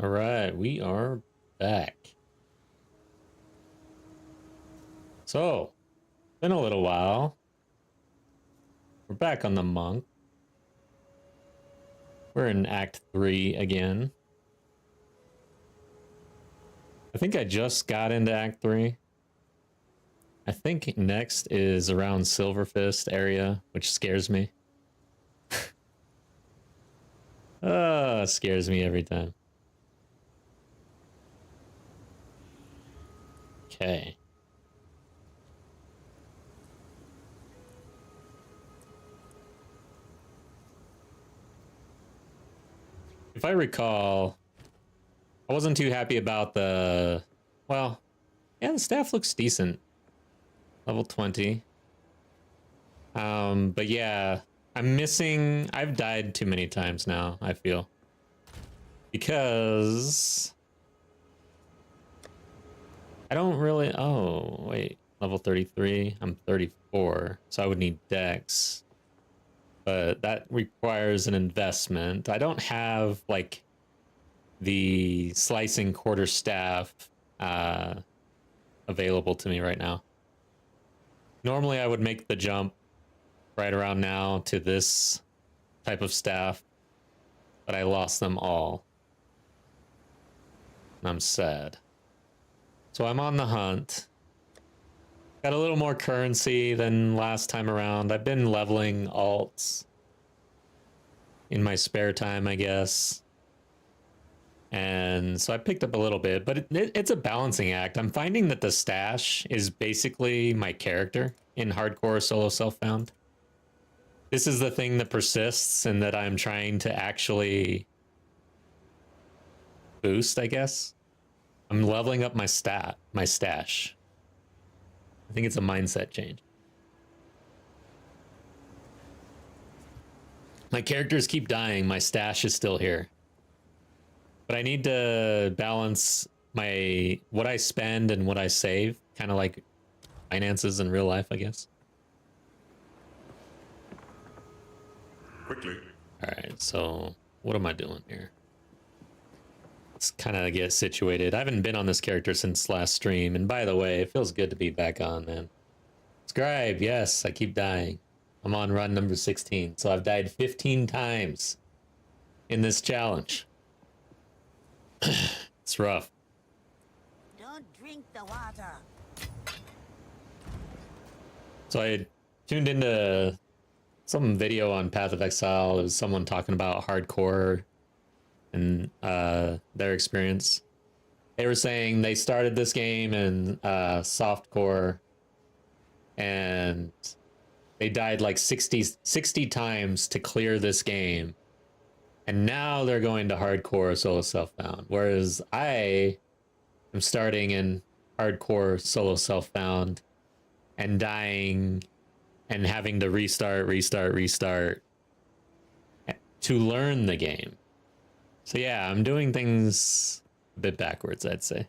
All right, we are back. So, been a little while. We're back on the monk. We're in Act 3 again. I think I just got into Act 3. I think next is around Silverfist area, which scares me. Scares me every time. Okay. If I recall, I wasn't too happy about the... Well, yeah, the staff looks decent. Level 20. But yeah, I'm missing... I've died too many times now, I feel. Because... I don't really... Oh, wait. Level 33. I'm 34. So I would need Dex. But that requires an investment. I don't have, like, the slicing quarterstaff available to me right now. Normally I would make the jump right around now to this type of staff, but I lost them all. And I'm sad. So I'm on the hunt. Got a little more currency than last time around. I've been leveling alts in my spare time, I guess. And so I picked up a little bit, but it's a balancing act. I'm finding that the stash is basically my character in hardcore solo self-found. This is the thing that persists and that I'm trying to actually boost, I guess. I'm leveling up my stash. I think it's a mindset change. My characters keep dying. My stash is still here. But I need to balance what I spend and what I save. Kind of like finances in real life, I guess. Quickly. Alright, so what am I doing here? Let's kind of get situated. I haven't been on this character since last stream. And by the way, it feels good to be back on, man. Scribe, yes, I keep dying. I'm on run number 16. So I've died 15 times in this challenge. It's rough. Don't drink the water. So I tuned into some video on Path of Exile. It was someone talking about hardcore and their experience. They were saying they started this game in softcore and they died like 60 times to clear this game. And now they're going to hardcore solo self-found. Whereas I am starting in hardcore solo self-found and dying and having to restart to learn the game. So yeah, I'm doing things a bit backwards, I'd say.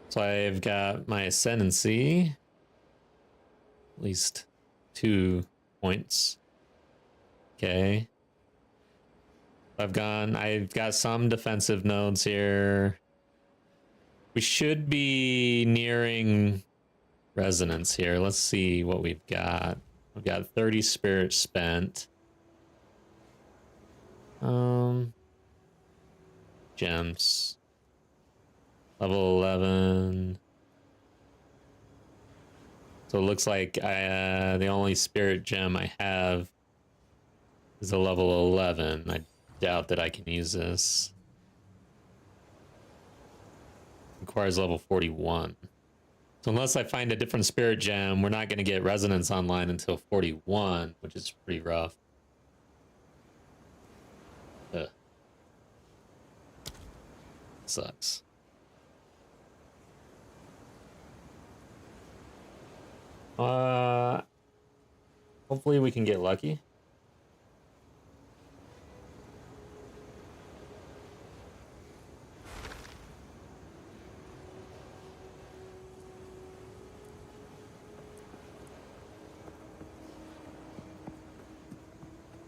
So I've got my ascendancy, at least 2 points. Okay. I've got some defensive nodes here. We should be nearing resonance here. Let's see what we've got. We've got 30 spirit spent. Gems. Level 11. So it looks like the only spirit gem I have is a level 11. I doubt that I can use this. Requires level 41. So unless I find a different spirit gem, we're not going to get resonance online until 41, which is pretty rough. Ugh. Sucks. Hopefully we can get lucky.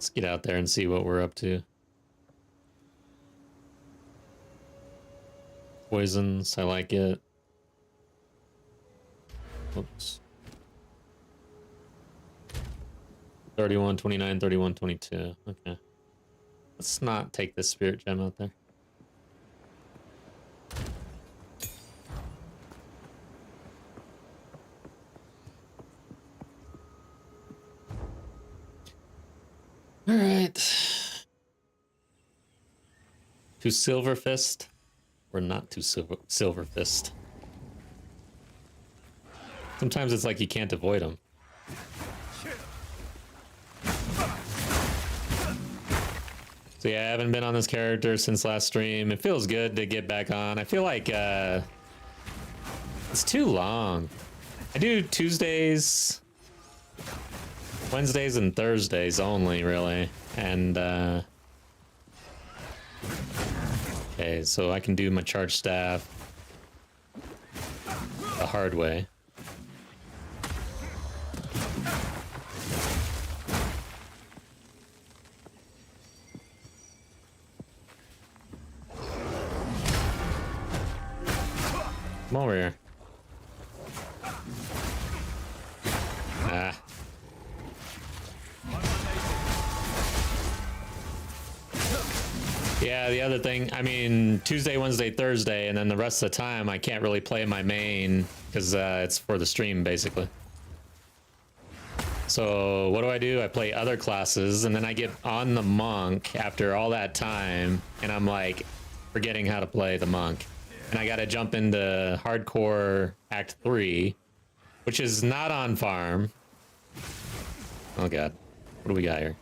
Let's get out there and see what we're up to. Poisons, I like it. Oops. 31, 29, 31, 22. Okay. Let's not take this spirit gem out there. All right. To Silver Fist or not to Silver Fist? Sometimes it's like you can't avoid them. So yeah, I haven't been on this character since last stream. It feels good to get back on. I feel like it's too long. I do Tuesdays, Wednesdays, and Thursdays only, really. And okay, so I can do my charge staff the hard way. Come over here. Ah. Yeah, the other thing, I mean, Tuesday, Wednesday, Thursday, and then the rest of the time I can't really play my main because it's for the stream, basically. So what do? I play other classes, and then I get on the monk after all that time, and I'm like forgetting how to play the monk. And I gotta jump into hardcore Act 3, which is not on farm. Oh god, what do we got here?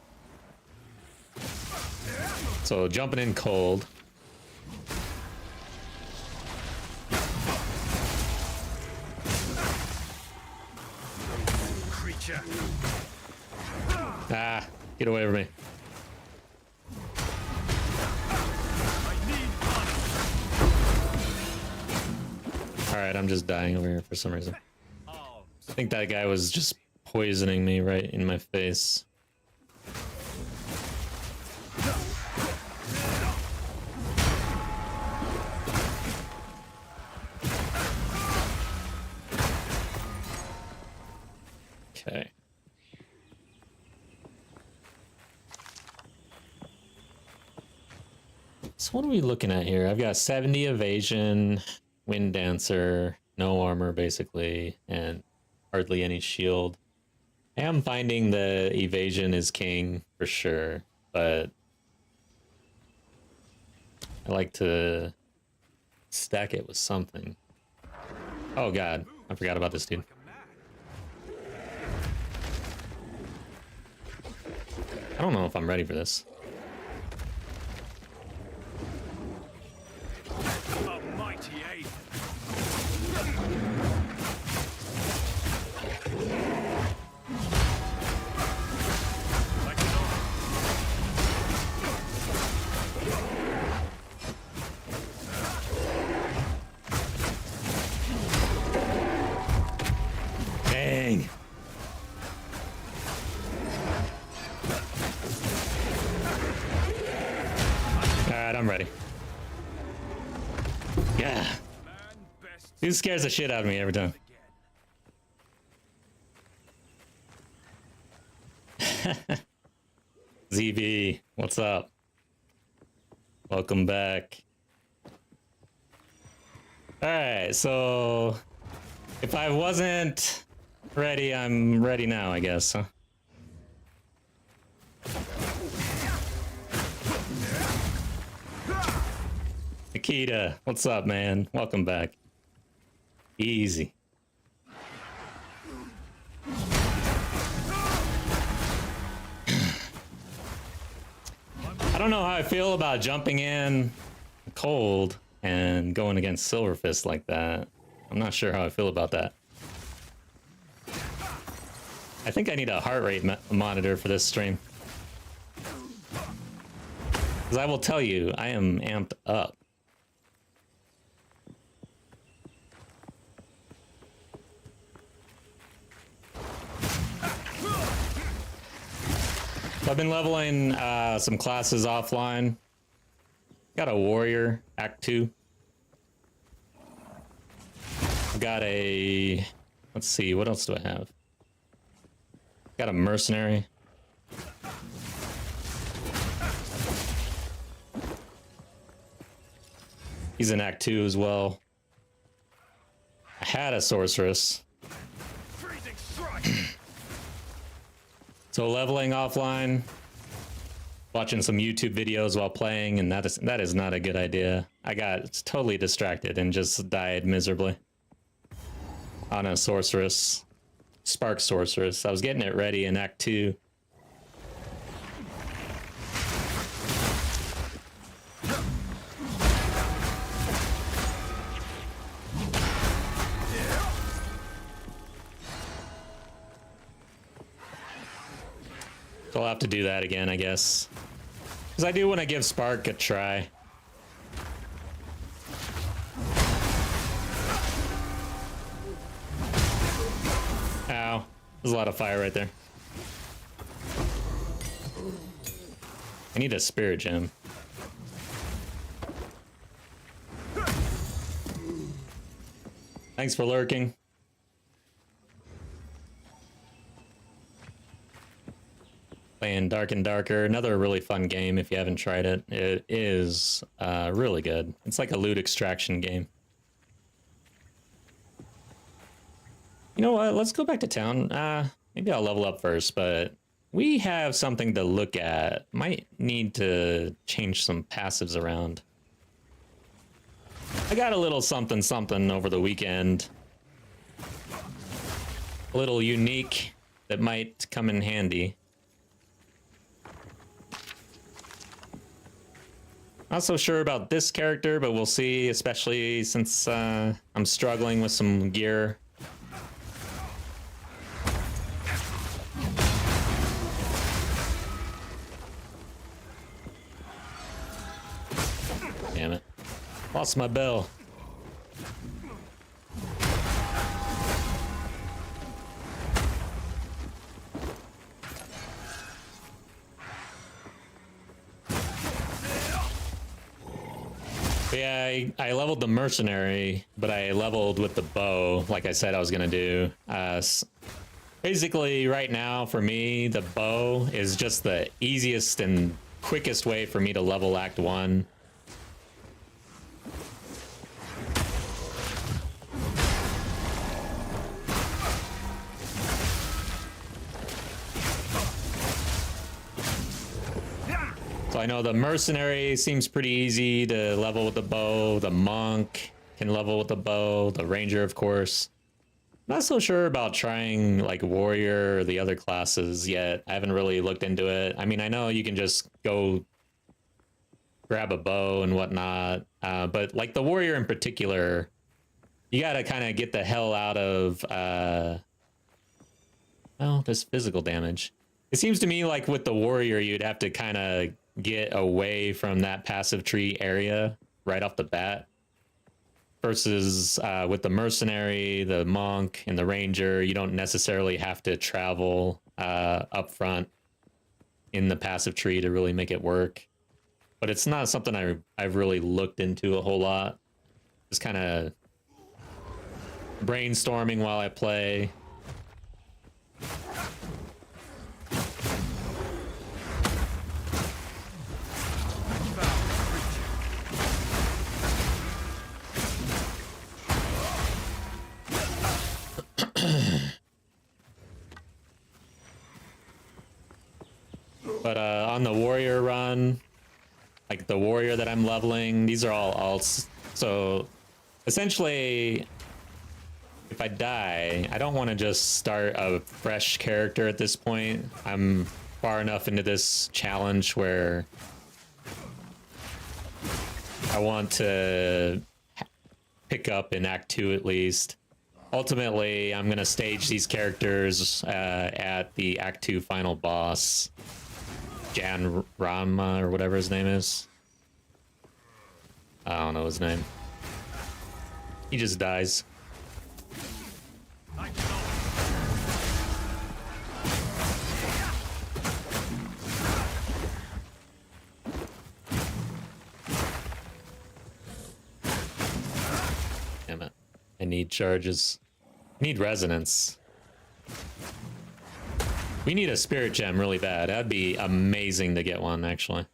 So jumping in cold. Creature. Ah, get away from me. Alright, I'm just dying over here for some reason. I think that guy was just poisoning me right in my face. Okay. So what are we looking at here? I've got 70 evasion, wind dancer, no armor basically, and hardly any shield. I am finding the evasion is king for sure, but I like to stack it with something. Oh god, I forgot about this dude. I don't know if I'm ready for this. A mighty aid. Dang. Alright, I'm ready. Yeah. Dude scares the shit out of me every time. ZB, what's up? Welcome back. Alright, so if I wasn't ready, I'm ready now, I guess, huh? Nikita, what's up, man? Welcome back. Easy. I don't know how I feel about jumping in cold and going against Silver Fist like that. I'm not sure how I feel about that. I think I need a heart rate monitor for this stream. Because I will tell you, I am amped up. So I've been leveling some classes offline. Got a warrior, Act 2. Got a... Let's see, what else do I have? Got a mercenary. He's in Act 2 as well. I had a sorceress. Freezing strike. So leveling offline, watching some YouTube videos while playing, and that is not a good idea. I got totally distracted and just died miserably on a sorceress, spark sorceress. I was getting it ready in Act 2. So I'll have to do that again, I guess. Because I do want to give Spark a try. Ow. There's a lot of fire right there. I need a spirit gem. Thanks for lurking. Playing Dark and Darker, another really fun game if you haven't tried it. It is really good. It's like a loot extraction game. You know what? Let's go back to town. Maybe I'll level up first, but we have something to look at. Might need to change some passives around. I got a little something something over the weekend. A little unique that might come in handy. Not so sure about this character, but we'll see, especially since I'm struggling with some gear. Damn it. Lost my bell. Yeah, I leveled the mercenary, but I leveled with the bow, like I said I was gonna do. Basically, right now, for me, the bow is just the easiest and quickest way for me to level Act 1. So I know the mercenary seems pretty easy to level with the bow. The monk can level with the bow. The ranger, of course. Not so sure about trying like warrior or the other classes yet. I haven't really looked into it. I mean, I know you can just go grab a bow and whatnot. But like the warrior in particular, you got to kind of get the hell out of, well, this physical damage. It seems to me like with the warrior, you'd have to kind of get away from that passive tree area right off the bat. Versus with the mercenary, the monk, and the ranger, you don't necessarily have to travel up front in the passive tree to really make it work. But it's not something I've really looked into a whole lot. Just kind of brainstorming while I play. But on the warrior run, like the warrior that I'm leveling, these are all alts. So essentially, if I die, I don't want to just start a fresh character at this point. I'm far enough into this challenge where I want to pick up in Act 2 at least. Ultimately, I'm going to stage these characters at the Act 2 final boss. Jan Rama or whatever his name is. I don't know his name. He just dies. need charges. I need resonance. We need a spirit gem really bad. That'd be amazing to get one, actually.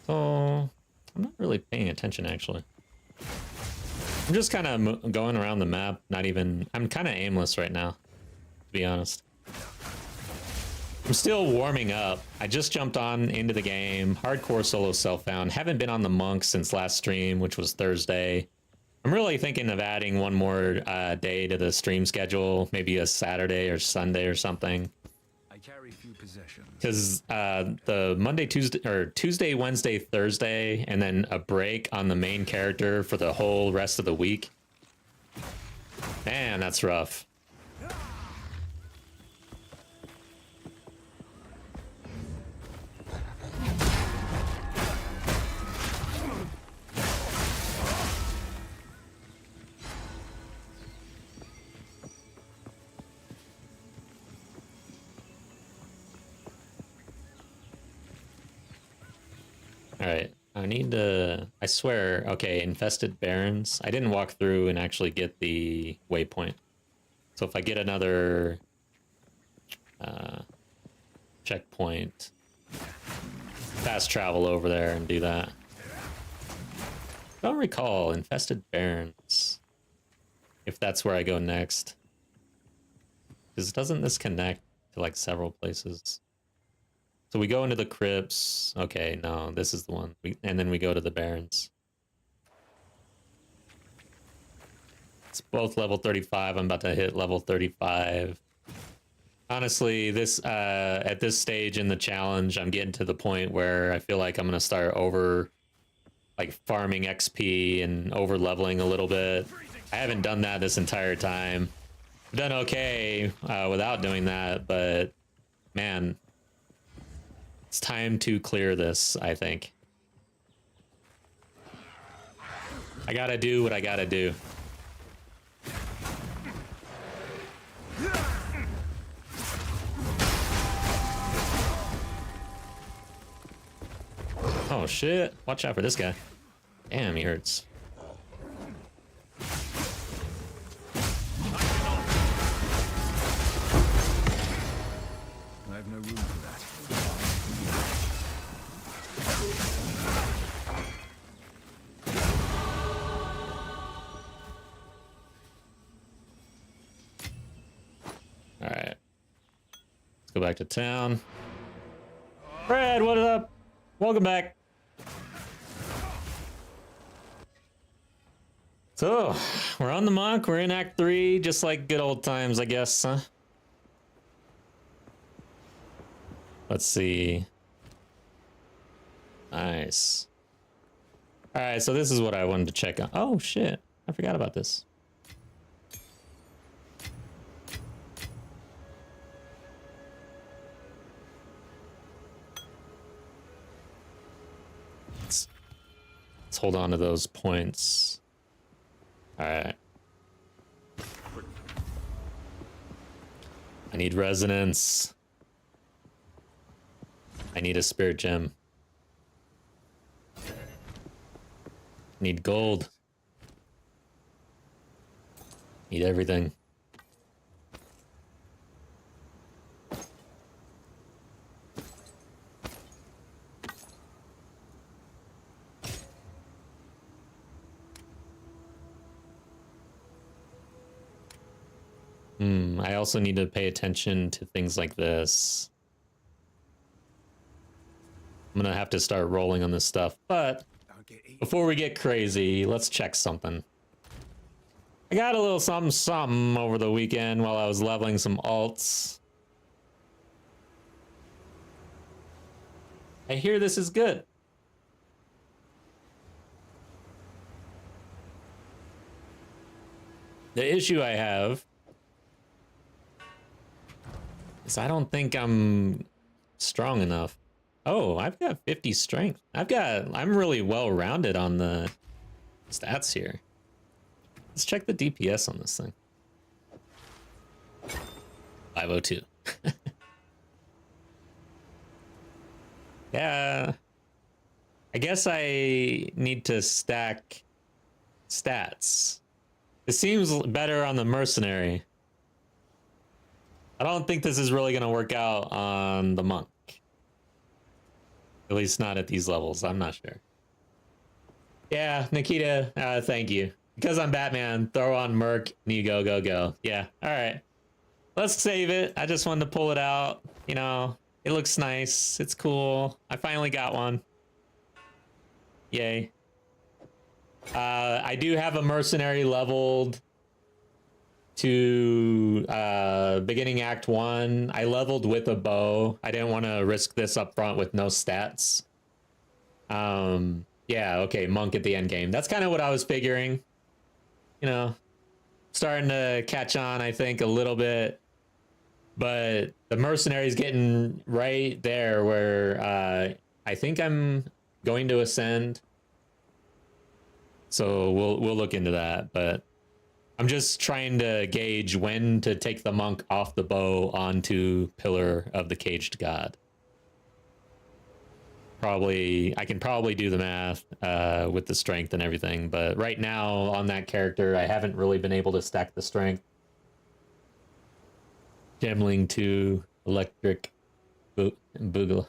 So, I'm not really paying attention, actually. I'm just kind of going around the map, not even... I'm kind of aimless right now, to be honest. I'm still warming up. I just jumped on into the game. Hardcore solo self-found. Haven't been on the monk since last stream, which was Thursday. I'm really thinking of adding one more day to the stream schedule. Maybe a Saturday or Sunday or something. I carry few possessions. Because the Monday, Tuesday, or Tuesday, Wednesday, Thursday, and then a break on the main character for the whole rest of the week. Man, that's rough. All right, I need to, I swear, okay, infested barrens. I didn't walk through and actually get the waypoint. So if I get another checkpoint, fast travel over there and do that. Don't recall infested barrens. If that's where I go next. Because doesn't this connect to like several places? So we go into the crypts. Okay, no, this is the one. And then we go to the barrens. It's both level 35. I'm about to hit level 35. Honestly, this at this stage in the challenge, I'm getting to the point where I feel like I'm gonna start farming XP and over leveling a little bit. I haven't done that this entire time. I've done okay without doing that, but man, it's time to clear this, I think. I gotta do what I gotta do. Oh shit, watch out for this guy. Damn, he hurts. I have no room for that. All right, let's go back to town. Brad, what is up? Welcome back. So, we're on the monk, we're in Act 3, just like good old times, I guess, huh? Let's see. Nice. Alright, so this is what I wanted to check on. Oh, shit. I forgot about this. Let's hold on to those points. Alright. I need resonance. I need a spirit gem. I need gold. Need everything. I also need to pay attention to things like this. I'm gonna have to start rolling on this stuff, but before we get crazy, let's check something. I got a little something over the weekend while I was leveling some alts. I hear this is good. The issue I have is I don't think I'm strong enough. Oh, I've got 50 strength. I'm really well rounded on the stats here. Let's check the DPS on this thing. 502. Yeah. I guess I need to stack stats. It seems better on the mercenary. I don't think this is really going to work out on the monk. At least not at these levels. I'm not sure. Yeah, Nikita, thank you. Because I'm Batman, throw on Merc, and you go, go, go. Yeah, all right. Let's save it. I just wanted to pull it out. You know, it looks nice. It's cool. I finally got one. Yay. I do have a mercenary leveled to beginning act 1. I leveled with a bow. I didn't want to risk this up front with no stats. Yeah, okay, monk at the end game. That's kind of what I was figuring. You know, starting to catch on, I think, a little bit. But the mercenary's getting right there where I think I'm going to ascend. So we'll look into that, but I'm just trying to gauge when to take the monk off the bow onto Pillar of the Caged God. I can probably do the math with the strength and everything, but right now on that character, I haven't really been able to stack the strength. Gemling 2, electric, boogaloo.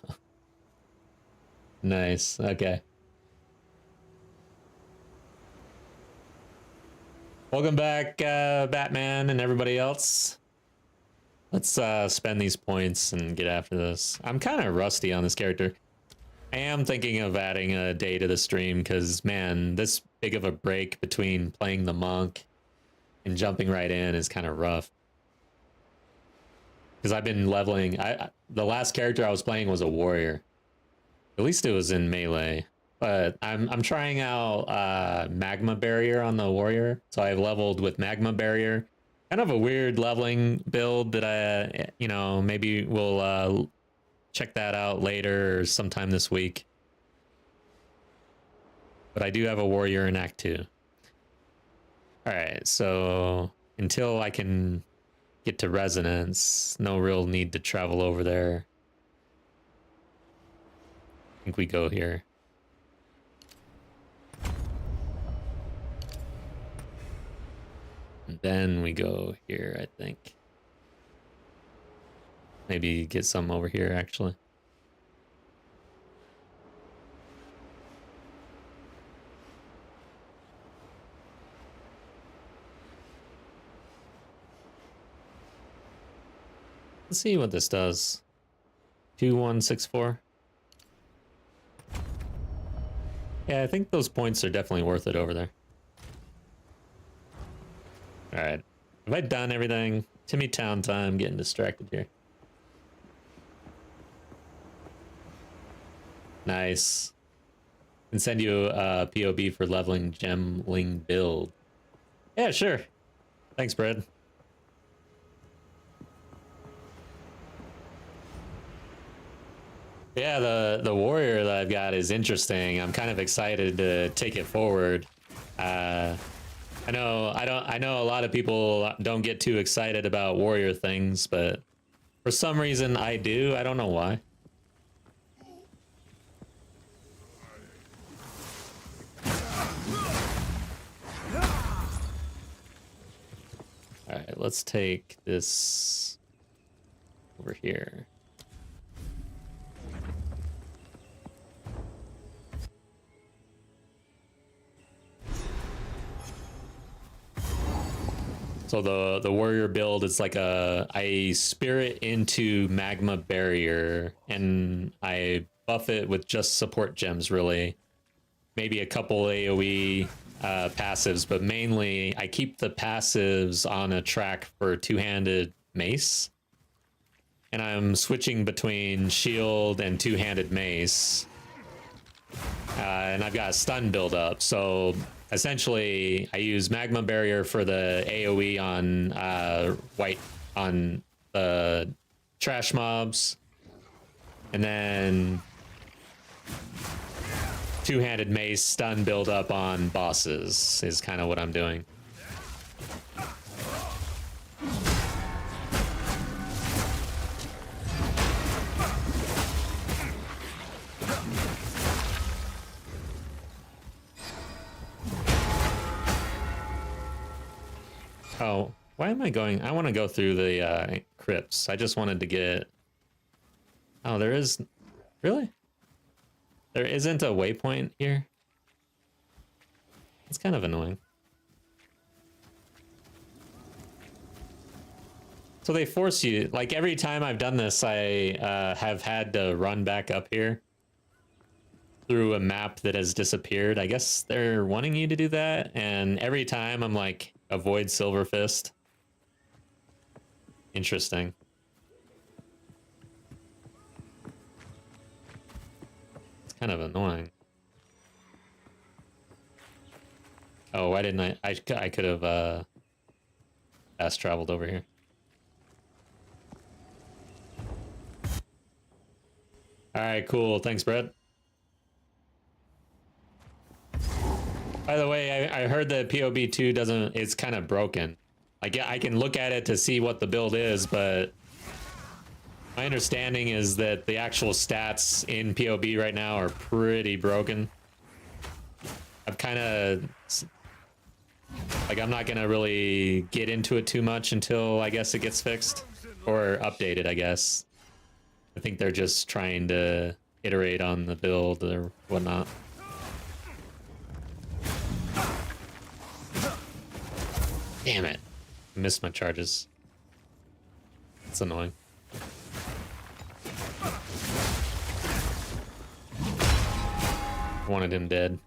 Nice, okay. Welcome back, Batman and everybody else. Let's spend these points and get after this. I'm kind of rusty on this character. I am thinking of adding a day to the stream because, man, this big of a break between playing the monk and jumping right in is kind of rough. Because I've been leveling. The last character I was playing was a warrior. At least it was in melee. But I'm trying out magma barrier on the warrior. So I've leveled with magma barrier. Kind of a weird leveling build that I, you know, maybe we'll check that out later or sometime this week. But I do have a warrior in Act 2. Alright, so until I can get to Resonance, no real need to travel over there. I think we go here. And then we go here, I think. Maybe get some over here, actually. Let's see what this does. 2164. Yeah, I think those points are definitely worth it over there. Alright. Have I done everything? Timmy Town time, getting distracted here. Nice. Can send you a POB for leveling Gemling build. Yeah, sure. Thanks, Brad. Yeah, the warrior that I've got is interesting. I'm kind of excited to take it forward. I know a lot of people don't get too excited about warrior things, but for some reason I do. I don't know why. All right, let's take this over here. So the warrior build is like I spirit into magma barrier and I buff it with just support gems, really. Maybe a couple AoE passives, but mainly I keep the passives on a track for two-handed mace. And I'm switching between shield and two-handed mace. And I've got a stun build up, so essentially I use magma barrier for the AoE on white on the trash mobs, and then two-handed mace stun build up on bosses is kind of what I'm doing. Oh, why am I going? I want to go through the crypts. I just wanted to get... Oh, there is... Really? There isn't a waypoint here? It's kind of annoying. So they force you... Like, every time I've done this, I have had to run back up here through a map that has disappeared. I guess they're wanting you to do that, and every time I'm like, avoid Silver Fist. Interesting. It's kind of annoying. Oh, why didn't I could have fast traveled over here. All right, cool. Thanks, Brett. By the way, I heard that POB2 doesn't, it's kind of broken. Like, I can look at it to see what the build is, but my understanding is that the actual stats in POB right now are pretty broken. I've kind of, like, I'm not going to really get into it too much until I guess it gets fixed or updated, I guess. I think they're just trying to iterate on the build or whatnot. Damn it. I missed my charges. That's annoying. Wanted him dead.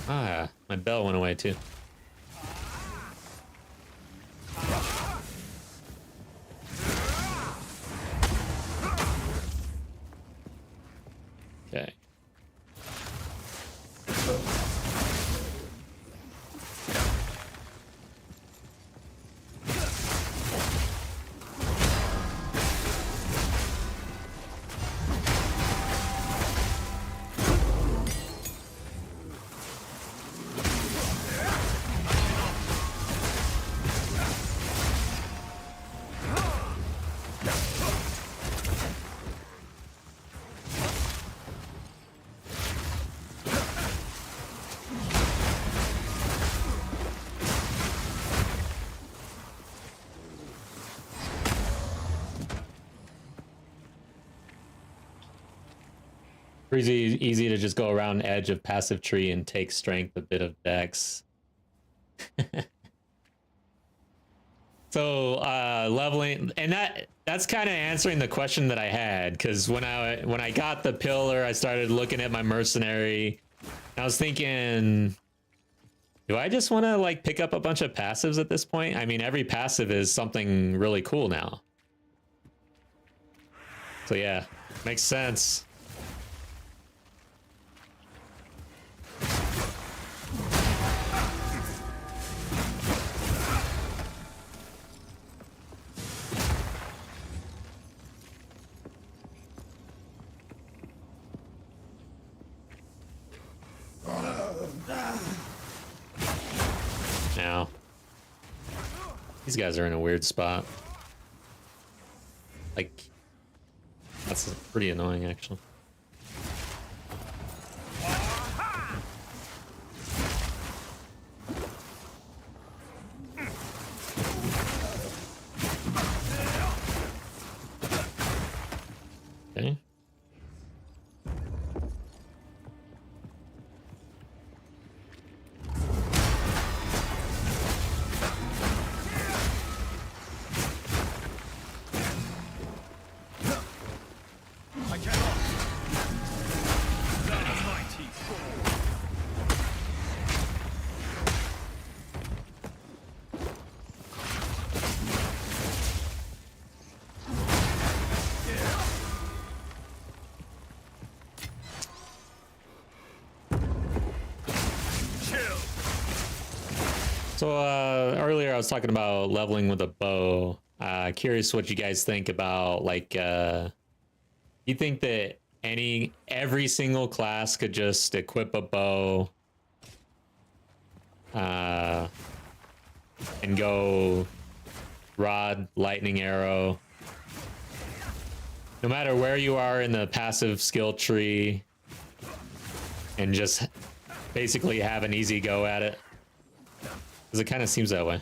Ah, my bell went away too. Okay. Easy to just go around edge of passive tree and take strength, a bit of dex. So leveling, and that's kind of answering the question that I had, because when I got the pillar, I started looking at my mercenary. I was thinking, do I just want to like pick up a bunch of passives at this point? I mean, every passive is something really cool now. So yeah, makes sense. Now, these guys are in a weird spot. Like, that's pretty annoying, actually. Okay. So earlier I was talking about leveling with a bow. Curious what you guys think about, like, you think that every single class could just equip a bow and go rod, lightning arrow. No matter where you are in the passive skill tree, and just basically have an easy go at it. Because it kind of seems that way.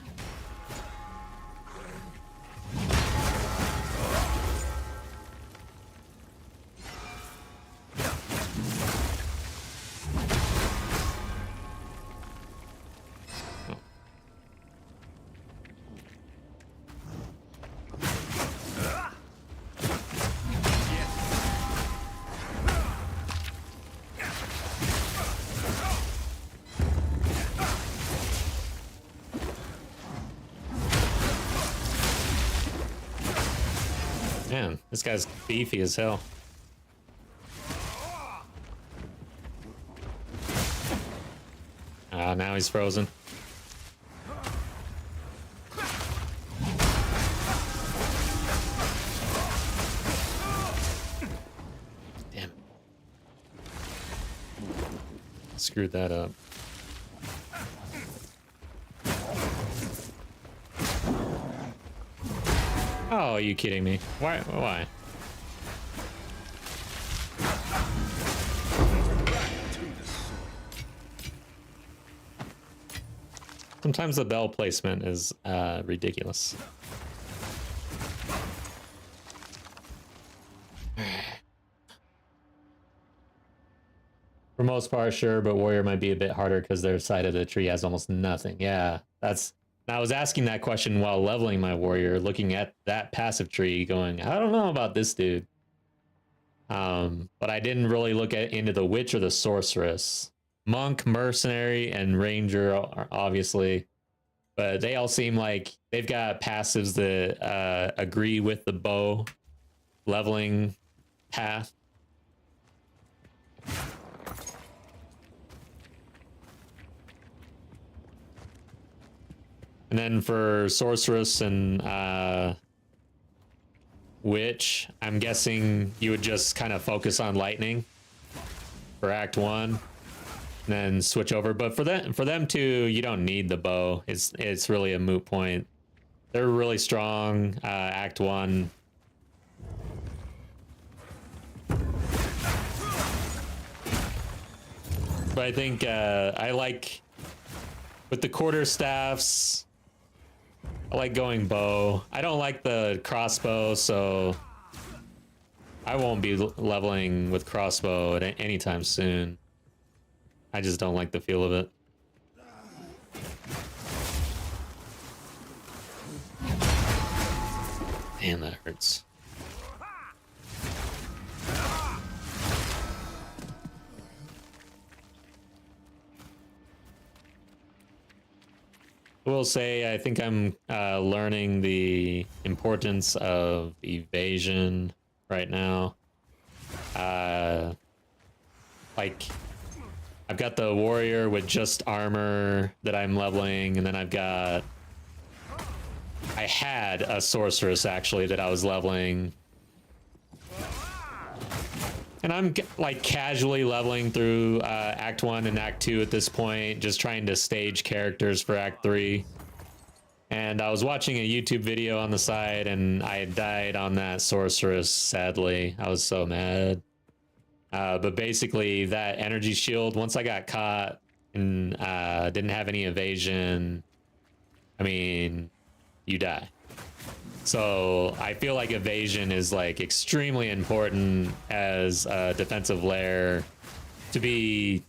Man, this guy's beefy as hell. Ah, now he's frozen. Damn. Screwed that up. Oh, are you kidding me? Why? Why? Sometimes the bell placement is ridiculous. For most part, sure, but warrior might be a bit harder because their side of the tree has almost nothing. Yeah, that's... I was asking that question while leveling my warrior, looking at that passive tree, going, I don't know about this dude. But I didn't really look into the witch or the sorceress. Monk, mercenary, and ranger are obviously, but they all seem like they've got passives that agree with the bow leveling path. And then for sorceress and witch, I'm guessing you would just kind of focus on lightning for Act 1, and then switch over. But for them too, you don't need the bow. It's really a moot point. They're really strong. Act 1. But I think I like with the quarterstaffs. I like going bow. I don't like the crossbow, so I won't be leveling with crossbow at any time soon. I just don't like the feel of it. Damn, that hurts. I will say, I think I'm learning the importance of evasion right now. Like, I've got the warrior with just armor that I'm leveling, and then I had a sorceress actually that I was leveling. And I'm like casually leveling through Act 1 and Act 2 at this point, just trying to stage characters for Act 3. And I was watching a YouTube video on the side, and I had died on that sorceress, sadly. I was so mad. But basically, that energy shield, once I got caught and didn't have any evasion, I mean, you die. So I feel like evasion is like extremely important as a defensive layer to be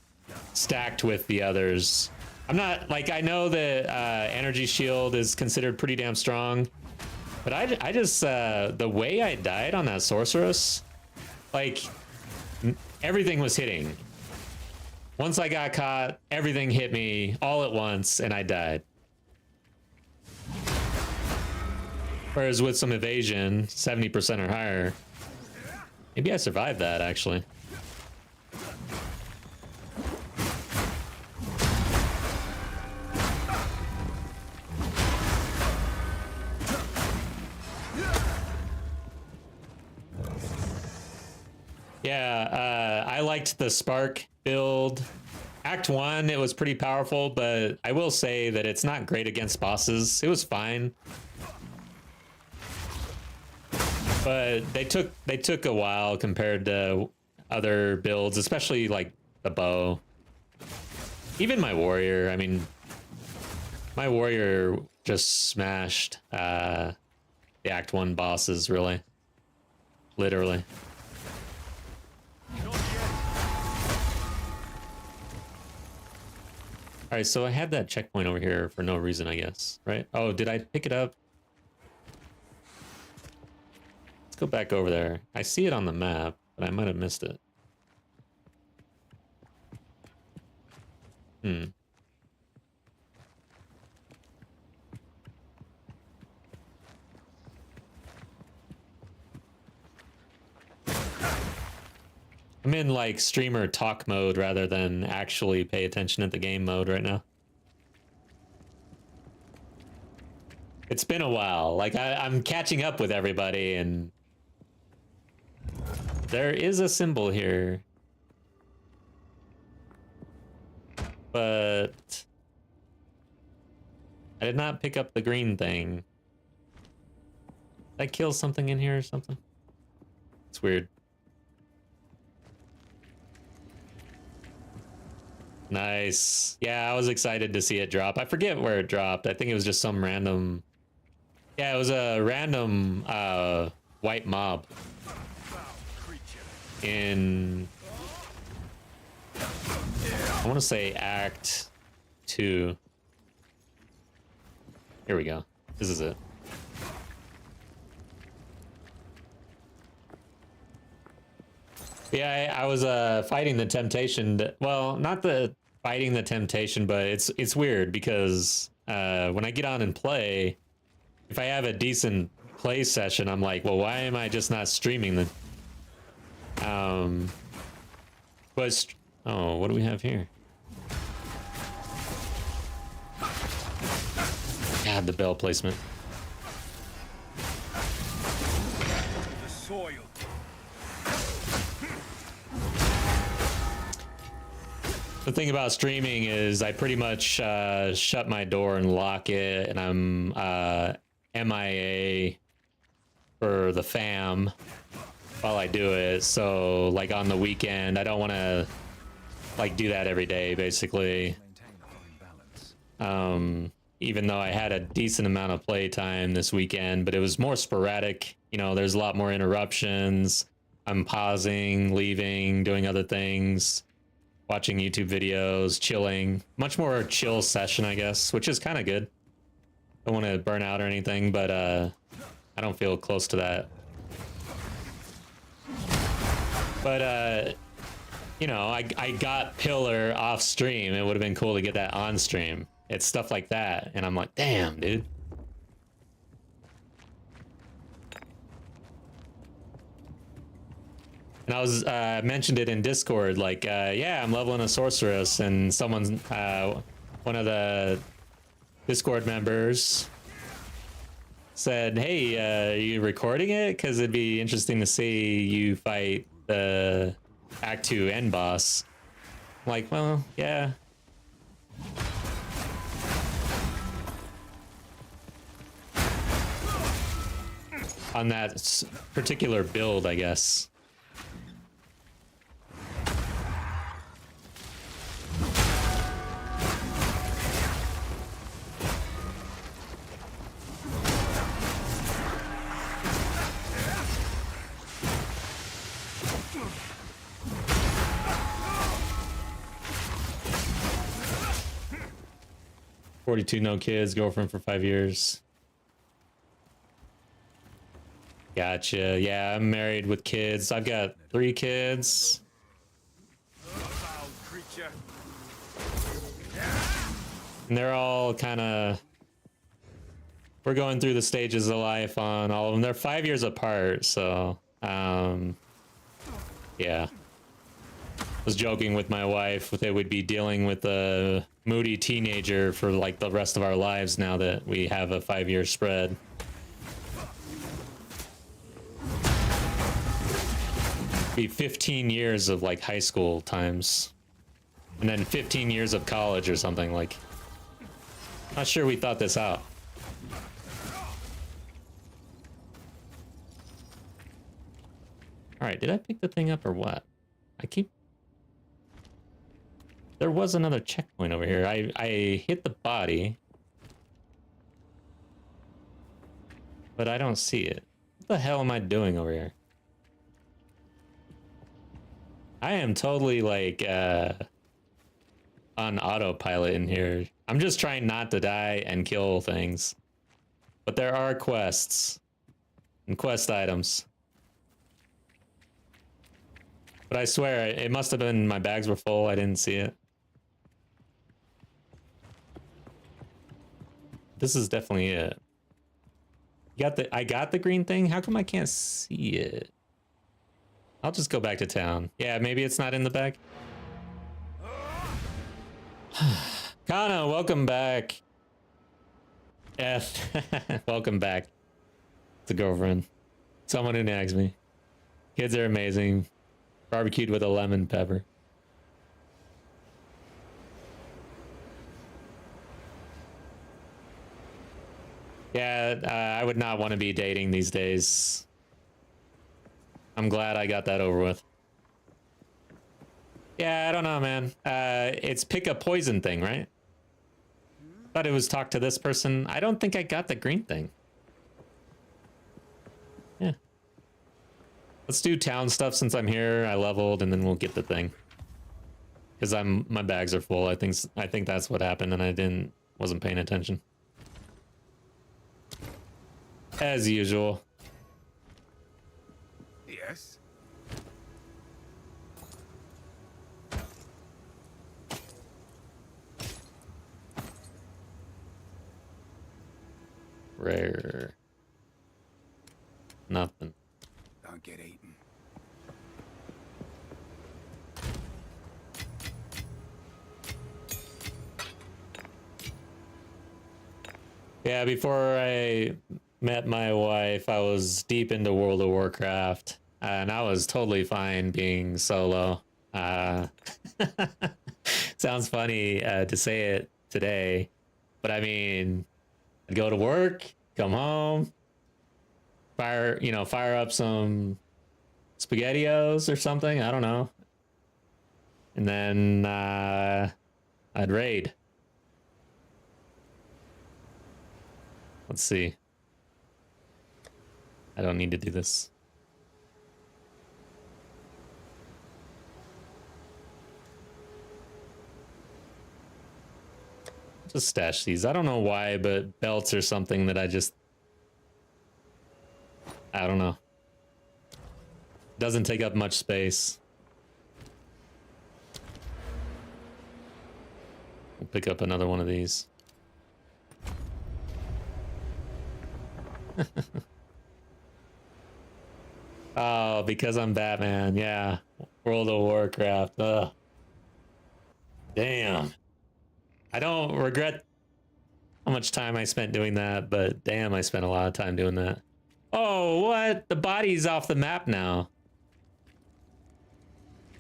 stacked with the others. I'm not like, I know that energy shield is considered pretty damn strong, but I just the way I died on that sorceress, like everything was hitting. Once I got caught, everything hit me all at once and I died. Whereas with some evasion, 70% or higher, maybe I survived that actually. Yeah, I liked the Spark build. Act 1, it was pretty powerful, but I will say that it's not great against bosses. It was fine. But they took a while compared to other builds, especially like the bow. Even my warrior, I mean, my warrior just smashed the Act 1 bosses, really. Literally. Alright, so I had that checkpoint over here for no reason, I guess, right? Oh, did I pick it up? Let's go back over there. I see it on the map, but I might have missed it. Hmm. I'm in like streamer talk mode rather than actually pay attention at the game mode right now. It's been a while. Like I'm catching up with everybody, and there is a symbol here. But I did not pick up the green thing. Did I kill something in here or something? It's weird. Nice. Yeah, I was excited to see it drop. I forget where it dropped. I think it was just some random... Yeah, it was a random white mob in... I want to say Act 2. Here we go. This is it. Yeah, I was fighting the temptation to, well, not the fighting the temptation, but it's weird because when I get on and play, if I have a decent play session, I'm like, well, why am I just not streaming the but oh, what do we have here? God, the bell placement. The soil. The thing about streaming is I pretty much shut my door and lock it, and I'm MIA for the fam while I do it. So like on the weekend, I don't want to like do that every day, basically. Even though I had a decent amount of playtime this weekend, but it was more sporadic. You know, there's a lot more interruptions. I'm pausing, leaving, doing other things, watching YouTube videos, chilling. Much more chill session, I guess, which is kind of good. Don't want to burn out or anything, but I don't feel close to that. But you know, I got Pillar off stream. It would have been cool to get that on stream. It's stuff like that, and I'm like, damn, dude. And I was mentioned it in Discord, like, yeah, I'm leveling a sorceress, and someone's one of the Discord members said, hey, are you recording it? Because it'd be interesting to see you fight the Act 2 end boss. I'm like, well, yeah. On that particular build, I guess. "42, no kids, girlfriend for 5 years." Gotcha. Yeah, I'm married with kids. I've got 3 kids. And they're all kind of... We're going through the stages of life on all of them. They're 5 years apart, so... yeah. I was joking with my wife that we'd be dealing with a moody teenager for like the rest of our lives now that we have a 5-year spread. Be 15 years of like high school times, and then 15 years of college or something. Like, not sure we thought this out. All right, did I pick the thing up or what? I keep. There was another checkpoint over here. I hit the body, but I don't see it. What the hell am I doing over here? I am totally like on autopilot in here. I'm just trying not to die and kill things. But there are quests and quest items. But I swear, it must have been my bags were full. I didn't see it. This is definitely it. I got the green thing? How come I can't see it? I'll just go back to town. Yeah, maybe it's not in the bag. Kana, welcome back. F, welcome back. It's a girlfriend. Someone who nags me. Kids are amazing. Barbecued with a lemon pepper. Yeah, I would not want to be dating these days. I'm glad I got that over with. Yeah, I don't know, man. It's pick a poison thing, right? Thought it was talk to this person. I don't think I got the green thing. Yeah. Let's do town stuff since I'm here. I leveled, and then we'll get the thing. Because my bags are full. I think that's what happened, and I wasn't paying attention. As usual. Yes. Rare. Nothing. Don't get eaten. Yeah, before I met my wife, I was deep into World of Warcraft, and I was totally fine being solo. Sounds funny to say it today, but I mean, I'd go to work, come home, fire up some SpaghettiOs or something, I don't know, and then I'd raid. Let's see. I don't need to do this. Just stash these. I don't know why, but belts are something that I don't know. Doesn't take up much space. We'll pick up another one of these. Oh, because I'm Batman, yeah. World of Warcraft, ugh. Damn. I don't regret how much time I spent doing that, but damn, I spent a lot of time doing that. Oh, what? The body's off the map now.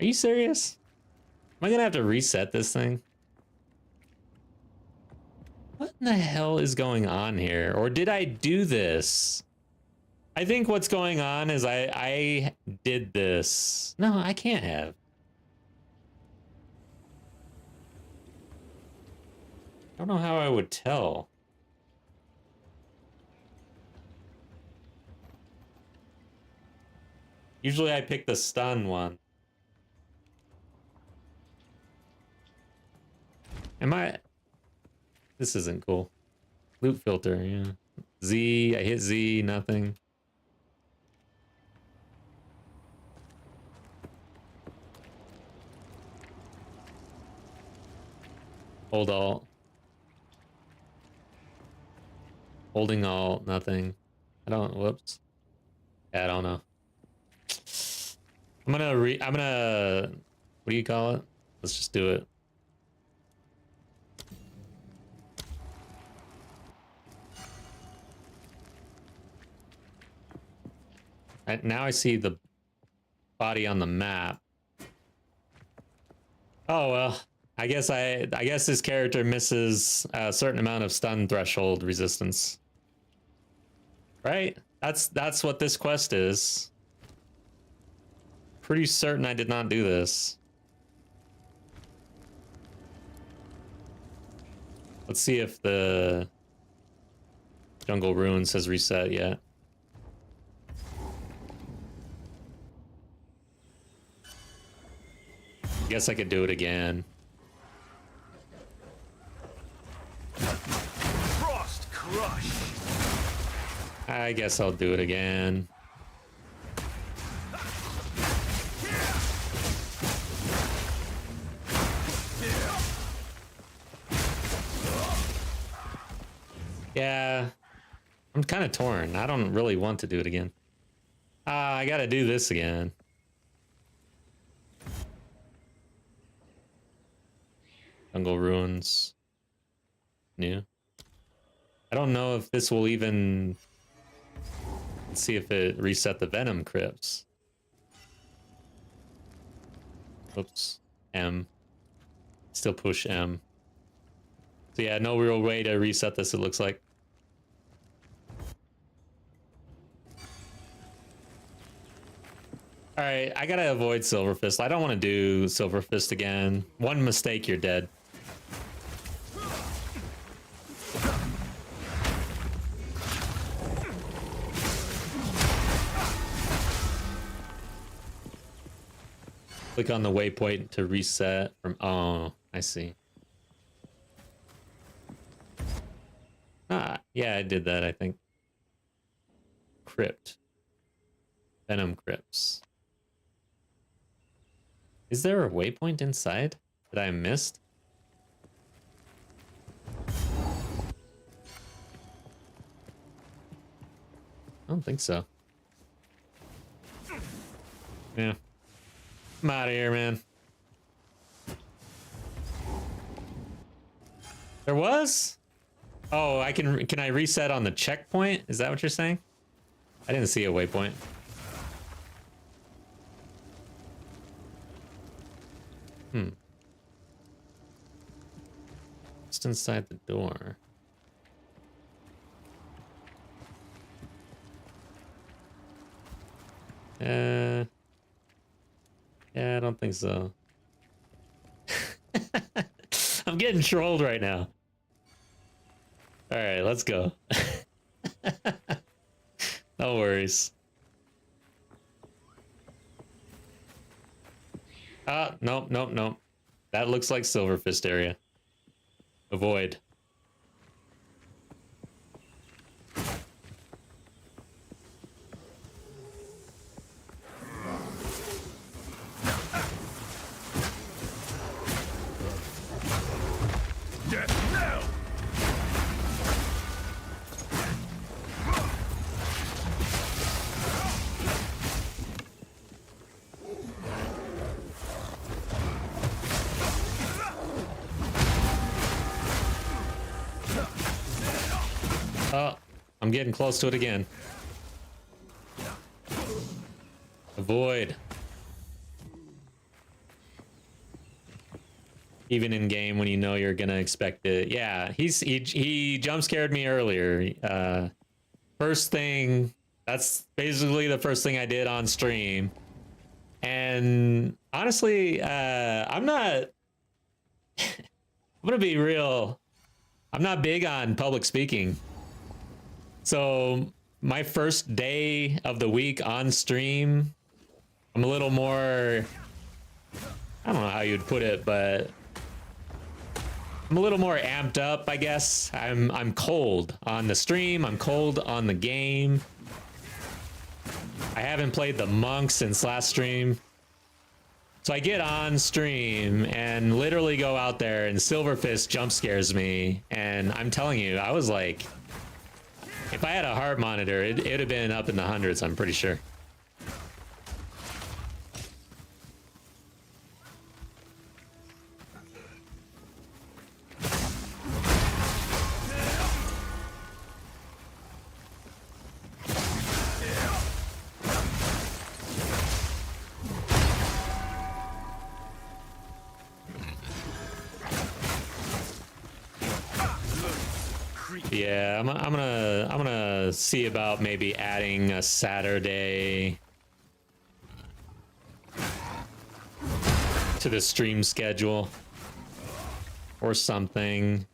Are you serious? Am I gonna have to reset this thing? What in the hell is going on here? Or did I do this? I think what's going on is I did this. No, I can't have. I don't know how I would tell. Usually I pick the stun one. This isn't cool. Loot filter, yeah. Z, I hit Z, nothing. Hold alt. Holding alt, nothing. Whoops. Yeah, I don't know. I'm gonna, what do you call it? Let's just do it. Now I see the body on the map. Oh well, I guess this character misses a certain amount of stun threshold resistance. Right? That's what this quest is. Pretty certain I did not do this. Let's see if the Jungle Ruins has reset yet. Guess I could do it again. Frost crush. I guess I'll do it again. Yeah, I'm kind of torn. I don't really want to do it again. I gotta do this again. Jungle Ruins. New. I don't know if this will even... Let's see if it reset the Venom crypts. Oops. M. Still push M. So yeah, no real way to reset this, it looks like. Alright, I gotta avoid Silver Fist. I don't want to do Silver Fist again. One mistake, you're dead. Click on the waypoint to reset from... Oh, I see. Ah, yeah, I did that, I think. Crypt. Venom crypts. Is there a waypoint inside that I missed? I don't think so. Yeah. I'm out of here, man. There was? Oh, can I reset on the checkpoint? Is that what you're saying? I didn't see a waypoint. Just inside the door. Yeah, I don't think so. I'm getting trolled right now. All right, let's go. No worries. Nope, nope, nope. That looks like Silver Fist area. Avoid. Death now. Oh, I'm getting close to it again. Avoid. Even in game when you know you're gonna expect it. Yeah, he jump scared me earlier. First thing, that's basically the first thing I did on stream. And honestly, I'm not I'm gonna be real. I'm not big on public speaking. So my first day of the week on stream, I'm a little more, I don't know how you'd put it, but I'm a little more amped up, I guess. I'm cold on the stream, I'm cold on the game. I haven't played the monk since last stream. So I get on stream and literally go out there and Silver Fist jump scares me. And I'm telling you, I was like, if I had a heart monitor, it'd have been up in the hundreds, I'm pretty sure. Yeah, I'm gonna see about maybe adding a Saturday to the stream schedule or something.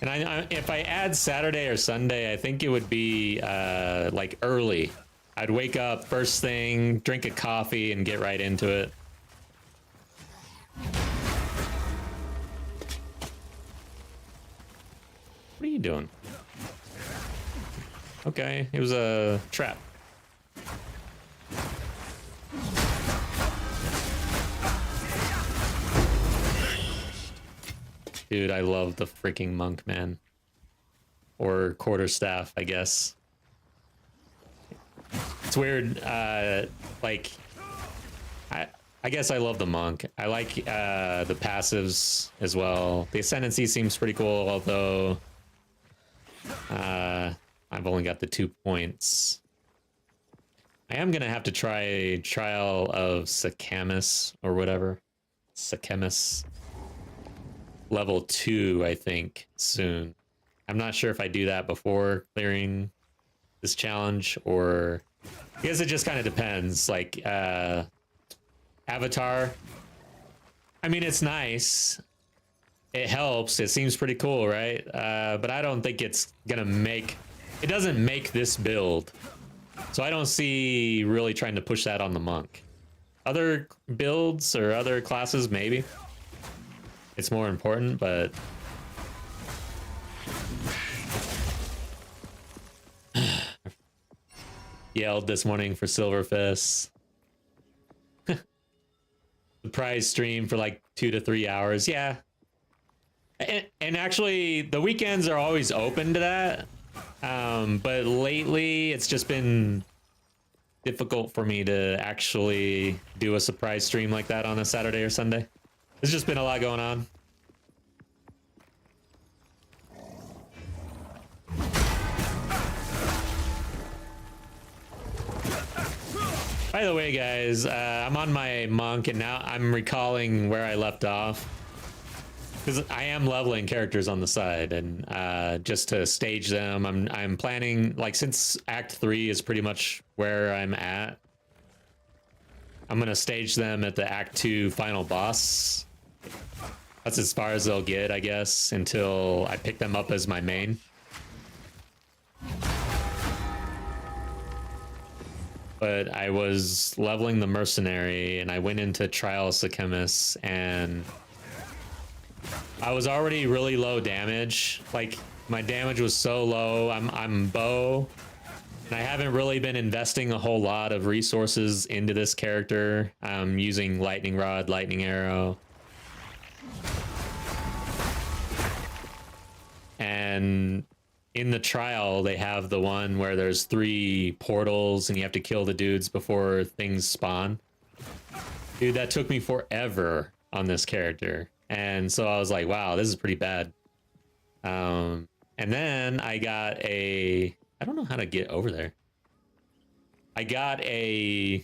And if I add Saturday or Sunday, I think it would be like early. I'd wake up first thing, drink a coffee, and get right into it. What are you doing? Okay, it was a trap. Dude, I love the freaking monk, man. Or quarterstaff, I guess. It's weird, like, I guess I love the monk. I like the passives as well. The ascendancy seems pretty cool, although I've only got the 2 points. I am gonna have to try Trial of Sakamis or whatever. Sakamis. Level 2, I think, soon. I'm not sure if I do that before clearing this challenge, or I guess it just kind of depends. Like Avatar, I mean, it's nice, it helps, it seems pretty cool, right? But I don't think it's gonna make it. Doesn't make this build, so I don't see really trying to push that on the monk. Other builds or other classes, maybe it's more important, but yelled this morning for Silverfist. Surprise stream for like 2 to 3 hours. Yeah. And actually, the weekends are always open to that. But lately, it's just been difficult for me to actually do a surprise stream like that on a Saturday or Sunday. There's just been a lot going on. By the way, guys, I'm on my monk, and now I'm recalling where I left off, because I am leveling characters on the side, and just to stage them, I'm planning, like, since Act 3 is pretty much where I'm at, I'm gonna stage them at the Act 2 final boss. That's as far as they'll get, I guess, until I pick them up as my main. But I was leveling the Mercenary, and I went into Trial of Sakamis, and I was already really low damage. Like, my damage was so low. I'm bow, and I haven't really been investing a whole lot of resources into this character. I'm using lightning rod, lightning arrow, and in the trial, they have the one where there's 3 portals and you have to kill the dudes before things spawn. Dude, that took me forever on this character. And so I was like, wow, this is pretty bad. And then I got I don't know how to get over there. I got a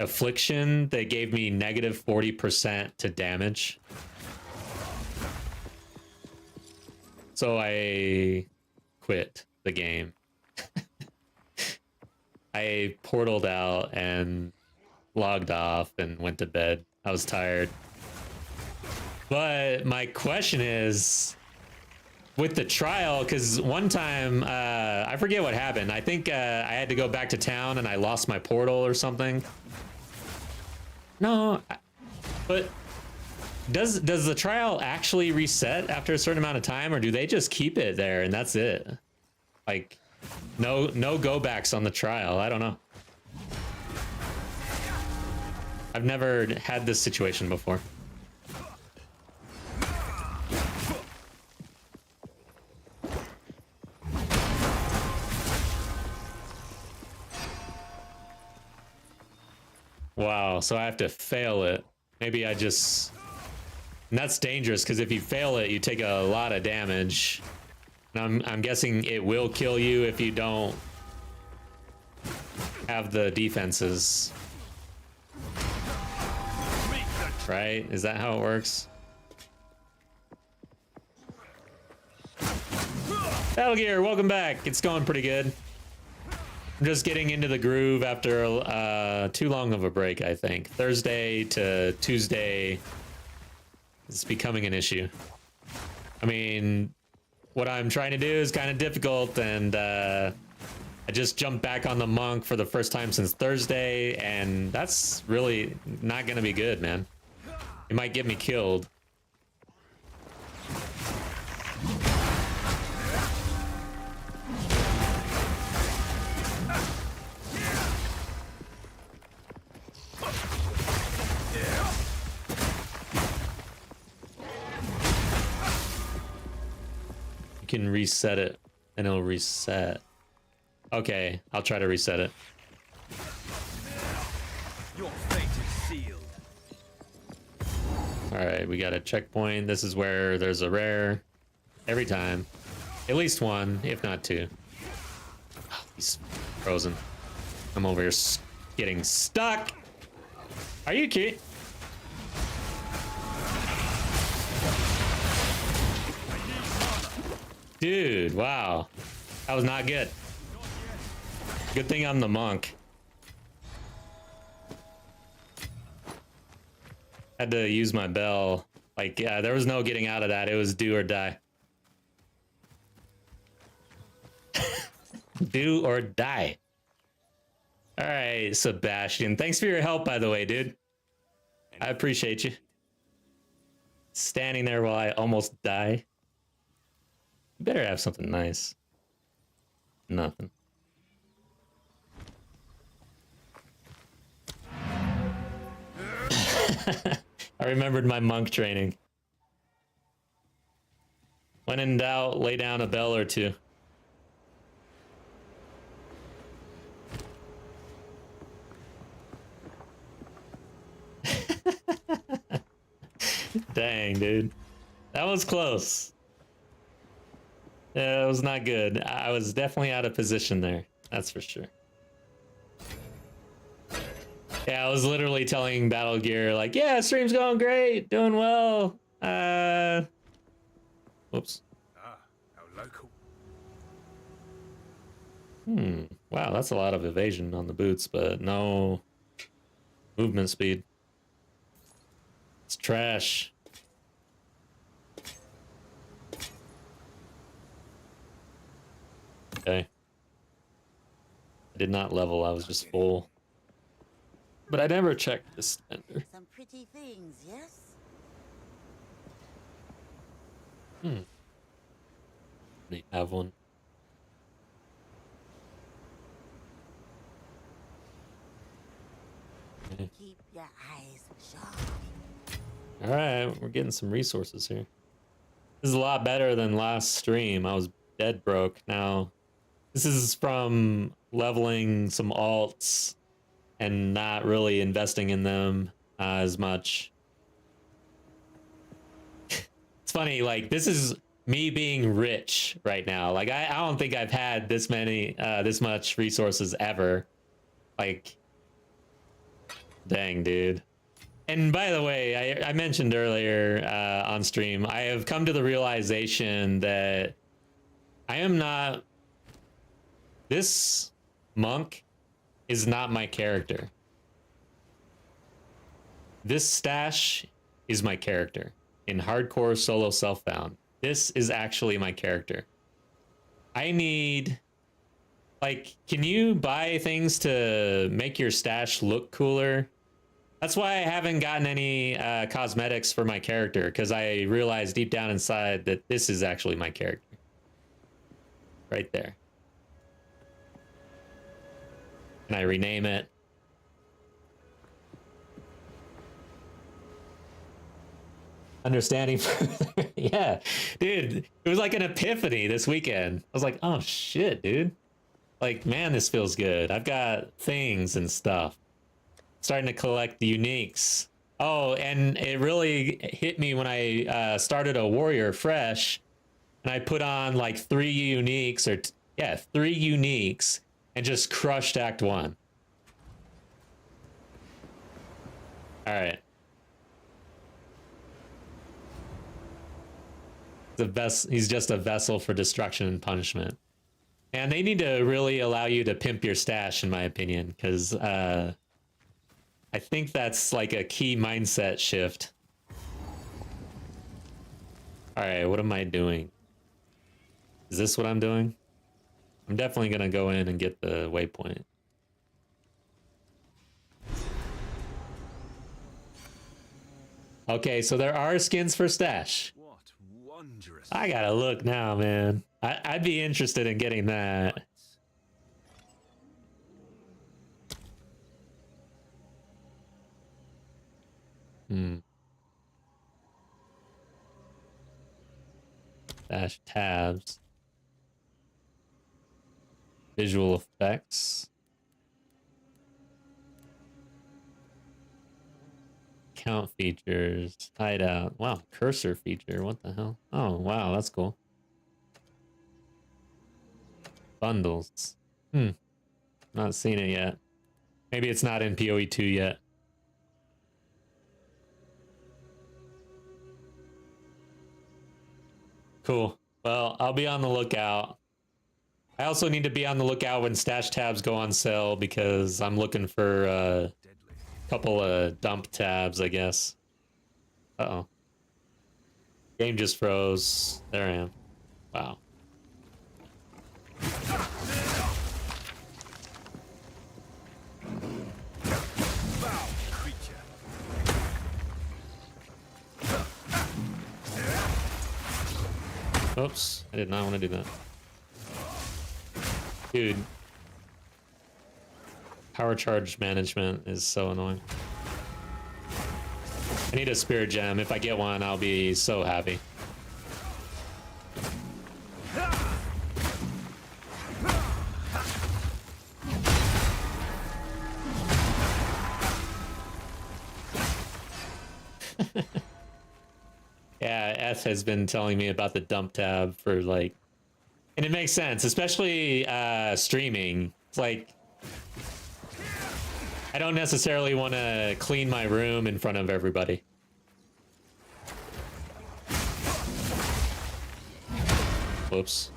affliction that gave me negative 40% to damage. So I quit the game. I portaled out and logged off and went to bed. I was tired. But my question is, with the trial, because one time, I forget what happened. I think I had to go back to town and I lost my portal or something. No, but does the trial actually reset after a certain amount of time, or do they just keep it there and that's it? Like, no go backs on the trial. I don't know. I've never had this situation before. Wow, so I have to fail it. Maybe I just... And that's dangerous, because if you fail it, you take a lot of damage. And I'm guessing it will kill you if you don't have the defenses. Right? Is that how it works? Battle Gear, welcome back. It's going pretty good. I'm just getting into the groove after too long of a break, I think. Thursday to Tuesday is becoming an issue. I mean, what I'm trying to do is kind of difficult, and I just jumped back on the monk for the first time since Thursday, and that's really not going to be good, man. It might get me killed. You can reset it and it'll reset. Okay, I'll try to reset it. Your fate is sealed. All right, we got a checkpoint. This is where there's a rare every time. At least one, if not two. Oh, he's frozen. I'm over here getting stuck. Are you kidding? Dude, wow. That was not good. Good thing I'm the monk. Had to use my bell. Like, yeah, there was no getting out of that. It was do or die. Do or die. All right, Sebastian. Thanks for your help, by the way, dude. I appreciate you. Standing there while I almost die. You better have something nice. Nothing. I remembered my monk training. When in doubt, lay down a bell or two. Dang, dude. That was close. Yeah, it was not good. I was definitely out of position there. That's for sure. Yeah, I was literally telling Battle Gear, like, yeah, stream's going great, doing well. Whoops. Ah, how local. Wow, that's a lot of evasion on the boots, but no movement speed. It's trash. Okay. I did not level, I was just full. But I never checked the standard. Some pretty things, yes? They have one. Okay. Keep your eyes sharp. Alright, we're getting some resources here. This is a lot better than last stream. I was dead broke. Now, this is from leveling some alts and not really investing in them as much. It's funny, like, this is me being rich right now. Like, I don't think I've had this many, this much resources ever. Like, dang, dude. And by the way, I mentioned earlier on stream, I have come to the realization that I am not... This monk is not my character. This stash is my character. In hardcore solo self-bound, this is actually my character. I need... Like, can you buy things to make your stash look cooler? That's why I haven't gotten any cosmetics for my character, because I realized deep down inside that this is actually my character. Right there. And I rename it. Understanding further. Yeah, dude, it was like an epiphany this weekend. I was like, oh shit, dude. Like, man, this feels good. I've got things and stuff. Starting to collect the uniques. Oh, and it really hit me when I started a warrior fresh, and I put on like 3 uniques, or 3 uniques, and just crushed Act 1. All right. He's just a vessel for destruction and punishment. And they need to really allow you to pimp your stash, in my opinion, because I think that's like a key mindset shift. All right, what am I doing? Is this what I'm doing? I'm definitely gonna go in and get the waypoint. Okay, so there are skins for stash. What wondrous. I gotta look now, man. I'd be interested in getting that. Dash tabs. Visual effects. Count features. Hideout. Wow, cursor feature. What the hell? Oh, wow, that's cool. Bundles. Not seen it yet. Maybe it's not in PoE 2 yet. Cool. Well, I'll be on the lookout. I also need to be on the lookout when stash tabs go on sale because I'm looking for a couple of dump tabs, I guess. Uh-oh. Game just froze. There I am. Wow. Foul creature. Oops. I did not want to do that. Dude. Power charge management is so annoying. I need a spirit gem. If I get one, I'll be so happy. Yeah, S has been telling me about the dump tab for like, and it makes sense, especially streaming. It's like, I don't necessarily want to clean my room in front of everybody. Whoops.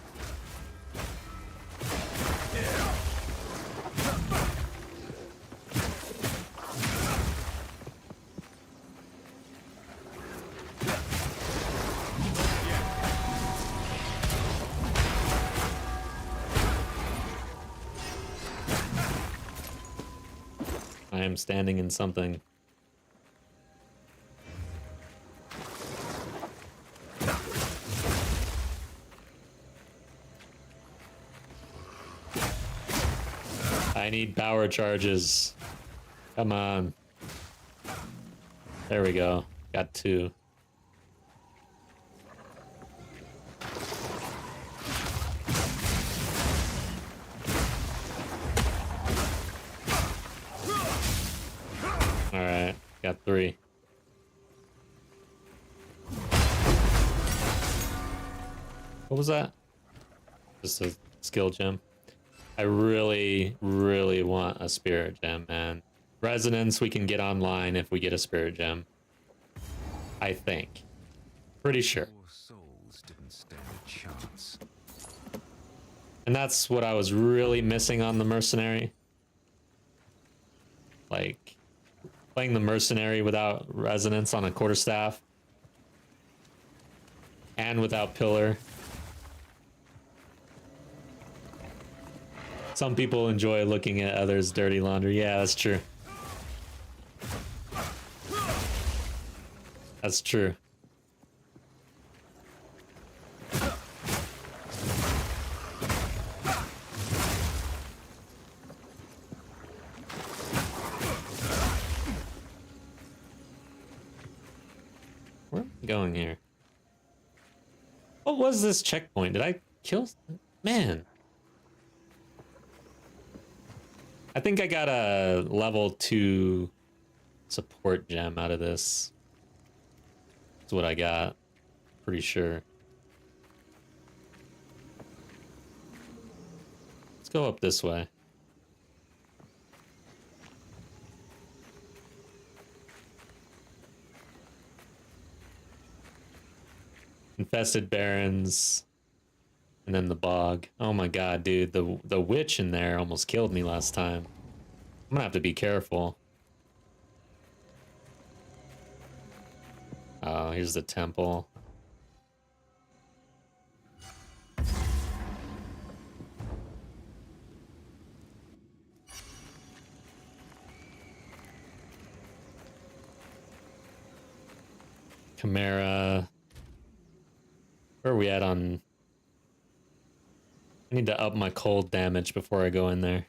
I am standing in something. I need power charges. Come on. There we go. Got two. Alright, got three. What was that? Just a skill gem. I really, really want a spirit gem, man. Resonance we can get online if we get a spirit gem. I think. Pretty sure. Poor souls didn't stand a chance. And that's what I was really missing on the Mercenary. Like, playing the Mercenary without resonance on a quarterstaff. And without pillar. Some people enjoy looking at others' dirty laundry. Yeah, that's true. That's true. Where am I going here? What was this checkpoint? Did I kill? Man. I think I got a level 2 support gem out of this. That's what I got. Pretty sure. Let's go up this way. infested barrens, and then the bog. Oh my god, dude, the witch in there almost killed me last time. I'm gonna have to be careful. Oh, here's the temple. Chimera. Where are we at on... I need to up my cold damage before I go in there.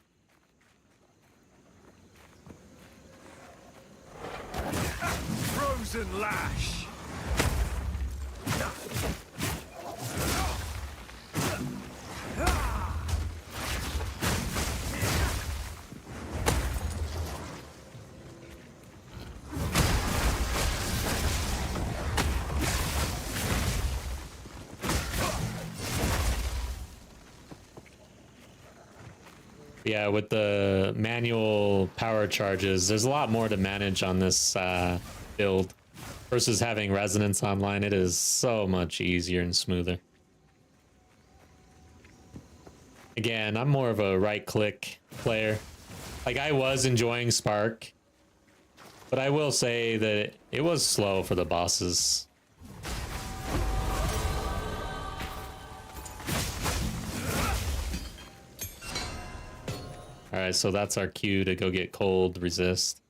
Frozen lash. Yeah, with the manual power charges, there's a lot more to manage on this build versus having resonance online. It is so much easier and smoother. Again, I'm more of a right-click player. Like, I was enjoying Spark, but I will say that it was slow for the bosses. Alright, so that's our cue to go get cold resist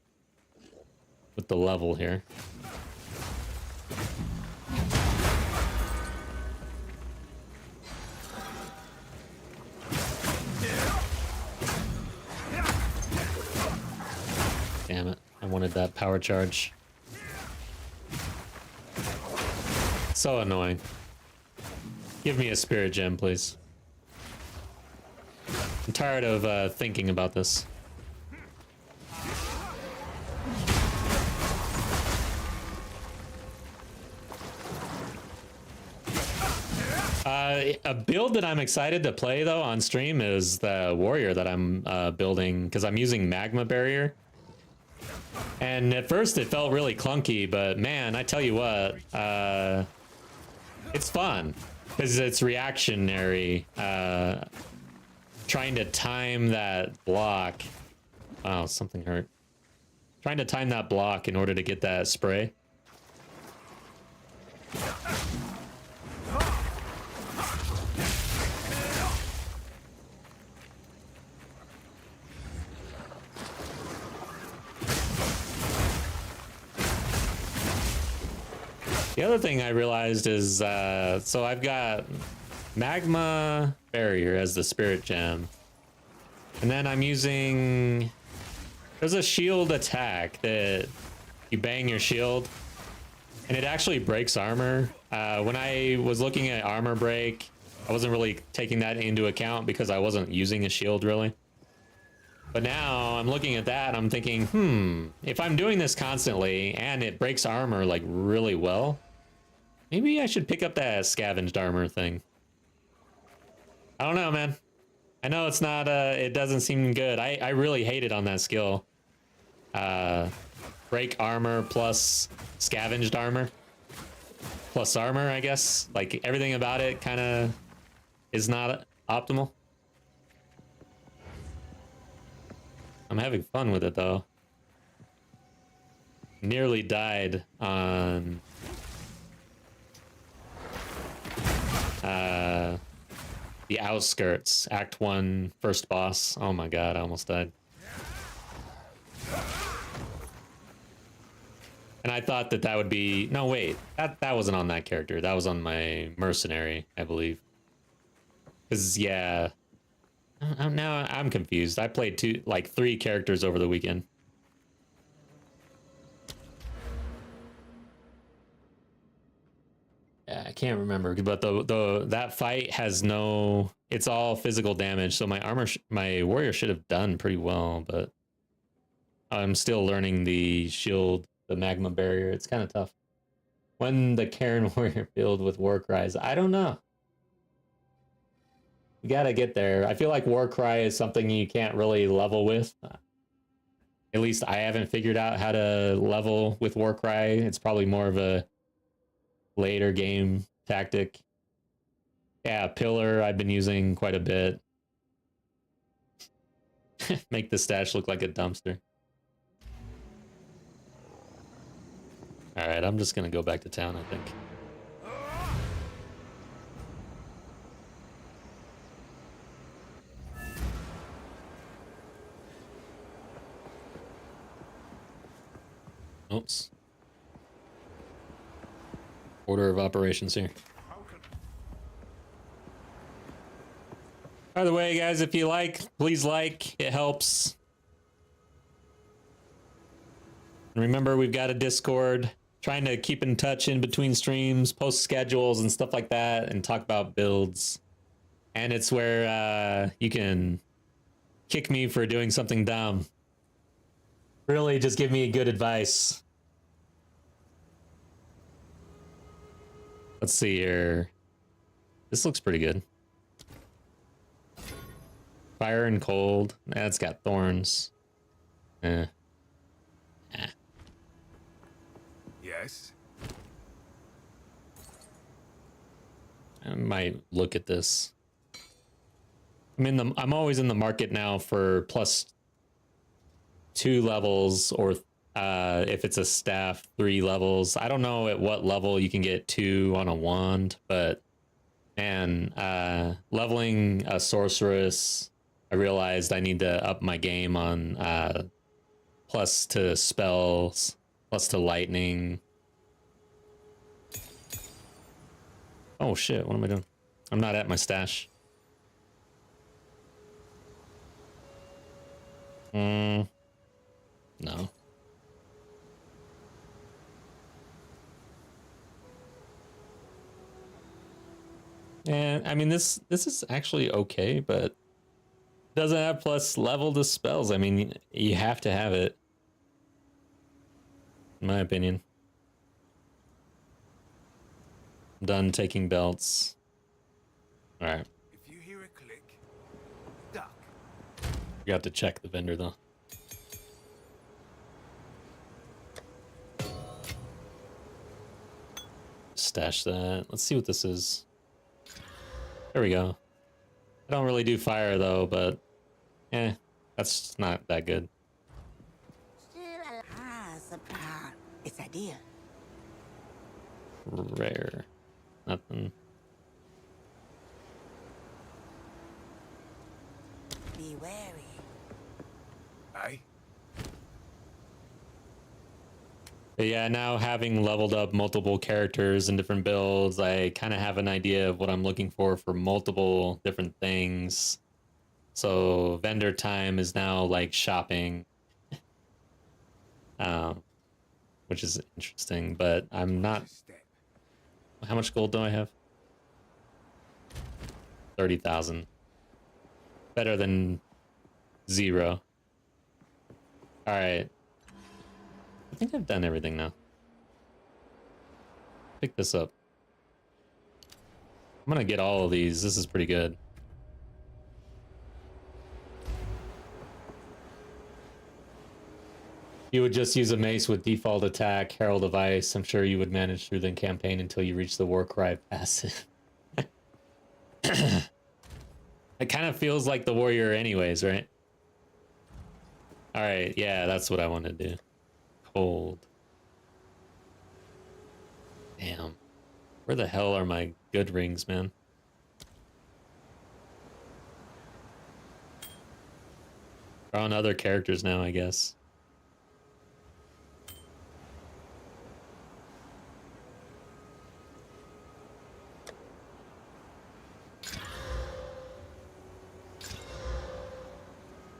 with the level here. Damn it, I wanted that power charge. So annoying. Give me a spirit gem, please. I'm tired of thinking about this. A build that I'm excited to play though on stream is the warrior that I'm building, because I'm using magma barrier. And at first it felt really clunky, but man, I tell you what, it's fun because it's reactionary. Trying to time that block. Wow, something hurt. Trying to time that block in order to get that spray. The other thing I realized is, so I've got magma barrier as the spirit gem, and then I'm using, there's a shield attack that you bang your shield and it actually breaks armor. When I was looking at armor break, I wasn't really taking that into account because I wasn't using a shield really. But now I'm looking at that and I'm thinking, if I'm doing this constantly and it breaks armor like really well, maybe I should pick up that scavenged armor thing. I don't know, man. I know it's not, it doesn't seem good. I really hate it on that skill. Break armor plus scavenged armor. Plus armor, I guess. Like, everything about it kind of is not optimal. I'm having fun with it, though. Nearly died on... the outskirts, Act 1, first boss. Oh my god, I almost died. And I thought that that would be... No, wait. That wasn't on that character. That was on my Mercenary, I believe. Because, yeah... Now I'm confused. I played 3 characters over the weekend. Yeah, I can't remember, but that fight has no... It's all physical damage, so my my warrior should have done pretty well, but I'm still learning the shield, the magma barrier. It's kind of tough. When the Karen warrior build with war cries, I don't know. You gotta get there. I feel like war cry is something you can't really level with. At least I haven't figured out how to level with war cry. It's probably more of a later game tactic. Yeah, pillar I've been using quite a bit. Make the stash look like a dumpster. All right, I'm just gonna go back to town, I think. Oops. Order of operations here. By the way, guys, if you like, please like. It helps. And remember, we've got a Discord. Trying to keep in touch in between streams, post schedules and stuff like that, and talk about builds. And it's where you can kick me for doing something dumb. Really, just give me good advice. Let's see here. This looks pretty good. Fire and cold. It's got thorns. Yes. I might look at this. I'm always in the market now for +2 levels, or if it's a staff, 3 levels. I don't know at what level you can get 2 on a wand, but man, leveling a sorceress, I realized I need to up my game on plus to spells, plus to lightning. Oh shit, what am I doing? I'm not at my stash. No. And I mean, this is actually okay, but doesn't have plus level to spells. I mean, you have to have it, in my opinion. I'm done taking belts. All right. If you hear a click, duck. You have to check the vendor though. Stash that. Let's see what this is. There we go. I don't really do fire though, but that's not that good. Still has a plan. It's idea. Rare. Nothing. Be wary. Aye. But yeah, now having leveled up multiple characters and different builds, I kind of have an idea of what I'm looking for multiple different things. So vendor time is now like shopping, which is interesting, but I'm not... How much gold do I have? 30,000. Better than 0. All right. I think I've done everything now. Pick this up. I'm gonna get all of these. This is pretty good. You would just use a mace with default attack, Herald of Ice. I'm sure you would manage through the campaign until you reach the Warcry passive. It kind of feels like the warrior anyways, right? All right, yeah, that's what I want to do. Cold. Damn. Where the hell are my good rings, man? They're on other characters now, I guess.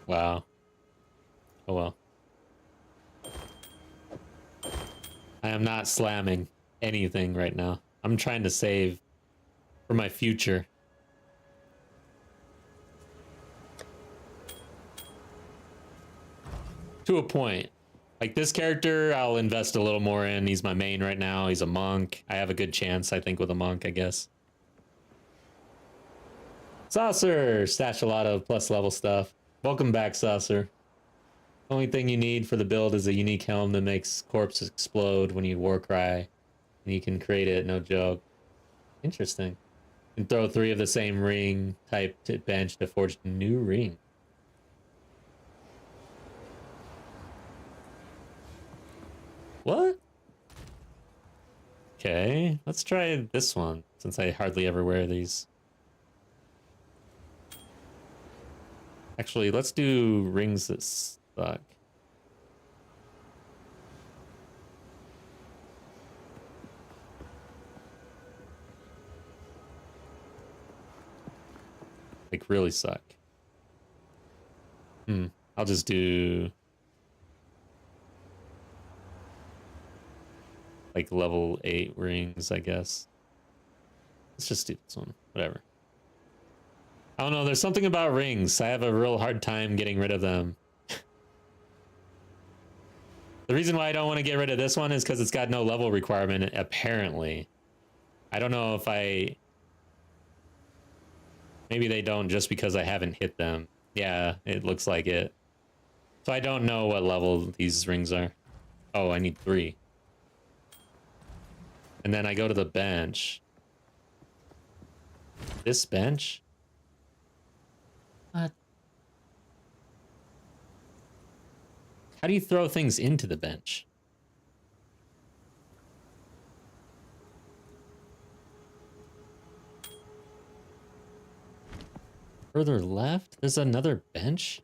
Wow. Oh well. I am not slamming anything right now. I'm trying to save for my future. To a point. Like this character, I'll invest a little more in. He's my main right now. He's a monk. I have a good chance, I think, with a monk, I guess. Saucer! Stash a lot of plus level stuff. Welcome back, Saucer. Only thing you need for the build is a unique helm that makes corpses explode when you war cry. And you can create it, no joke. Interesting. And throw 3 of the same ring type to bench to forge a new ring. What? Okay, let's try this one since I hardly ever wear these. Actually, let's do rings that suck. Like really suck. I'll just do like level 8 rings, I guess. Let's just do this one. Whatever. I don't know, there's something about rings. I have a real hard time getting rid of them. The reason why I don't want to get rid of this one is because it's got no level requirement, apparently. I don't know if I... Maybe they don't just because I haven't hit them. Yeah, it looks like it. So I don't know what level these rings are. Oh, I need 3. And then I go to the bench. This bench? What? How do you throw things into the bench? Further left? There's another bench?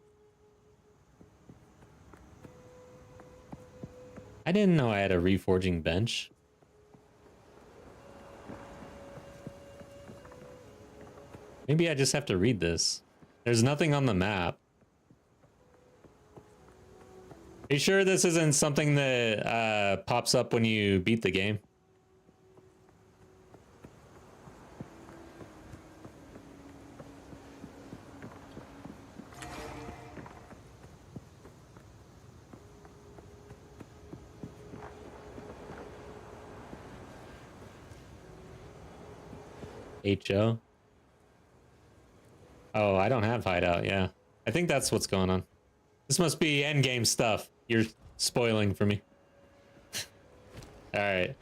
I didn't know I had a reforging bench. Maybe I just have to read this. There's nothing on the map. Are you sure this isn't something that pops up when you beat the game? HO? Oh, I don't have hideout, yeah. I think that's what's going on. This must be endgame stuff. You're spoiling for me. Alright.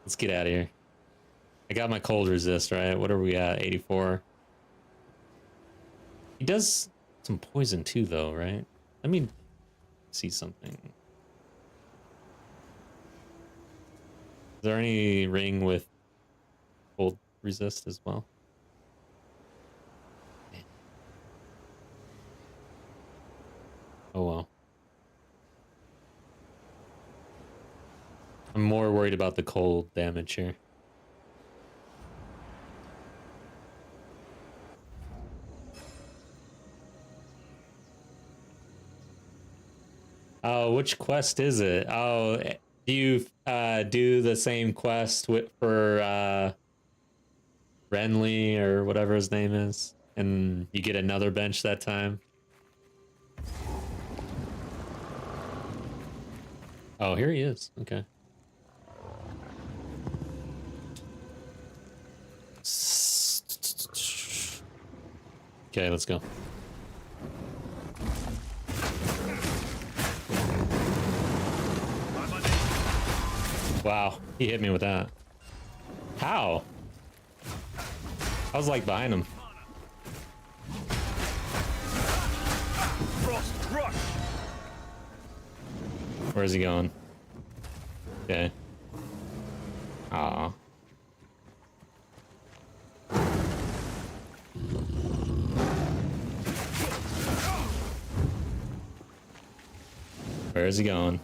Let's get out of here. I got my cold resist, right? What are we at? 84. He does some poison too, though, right? Let me see something. Is there any ring with cold resist as well? Oh well. I'm more worried about the cold damage here. Oh, which quest is it? Oh, do you do the same quest for Renly or whatever his name is, and you get another bench that time? Oh, here he is. Okay. Okay, let's go. Wow, he hit me with that. How? I was like behind him. Where is he going? Okay. Aw. Where is he going?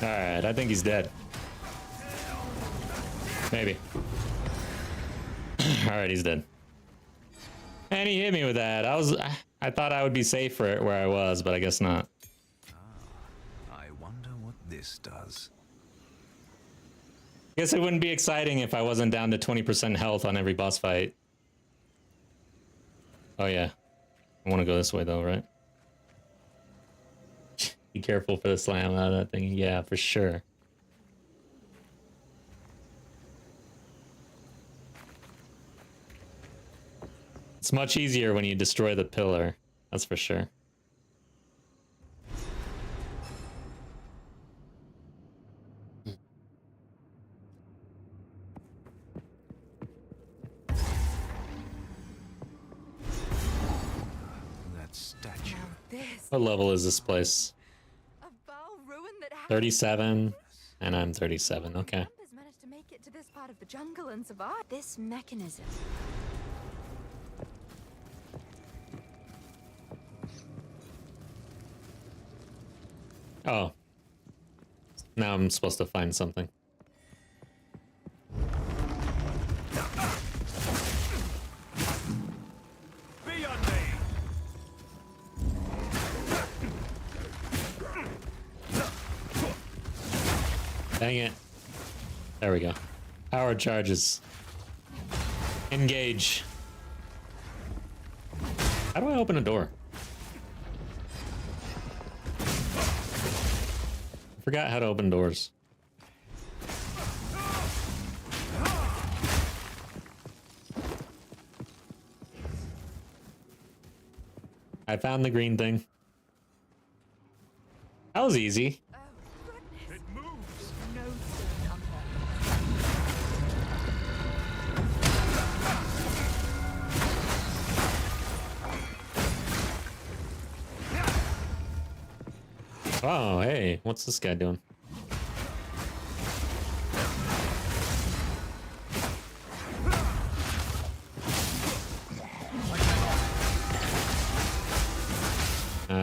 Alright, I think he's dead. Maybe. Alright, he's dead. And he hit me with that. I thought I would be safe for it where I was, but I guess not. I wonder what this does. Guess it wouldn't be exciting if I wasn't down to 20% health on every boss fight. Oh yeah. I want to go this way though, right? Be careful for the slam out of that thing. Yeah, for sure. It's much easier when you destroy the pillar. That's for sure. That statue. Now this What level is this place? a foul ruin that has 37, and I'm 37. Okay. Numbers managed to make it to this part of the jungle and survive. This mechanism. Oh. Now I'm supposed to find something. Be on me. Dang it. There we go. Power charges. Engage. How do I open a door? I forgot how to open doors. I found the green thing. That was easy. Oh goodness. It moves. No stone untouched. Oh, hey, what's this guy doing?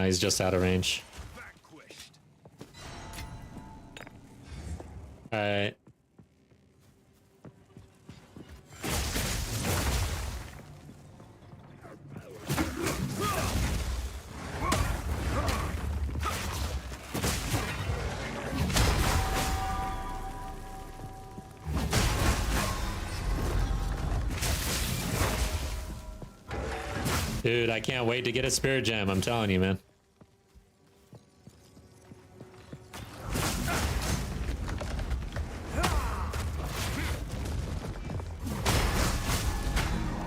He's just out of range. Vanquished. Alright. Dude, I can't wait to get a spirit gem, I'm telling you, man.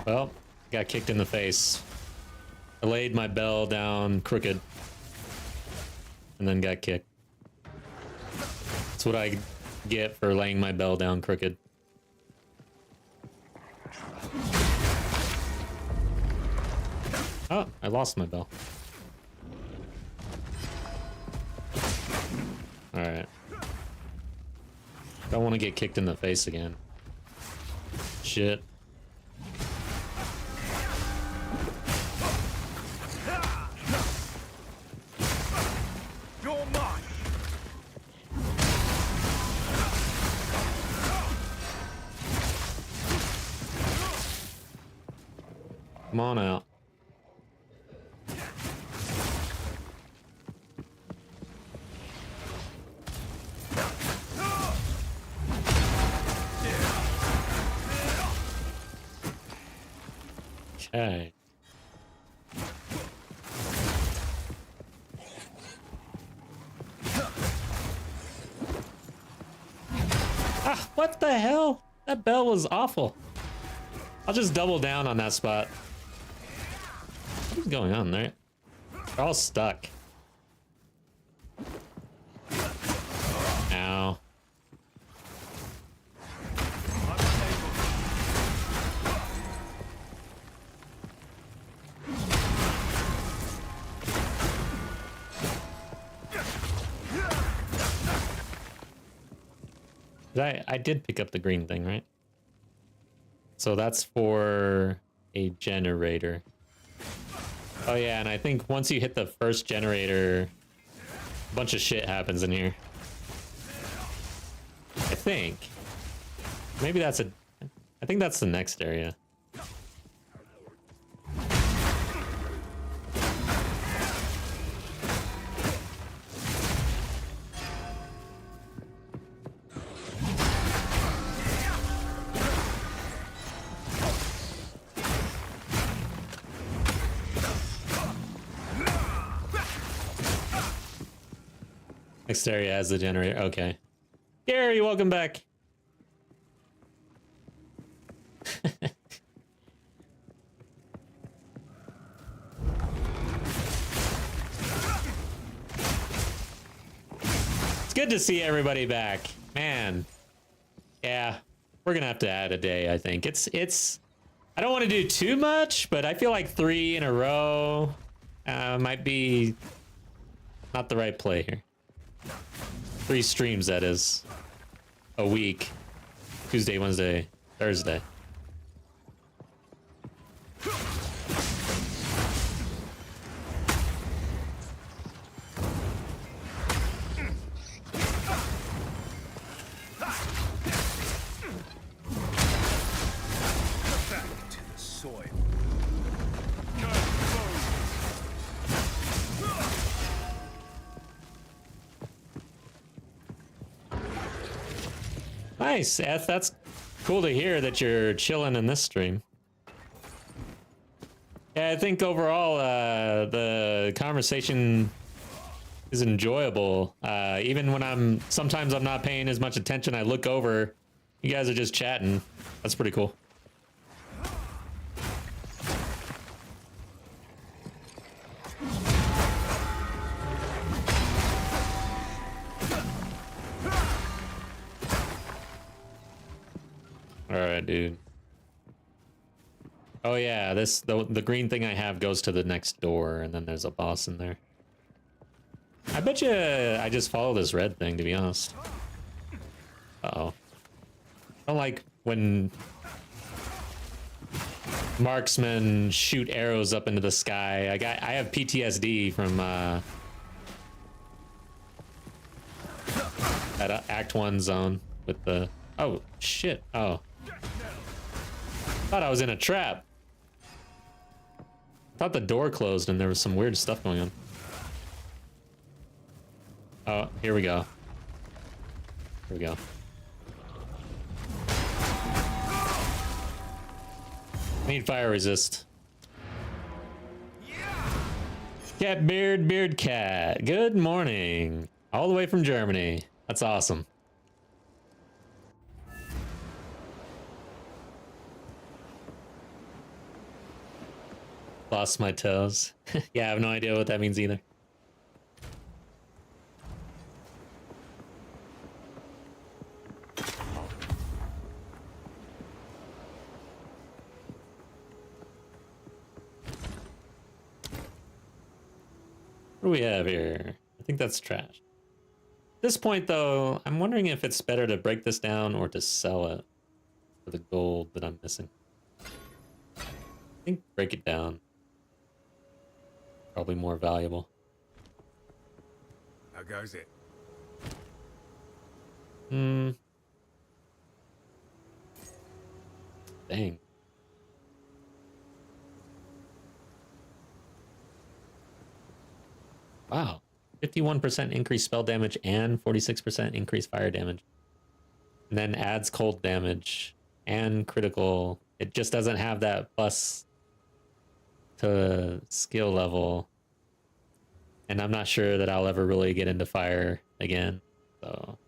Well, got kicked in the face. I laid my bell down crooked. And then got kicked. That's what I get for laying my bell down crooked. Oh, I lost my bell. Alright. Don't want to get kicked in the face again. Shit. You're mine. Come on out. Okay. Ah, what the hell? That bell was awful. I'll just double down on that spot. What is going on there? They're all stuck. Ow. I did pick up the green thing, right? So that's for a generator. Oh yeah, and I think once you hit the first generator, a bunch of shit happens in here. I think. Maybe that's a... I think that's the next area. Next area has the generator. Okay. Gary, welcome back. good to see everybody back. Man. Yeah. We're gonna have to add a day, I think. It's I don't want to do too much, but I feel like 3 in a row might be not the right play here. 3 streams, that is. A week. Tuesday, Wednesday, Thursday. Back to the soil. Nice, Eth. That's cool to hear that you're chilling in this stream. Yeah, I think overall the conversation is enjoyable. Even when sometimes I'm not paying as much attention, I look over, you guys are just chatting. That's pretty cool. All right, dude. Oh yeah, the green thing I have goes to the next door, and then there's a boss in there. I bet you I just follow this red thing, to be honest. Uh-oh. I don't like when marksmen shoot arrows up into the sky. I have PTSD from that Act 1 zone with the... Oh, shit. Oh. Thought I was in a trap. Thought the door closed and there was some weird stuff going on. Oh, here we go. Here we go. Need fire resist. Cat beard cat. Good morning. All the way from Germany. That's awesome. Lost my toes. Yeah, I have no idea what that means either. What do we have here? I think that's trash. At this point, though, I'm wondering if it's better to break this down or to sell it for the gold that I'm missing. I think break it down. Probably more valuable. How goes it? Dang. Wow. 51% increased spell damage and 46% increased fire damage. And then adds cold damage and critical. It just doesn't have that plus to skill level. And I'm not sure that I'll ever really get into fire again. So.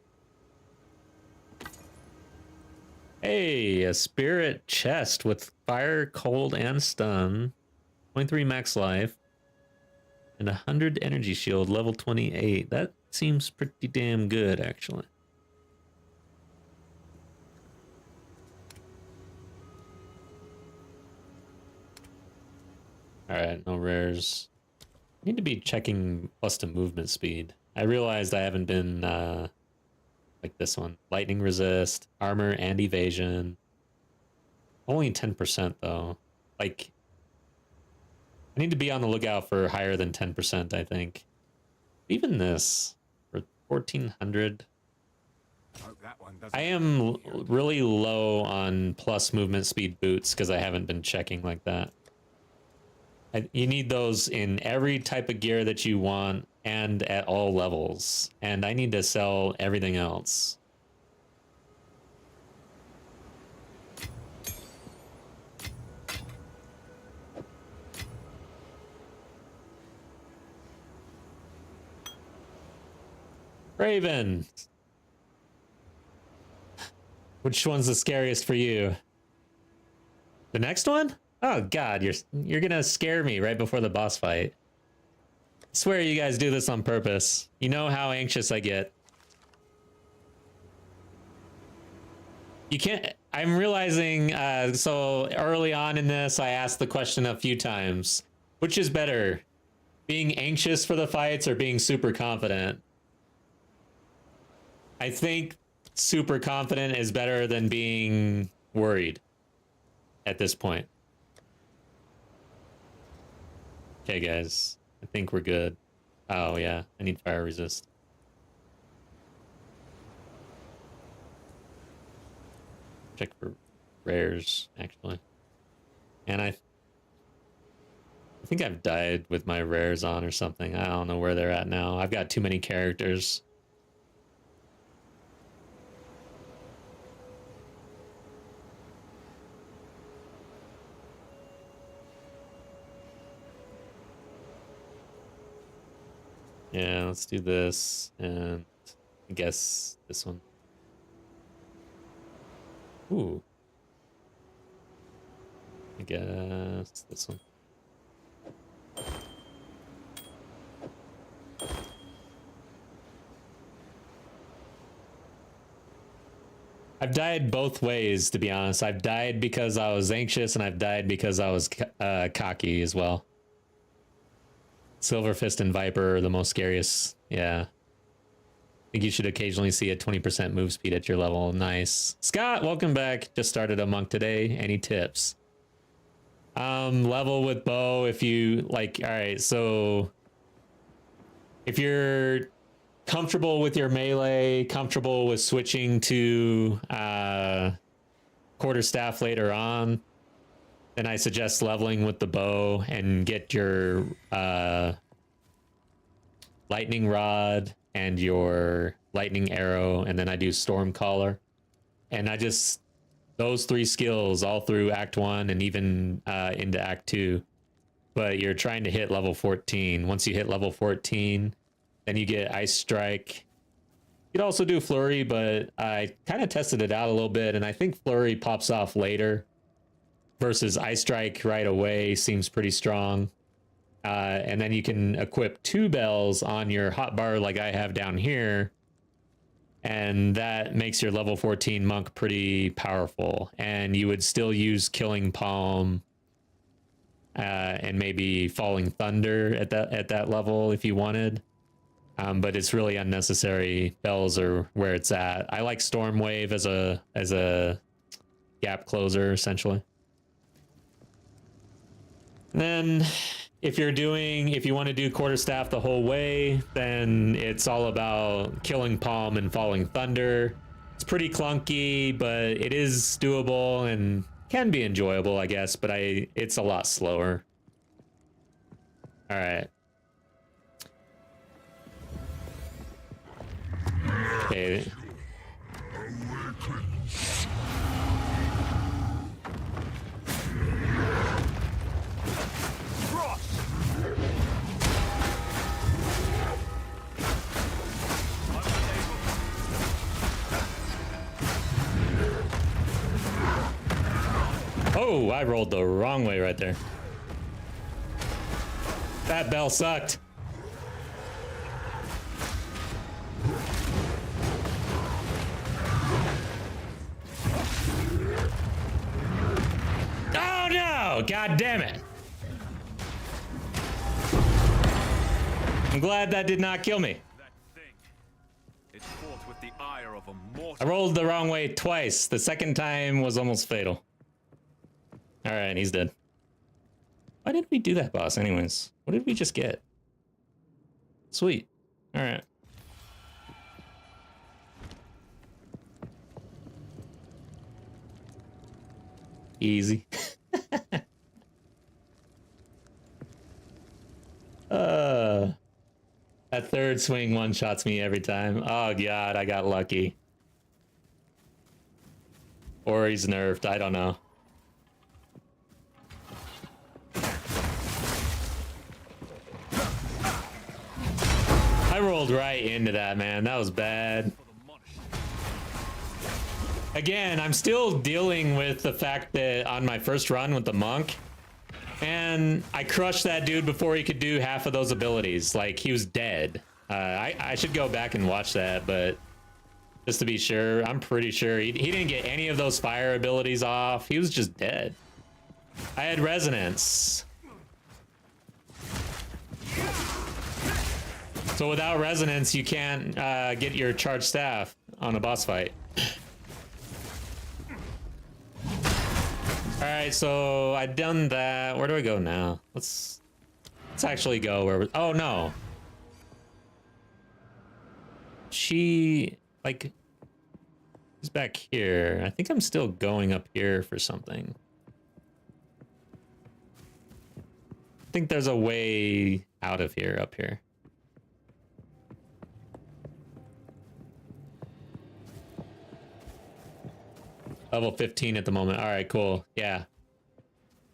Hey, a spirit chest with fire, cold, and stun. 23 max life. And 100 energy shield, level 28. That seems pretty damn good, actually. Alright, no rares. Need to be checking plus to movement speed. I realized I haven't been like this one. Lightning resist, armor, and evasion. Only 10% though. Like, I need to be on the lookout for higher than 10%, I think. Even this, for 1400. I am really low on plus movement speed boots because I haven't been checking like that. You need those in every type of gear that you want and at all levels. And I need to sell everything else. Raven. Which one's the scariest for you? The next one? Oh god, you're gonna scare me right before the boss fight. I swear you guys do this on purpose. You know how anxious I get. You can't. I'm realizing. So early on in this, I asked the question a few times: which is better, being anxious for the fights or being super confident? I think super confident is better than being worried at this point. Okay, guys, I think we're good. Oh yeah, I need fire resist. Check for rares, actually. And I think I've died with my rares on or something. I don't know where they're at now. I've got too many characters. Yeah, let's do this, and I guess this one. Ooh. I guess this one. I've died both ways, to be honest. I've died because I was anxious, and I've died because I was cocky as well. Silver Fist and Viper are the most scariest. Yeah. I think you should occasionally see a 20% move speed at your level. Nice. Scott, welcome back. Just started a monk today. Any tips? Level with bow if you like. All right, so if you're comfortable with your melee, comfortable with switching to quarterstaff later on, then I suggest leveling with the bow and get your lightning rod and your lightning arrow, and then I do storm caller, and I just those three skills all through Act 1 and even into Act 2. But you're trying to hit level 14. Once you hit level 14, then you get Ice Strike. You could also do Flurry, but I kind of tested it out a little bit, and I think Flurry pops off later versus Ice Strike right away seems pretty strong. And then you can equip 2 bells on your hotbar like I have down here, and that makes your level 14 monk pretty powerful. And you would still use Killing Palm and maybe Falling Thunder at that level if you wanted. But it's really unnecessary. Bells are where it's at. I like Storm Wave as a gap closer, essentially. And then if you want to do quarterstaff the whole way, then it's all about Killing Palm and Falling Thunder. It's pretty clunky, but it is doable and can be enjoyable, I guess, but it's a lot slower. All right. Okay. Oh, I rolled the wrong way right there. That bell sucked. Oh no! God damn it! I'm glad that did not kill me. That thing. It fought with the ire of a I mortal. rolled the wrong way twice. The second time was almost fatal. All right, he's dead. Why did we do that, boss, anyways? What did we just get? Sweet. All right. Easy. That third swing one-shots me every time. Oh, God, I got lucky. Or he's nerfed, I don't know. I rolled right into that, man. That was bad. Again, I'm still dealing with the fact that on my first run with the monk, and I crushed that dude before he could do half of those abilities. Like, he was dead. I should go back and watch that, but Just to be sure. I'm pretty sure he didn't get any of those fire abilities off. He was just dead. I had resonance. So without resonance, you can't get your charged staff on a boss fight. All right, so I've done that. Where do I go now? Let's actually go where. Oh no. She like is back here. I think I'm still going up here for something. I think there's a way out of here up here. Level 15 at the moment. All right, cool. Yeah.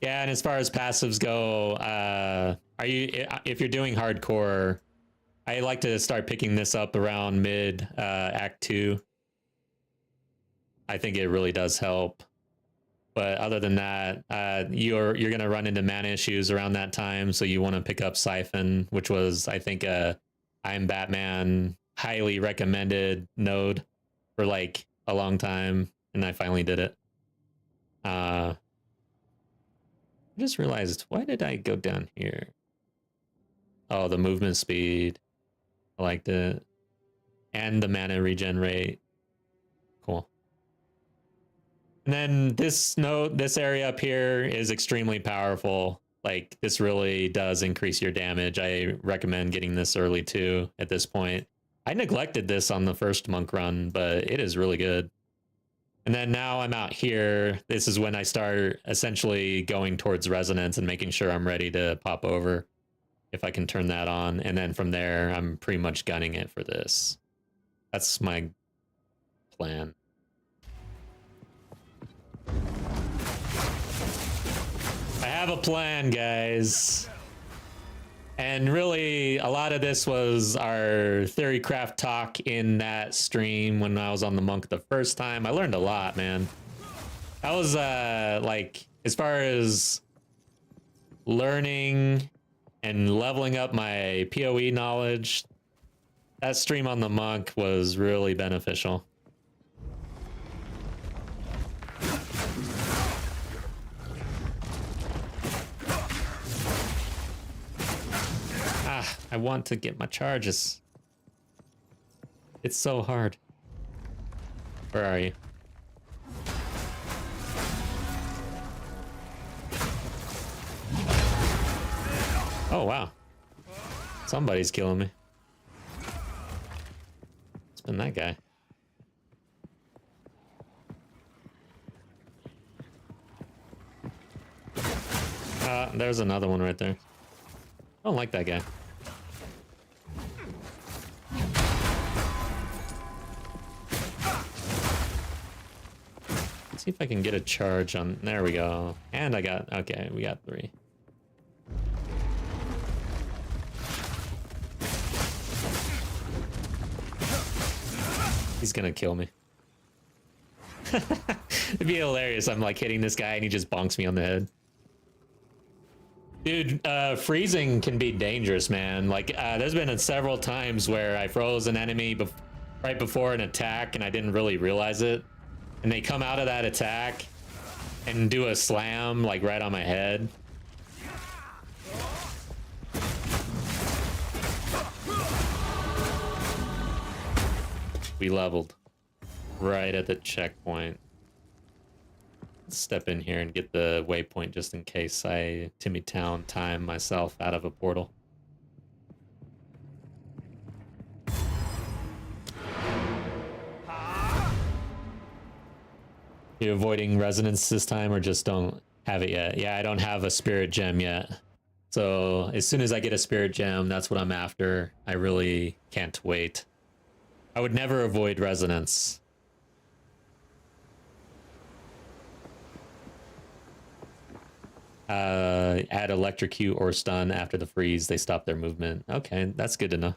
Yeah, and as far as passives go, if you're doing hardcore, I like to start picking this up around mid Act 2. I think it really does help. But other than that, you're gonna run into mana issues around that time, so you want to pick up Siphon, which was, I think, I'm Batman highly recommended node for like a long time, and I finally did it. I just realized, why did I go down here? Oh, the movement speed. I liked it. And the mana regen rate. Cool. And then this area up here is extremely powerful. Like, this really does increase your damage. I recommend getting this early too at this point. I neglected this on the first monk run, but it is really good. And then now I'm out here. This is when I start essentially going towards resonance and making sure I'm ready to pop over if I can turn that on. And then from there, I'm pretty much gunning it for this. That's my plan. I have a plan, guys. And really, a lot of this was our Theorycraft talk in that stream when I was on the monk the first time. I learned a lot, man. That was, like, as far as learning and leveling up my PoE knowledge, that stream on the monk was really beneficial. I want to get my charges. It's so hard. Where are you? Oh, wow. Somebody's killing me. It's been that guy. There's another one right there. I don't like that guy. See if I can get a charge on. There we go. And I got. Okay, we got 3. He's gonna kill me. It'd be hilarious. I'm like hitting this guy and he just bonks me on the head. Dude, freezing can be dangerous, man. Like, there's been several times where I froze an enemy right before an attack and I didn't really realize it. And they come out of that attack and do a slam, like, right on my head. We leveled right at the checkpoint. Let's step in here and get the waypoint just in case I Timmy Town time myself out of a portal. You avoiding resonance this time or just don't have it yet? Yeah, I don't have a spirit gem yet. So as soon as I get a spirit gem, that's what I'm after. I really can't wait. I would never avoid resonance. Add electrocute or stun after the freeze. They stop their movement. Okay, that's good to know.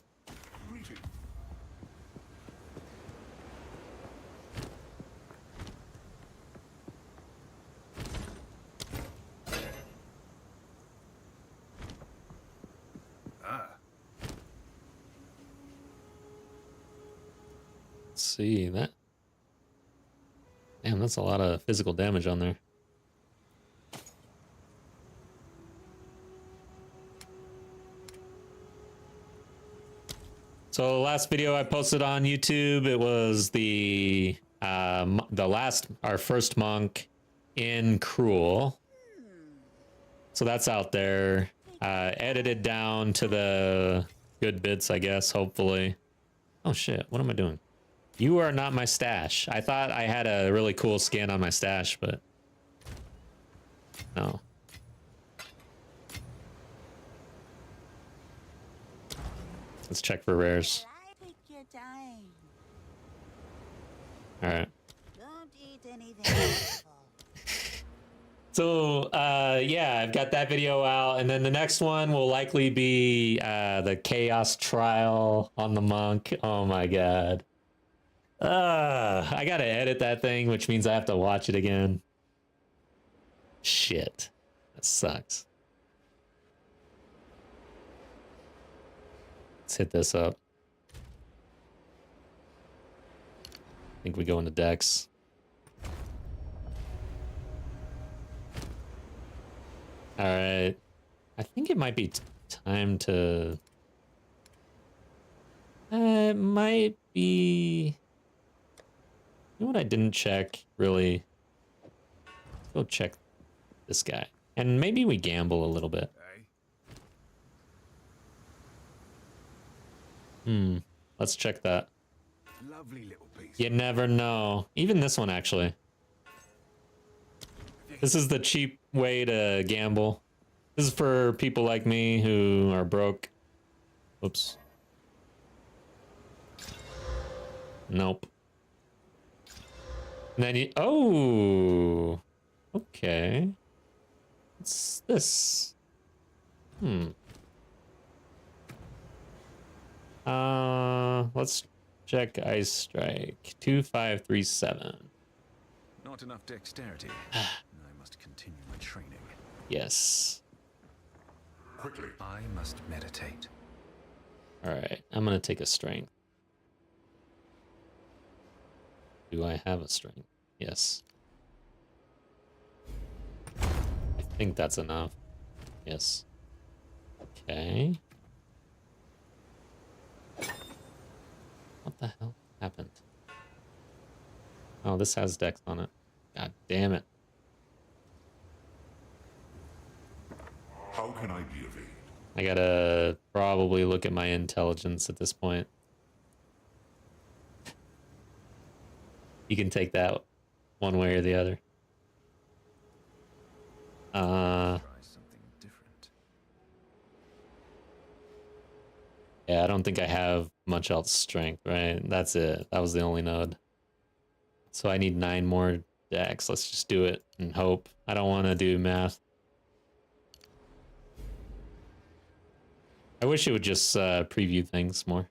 Let's see that. Damn, that's a lot of physical damage on there. So last video I posted on YouTube, it was our first monk in Cruel. So that's out there, edited down to the good bits, I guess, hopefully. Oh shit, what am I doing? You are not my stash. I thought I had a really cool skin on my stash, but no. Let's check for rares. Take your time. All right. Don't eat anything harmful. So, yeah, I've got that video out, and then the next one will likely be the Chaos Trial on the Monk. Oh my god. I gotta edit that thing, which means I have to watch it again. Shit. That sucks. Let's hit this up. I think we go into decks. All right. I think it might be time to... it might be... You know what I didn't check, really? Let's go check this guy. And maybe we gamble a little bit. Let's check that. Lovely little piece. You never know. Even this one, actually. This is the cheap way to gamble. This is for people like me who are broke. Oops. Nope. And then you... Oh! Okay. What's this? Let's check Ice Strike. 2537. Not enough dexterity. I must continue my training. Yes. Quickly. I must meditate. Alright, I'm gonna take a strength. Do I have a strength? Yes. I think that's enough. Yes. Okay. What the hell happened? Oh, this has dex on it. God damn it. How can I be of aid? I gotta probably look at my intelligence at this point. You can take that one way or the other. Try something different. Yeah, I don't think I have much else strength, right? That's it. That was the only node. So I need 9 more decks. Let's just do it and hope. I don't want to do math. I wish it would just preview things more.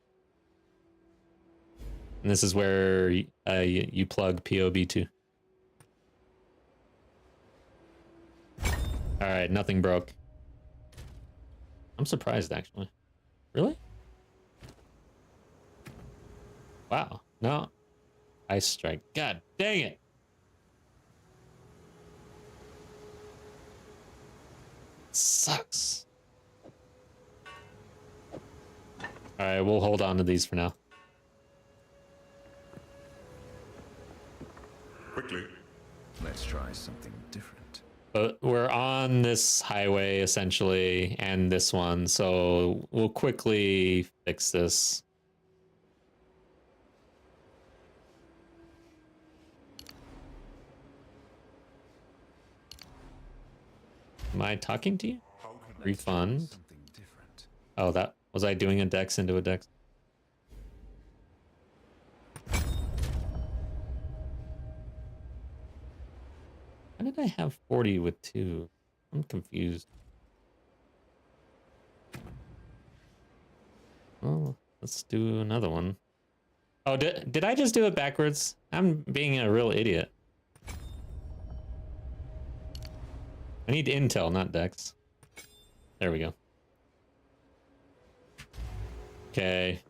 And this is where you plug POB2. All right, nothing broke. I'm surprised, actually. Really? Wow. No. Ice Strike. God dang it. Sucks. All right, we'll hold on to these for now. Quickly. Let's try something different. But we're on this highway, essentially, and this one, so we'll quickly fix this. Am I talking to you? How can I... Refund. Something different. Oh, that was I doing a dex into a dex? How did I have 40 with 2? I'm confused. Oh, let's do another one. Oh, did I just do it backwards? I'm being a real idiot. I need intel, not dex. There we go. Okay.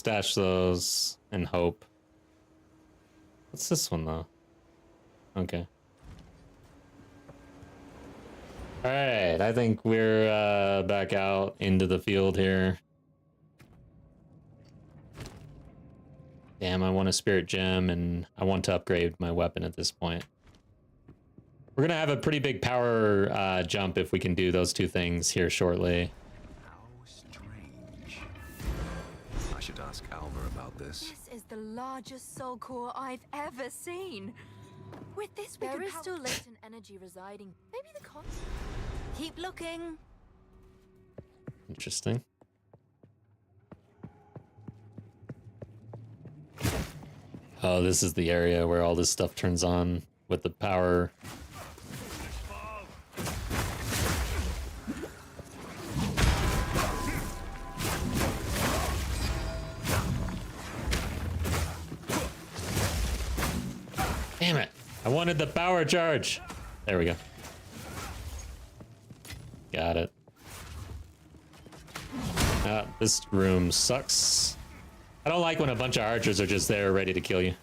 stash those and hope. What's this one though? Okay. All right, I think we're back out into the field here. Damn, I want a spirit gem and I want to upgrade my weapon at this point. We're gonna have a pretty big power jump if we can do those two things here shortly. How strange. I should ask Alva about this. This is the largest soul core I've ever seen. With this, there is still latent energy residing. Maybe the con. Keep looking. Interesting. Oh, this is the area where all this stuff turns on with the power. Damn it. I wanted the power charge. There we go. Got it. This room sucks. I don't like when a bunch of archers are just there ready to kill you.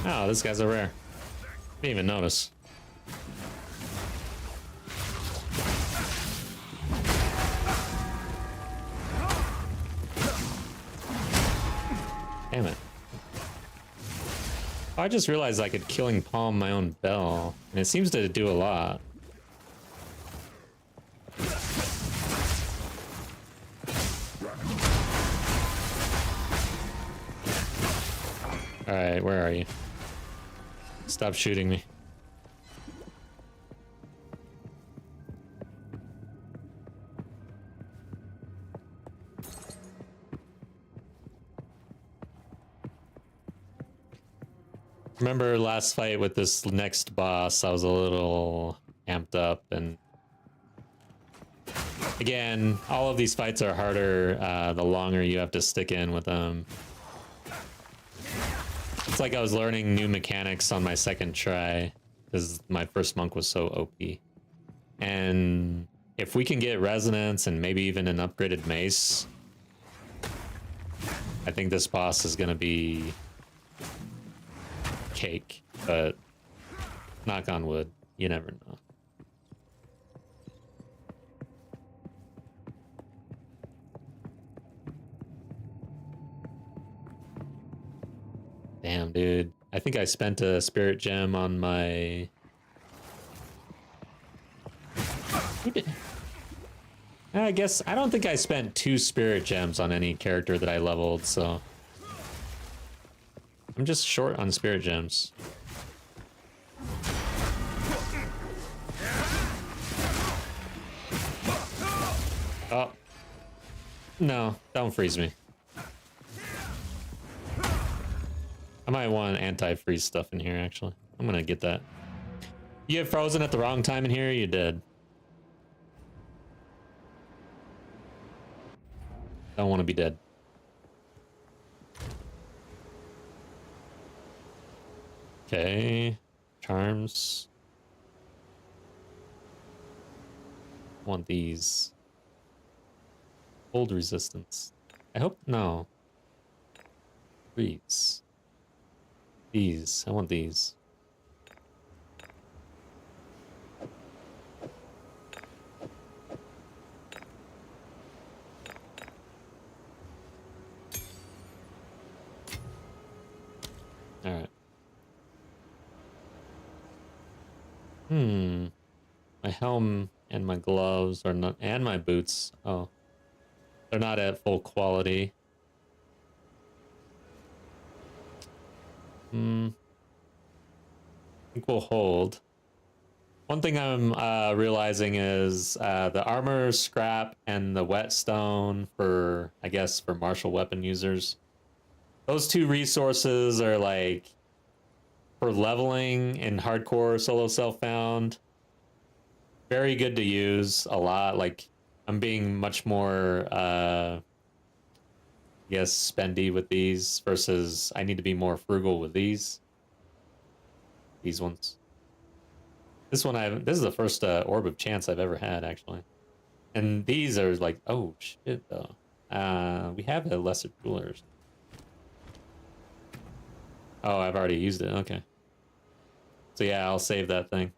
Oh, this guy's a rare. Didn't even notice. Damn it. Oh, I just realized I could killing palm my own bell, and it seems to do a lot. Alright, where are you? Stop shooting me. Remember last fight with this next boss, I was a little amped up, and again, all of these fights are harder the longer you have to stick in with them. It's like I was learning new mechanics on my second try because my first monk was so OP. And if we can get resonance and maybe even an upgraded mace, I think this boss is gonna be cake, but knock on wood, you never know. Damn, dude. I think I spent a spirit gem on my... I guess, I don't think I spent 2 spirit gems on any character that I leveled, so... I'm just short on spirit gems. Oh. No, don't freeze me. I might want anti-freeze stuff in here, actually. I'm gonna get that. You get frozen at the wrong time in here, you're dead. Don't want to be dead. Okay. Charms. Want these. Hold resistance. I hope... No. Freeze. These. I want these. All right. My helm and my gloves are not, and my boots. Oh. They're not at full quality. think we'll hold. One thing I'm realizing is the armor scrap and the whetstone for, I guess, for martial weapon users. Those two resources are like for leveling in hardcore solo self-found. Very good to use a lot. Like I'm being much more, I guess, spendy with these versus I need to be more frugal with these. These ones. This one this is the first orb of chance I've ever had actually, and these are like, oh shit though. We have a lesser jewelers. Oh, I've already used it. Okay. So yeah, I'll save that thing.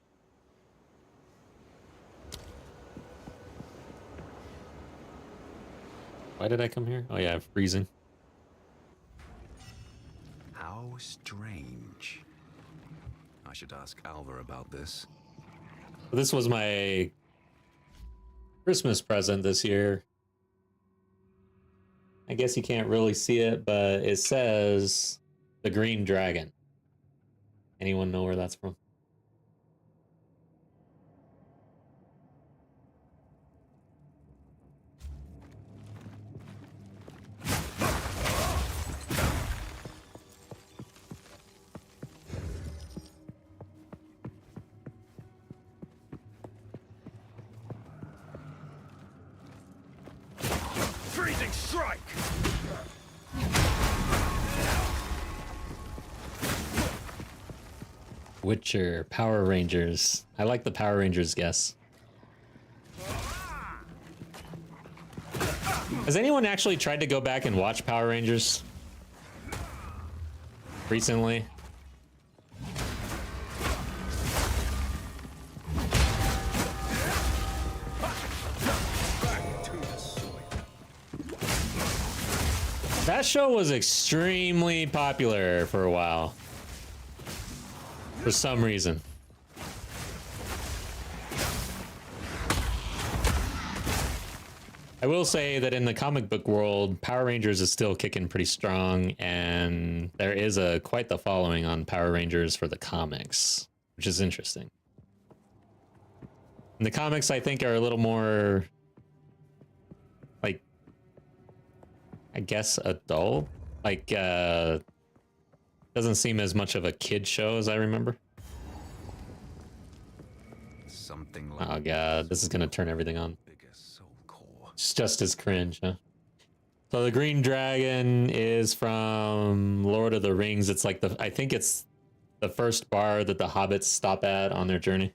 Why did I come here? Oh yeah, I'm freezing. How strange. I should ask Alva about this. This was my Christmas present this year. I guess you can't really see it, but it says the Green Dragon. Anyone know where that's from? Freezing strike! Witcher, Power Rangers. I like the Power Rangers guess. Has anyone actually tried to go back and watch Power Rangers recently? That show was extremely popular for a while. For some reason. I will say that in the comic book world, Power Rangers is still kicking pretty strong, and there is quite the following on Power Rangers for the comics, which is interesting. And the comics, I think, are a little more, like, I guess, adult. Like, doesn't seem as much of a kid show as I remember. Something like Oh god, this is gonna turn everything on. It's just as cringe, huh? So the Green Dragon is from Lord of the Rings. It's like I think it's the first bar that the hobbits stop at on their journey.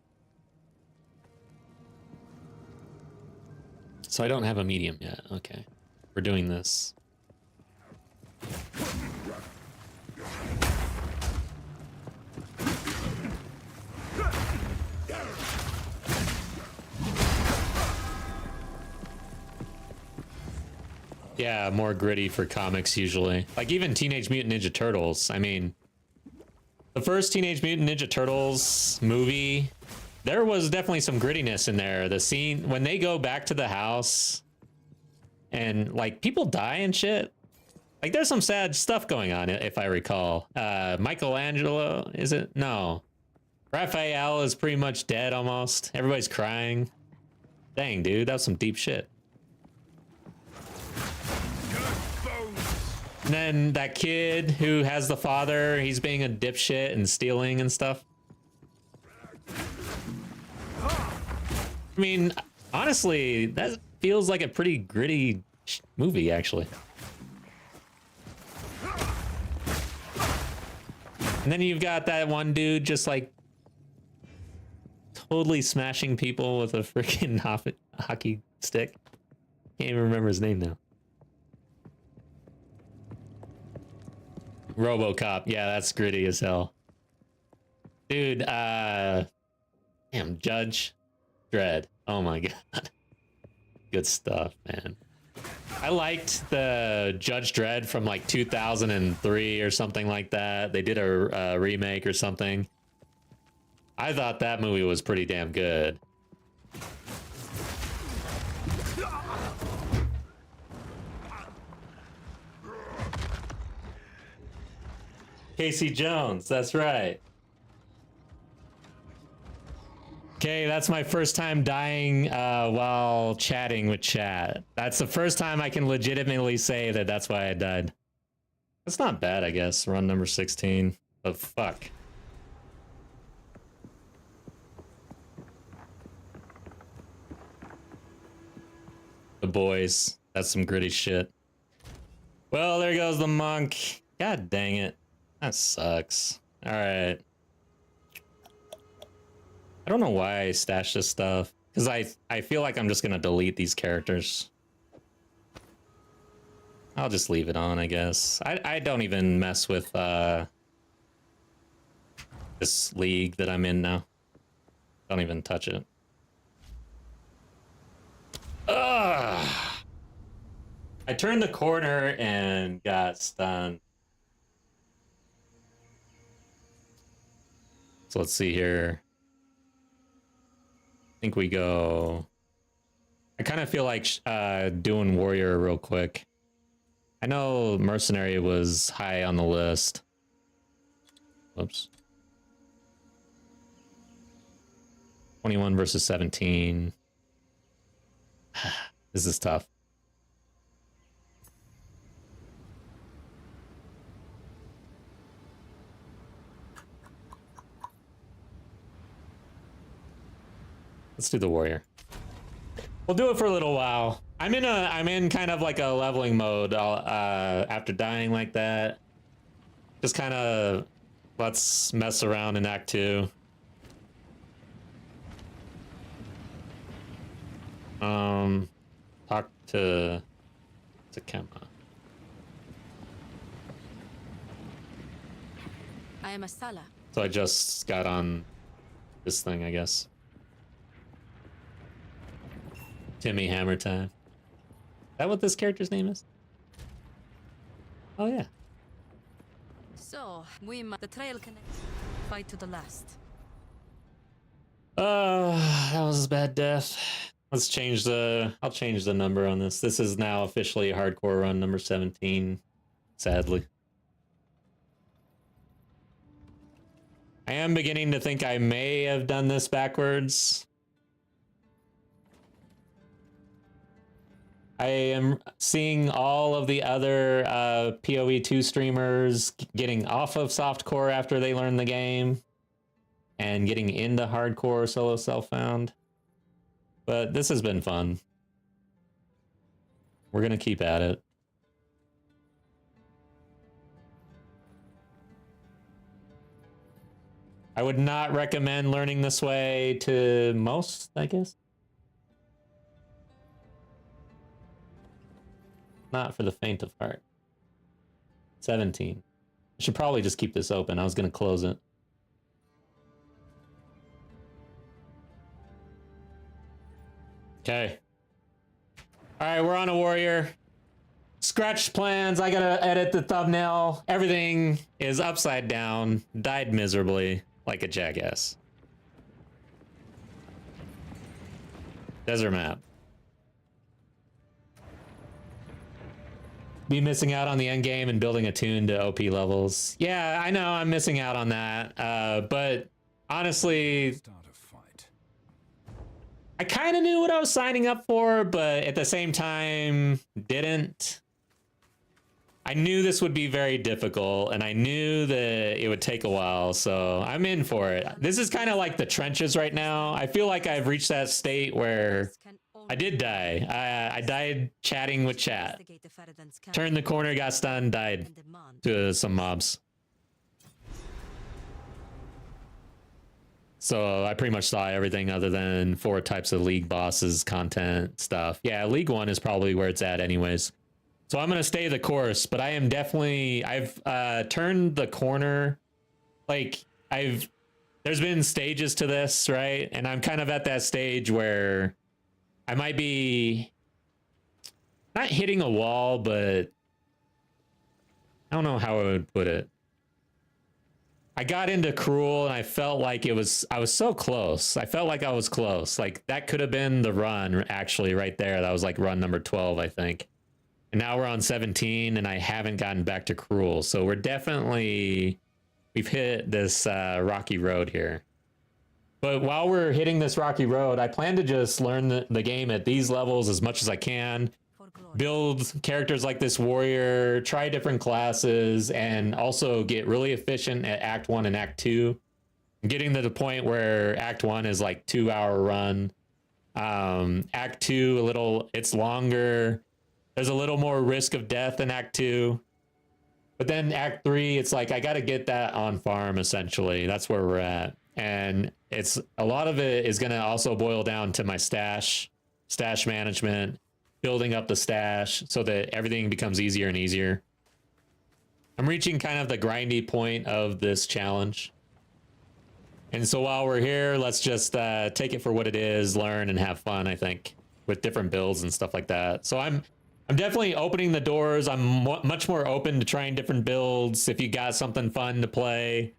So I don't have a medium yet. Okay. We're doing this. Yeah, more gritty for comics usually. Like even Teenage Mutant Ninja Turtles. I mean, the first Teenage Mutant Ninja Turtles movie, there was definitely some grittiness in there. The scene when they go back to the house and like people die and shit. Like there's some sad stuff going on if I recall. Michelangelo, is it? No. Raphael is pretty much dead almost. Everybody's crying. Dang, dude, that was some deep shit. And then that kid who has the father, he's being a dipshit and stealing and stuff. I mean, honestly, that feels like a pretty gritty movie, actually. And then you've got that one dude just like totally smashing people with a freaking hockey stick. Can't even remember his name now. RoboCop, yeah, that's gritty as hell. Dude, damn, Judge Dredd. Oh my god. Good stuff, man. I liked the Judge Dredd from like 2003 or something like that. They did a remake or something. I thought that movie was pretty damn good. Casey Jones, that's right. Okay, that's my first time dying while chatting with chat. That's the first time I can legitimately say that that's why I died. That's not bad, I guess. Run number 16. But fuck. The boys. That's some gritty shit. Well, there goes the monk. God dang it. That sucks. Alright. I don't know why I stashed this stuff. Because I feel like I'm just going to delete these characters. I'll just leave it on, I guess. I don't even mess with this league that I'm in now. Don't even touch it. Ugh! I turned the corner and got stunned. So let's see here. I think we go... I kind of feel like doing warrior real quick. I know mercenary was high on the list. Oops. 21 versus 17. This is tough. Let's do the warrior. We'll do it for a little while. I'm in kind of like a leveling mode after dying like that. Just kind of let's mess around in Act 2. Talk to Kemma. I am a Sala. So I just got on this thing, I guess. Timmy Hammer time. Is that what this character's name is? Oh yeah. So we the trail connect. Fight to the last. That was a bad death. Let's change I'll change the number on this. This is now officially hardcore run number 17, sadly. I am beginning to think I may have done this backwards. I am seeing all of the other PoE2 streamers getting off of softcore after they learn the game and getting into hardcore solo self-found. But this has been fun. We're going to keep at it. I would not recommend learning this way to most, I guess. Not for the faint of heart. 17. I should probably just keep this open. I was going to close it. Okay. All right, we're on a warrior. Scratched plans. I gotta edit the thumbnail. Everything is upside down. Died miserably like a jackass. Desert map. Be missing out on the end game and building a tune to OP levels. Yeah, I know I'm missing out on that. But honestly, I kind of knew what I was signing up for, but at the same time, didn't. I knew this would be very difficult, and I knew that it would take a while, so I'm in for it. This is kind of like the trenches right now. I feel like I've reached that state where I did die. I died chatting with chat. Turned the corner, got stunned, died to some mobs. So I pretty much saw everything other than 4 types of League bosses, content, stuff. Yeah, League 1 is probably where it's at anyways. So I'm going to stay the course, but I am definitely... I've turned the corner. Like, there's been stages to this, right? And I'm kind of at that stage where I might be... not hitting a wall, but... I don't know how I would put it. I got into Cruel and I felt like I was so close. I felt like I was close. Like that could have been the run actually right there. That was like run number 12, I think. And now we're on 17 and I haven't gotten back to Cruel. So we've hit this rocky road here. But while we're hitting this rocky road, I plan to just learn the game at these levels as much as I can. For glory. Build characters like this warrior, try different classes, and also get really efficient at Act 1 and Act 2. Getting to the point where Act 1 is like 2-hour run. Act 2, it's longer. There's a little more risk of death in Act 2. But then Act 3, it's like I got to get that on farm, essentially. That's where we're at. And it's a lot of it is going to also boil down to my stash management, building up the stash so that everything becomes easier and easier. I'm reaching kind of the grindy point of this challenge. And so while we're here, let's just take it for what it is, learn and have fun, I think, with different builds and stuff like that. So I'm definitely opening the doors. I'm much more open to trying different builds. If you got something fun to play,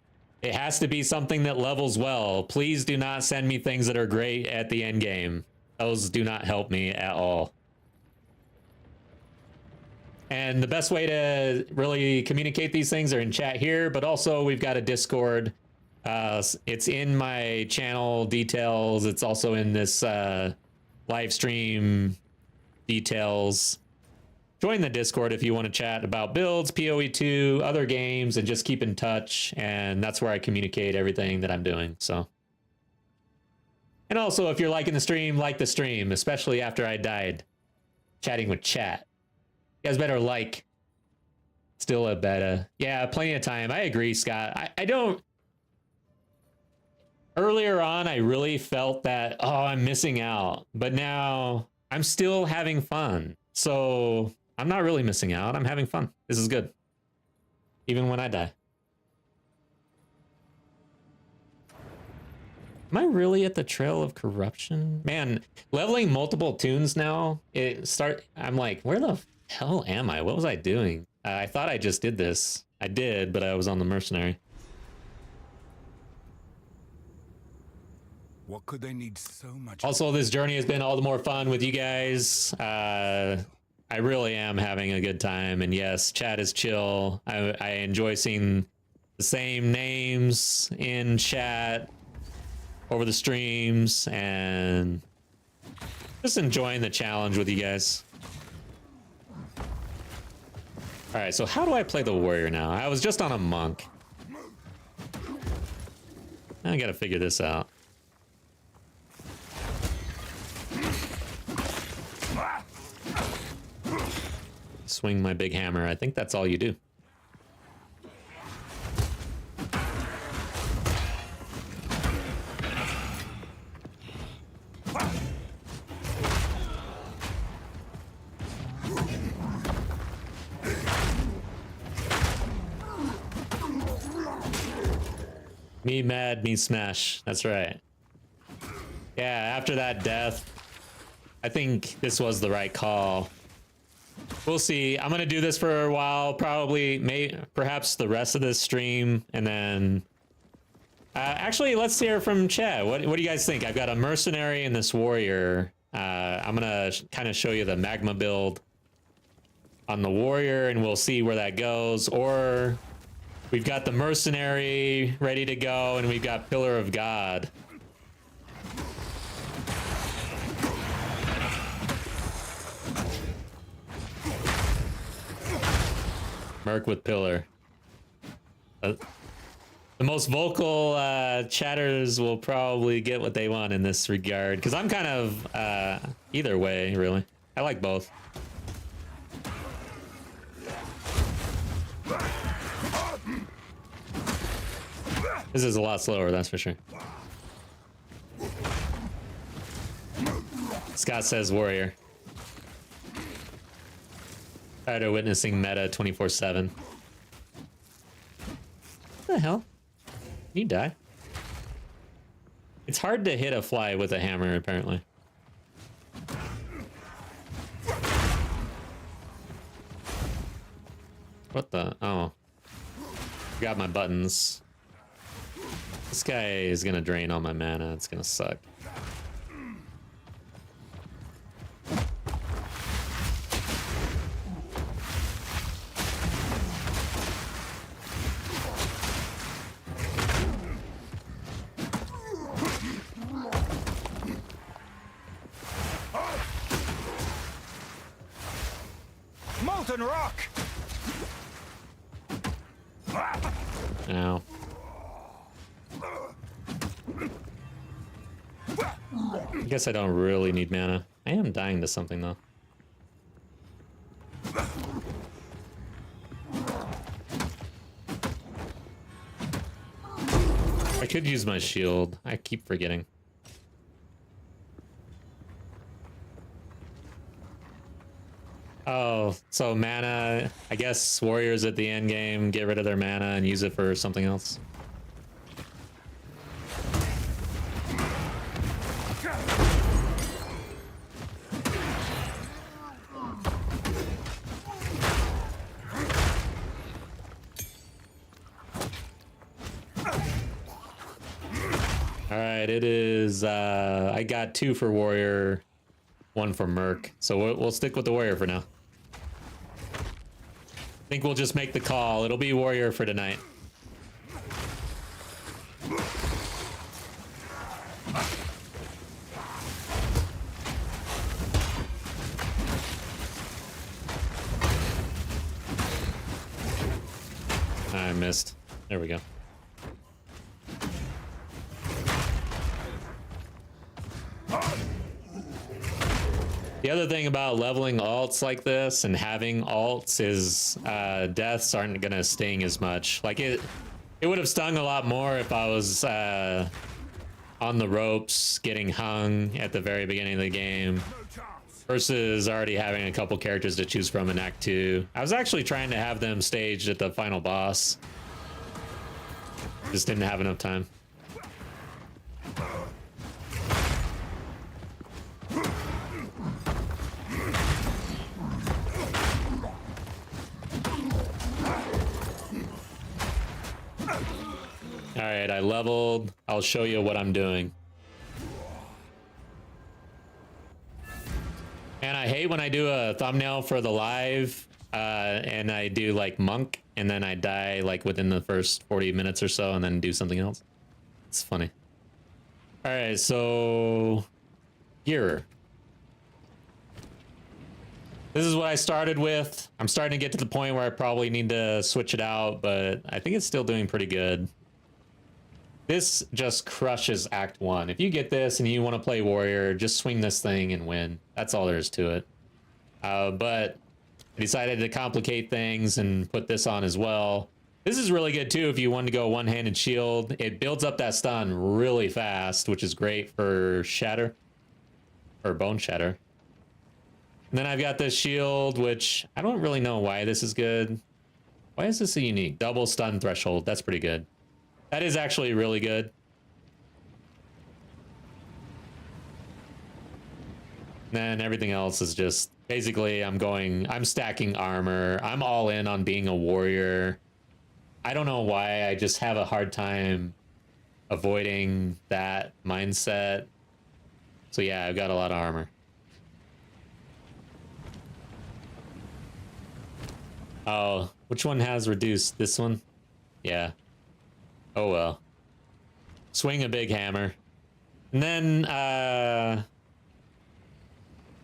it has to be something that levels well. Please do not send me things that are great at the end game. Those do not help me at all. And the best way to really communicate these things are in chat here, but also we've got a Discord. It's in my channel details. It's also in this live stream details. Join the Discord if you want to chat about builds, PoE2, other games, and just keep in touch. And that's where I communicate everything that I'm doing. So, and also if you're liking the stream, like the stream, especially after I died chatting with chat. You guys better like. Still a beta. Yeah, plenty of time. I agree, Scott. I don't. Earlier on, I really felt that, oh, I'm missing out. But now I'm still having fun. So I'm not really missing out. I'm having fun. This is good. Even when I die. Am I really at the trail of corruption? Man, leveling multiple tunes now, I'm like, where the hell am I? What was I doing? I thought I just did this. I did, but I was on the Mercenary. What could they need so much? Also, this journey has been all the more fun with you guys. I really am having a good time. And yes, chat is chill. I enjoy seeing the same names in chat over the streams and just enjoying the challenge with you guys. All right, so how do I play the warrior now? I was just on a monk. I gotta figure this out. Swing my big hammer. I think that's all you do. Me mad, me smash. That's right. Yeah, after that death, I think this was the right call. We'll see. I'm gonna do this for a while, probably, perhaps the rest of this stream, and then actually, let's hear from chat. What do you guys think? I've got a mercenary and this warrior. I'm gonna kind of show you the magma build on the warrior, and we'll see where that goes. Or we've got the mercenary ready to go, and we've got Pillar of God. Merc with Pillar. The most vocal chatters will probably get what they want in this regard, because I'm kind of either way, really. I like both. This is a lot slower, that's for sure. Scott says warrior. Tired of witnessing meta 24/7. What the hell? You die. It's hard to hit a fly with a hammer, apparently. What the? Oh. Got my buttons. This guy is gonna drain all my mana. It's gonna suck. molten rock! Ow. I guess I don't really need mana. I am dying to something though. I could use my shield. I keep forgetting. Oh, so mana, I guess warriors at the end game get rid of their mana and use it for something else. All right, it is, I got 2 for warrior, 1 for merc. So we'll stick with the warrior for now. I think we'll just make the call. It'll be warrior for tonight. I missed. There we go. The other thing about leveling alts like this and having alts is deaths aren't gonna sting as much. Like it would have stung a lot more if I was on the ropes getting hung at the very beginning of the game versus already having a couple characters to choose from in Act 2. I was actually trying to have them staged at the final boss. Just didn't have enough time. All right, I leveled. I'll show you what I'm doing. And I hate when I do a thumbnail for the live and I do like monk and then I die like within the first 40 minutes or so and then do something else. It's funny. All right, so here. This is what I started with. I'm starting to get to the point where I probably need to switch it out, but I think it's still doing pretty good. This just crushes Act 1. If you get this and you want to play warrior, just swing this thing and win. That's all there is to it. But I decided to complicate things and put this on as well. This is really good too if you want to go one-handed shield. It builds up that stun really fast, which is great for shatter or bone shatter. And then I've got this shield, which I don't really know why this is good. Why is this a unique? Double stun threshold. That's pretty good. That is actually really good. And then everything else is just basically I'm stacking armor. I'm all in on being a warrior. I don't know why. I just have a hard time avoiding that mindset. So yeah, I've got a lot of armor. Oh, which one has reduced? This one? Yeah. Oh well. Swing a big hammer. And then,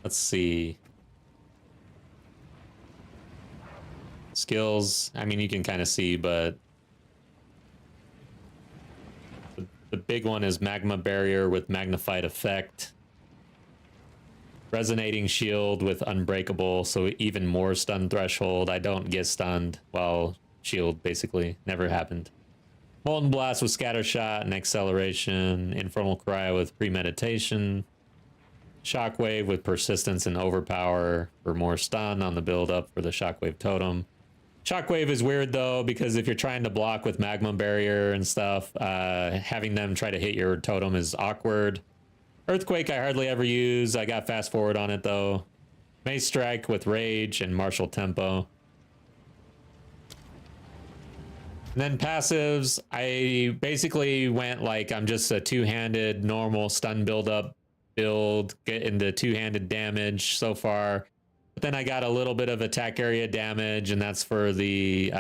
let's see. Skills, I mean, you can kind of see, but the big one is Magma Barrier with Magnified Effect. Resonating Shield with Unbreakable, so even more stun threshold. I don't get stunned while shield basically never happened. Molten Blast with Scatter Shot and Acceleration. Infernal Cry with Premeditation. Shockwave with Persistence and Overpower for more stun on the build up for the Shockwave Totem. Shockwave is weird though, because if you're trying to block with Magma Barrier and stuff, having them try to hit your totem is awkward. Earthquake I hardly ever use. I got fast forward on it though. Mace Strike with Rage and Martial Tempo. And then passives, I basically went like I'm just a two-handed normal stun build-up build, get into two-handed damage so far. But then I got a little bit of attack area damage, and that's for the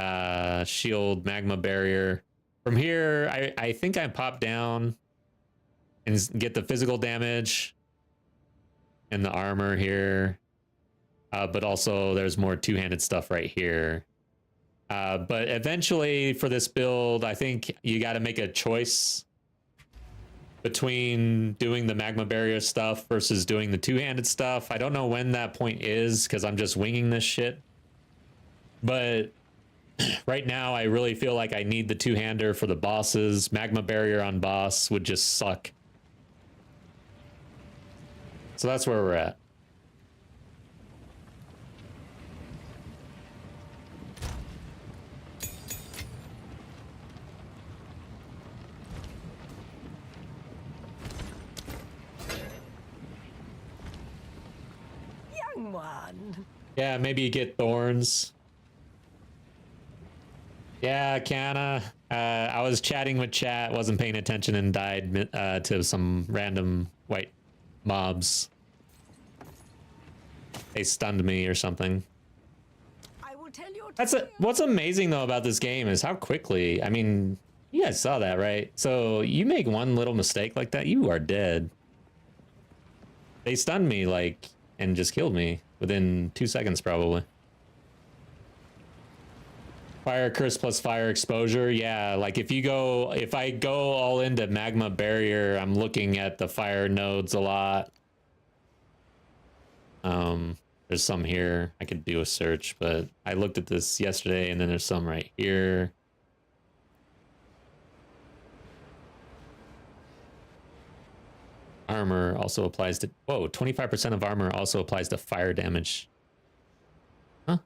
shield Magma Barrier. From here, I think I pop down and get the physical damage and the armor here. but also there's more two-handed stuff right here. But eventually for this build, I think you got to make a choice between doing the magma barrier stuff versus doing the two-handed stuff. I don't know when that point is because I'm just winging this shit. But right now, I really feel like I need the two-hander for the bosses. Magma barrier on boss would just suck. So that's where we're at. Young one. Yeah, maybe you get thorns. Yeah, Kiana. I was chatting with chat, wasn't paying attention, and died to some random white mobs. They stunned me or something. I will tell you. What's amazing though about this game is how quickly. I mean, you guys saw that, right? So you make one little mistake like that, you are dead. They stunned me like and just killed me within 2 seconds probably. Fire curse plus fire exposure. Yeah, like if I go all into magma barrier, I'm looking at the fire nodes a lot. There's some here. I could do a search, but I looked at this yesterday and then there's some right here. Armor also applies to, whoa, 25% of armor also applies to fire damage. Huh?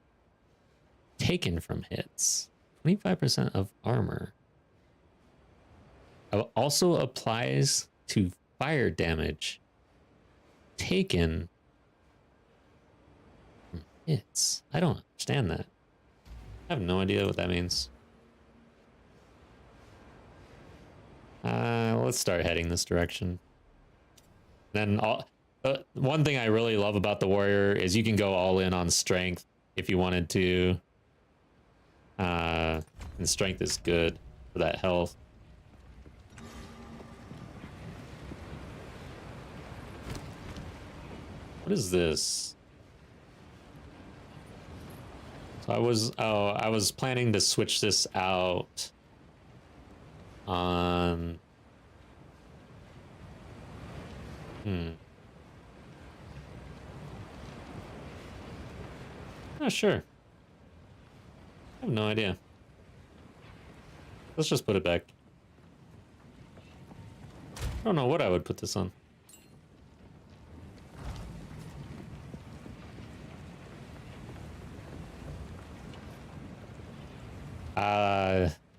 Taken from hits. 25% of armor also applies to fire damage taken from hits. I don't understand that. I have no idea what that means. Let's start heading this direction. Then one thing I really love about the warrior is you can go all in on strength if you wanted to. And strength is good for that health. What is this? So I was planning to switch this out on Not sure. I have no idea. Let's just put it back. I don't know what I would put this on.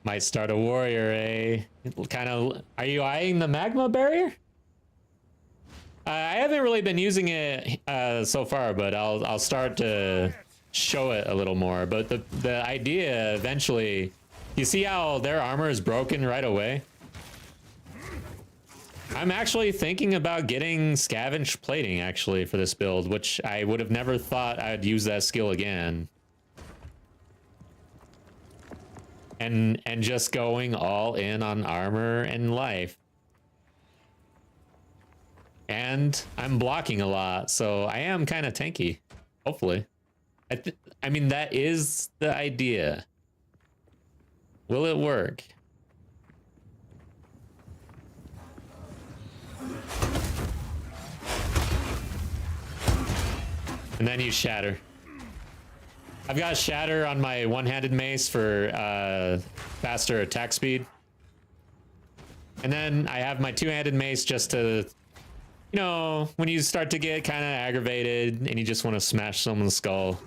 Might start a warrior, eh? Kind of. Are you eyeing the magma barrier? I haven't really been using it so far, but I'll start to show it a little more. But the idea eventually, you see how their armor is broken right away? I'm actually thinking about getting scavenge plating actually for this build, which I would have never thought I'd use that skill again. And just going all in on armor and life. And I'm blocking a lot, so I am kind of tanky. Hopefully. I mean, that is the idea. Will it work? And then you shatter. I've got shatter on my one-handed mace for faster attack speed. And then I have my two-handed mace just to, you know, when you start to get kind of aggravated and you just want to smash someone's skull.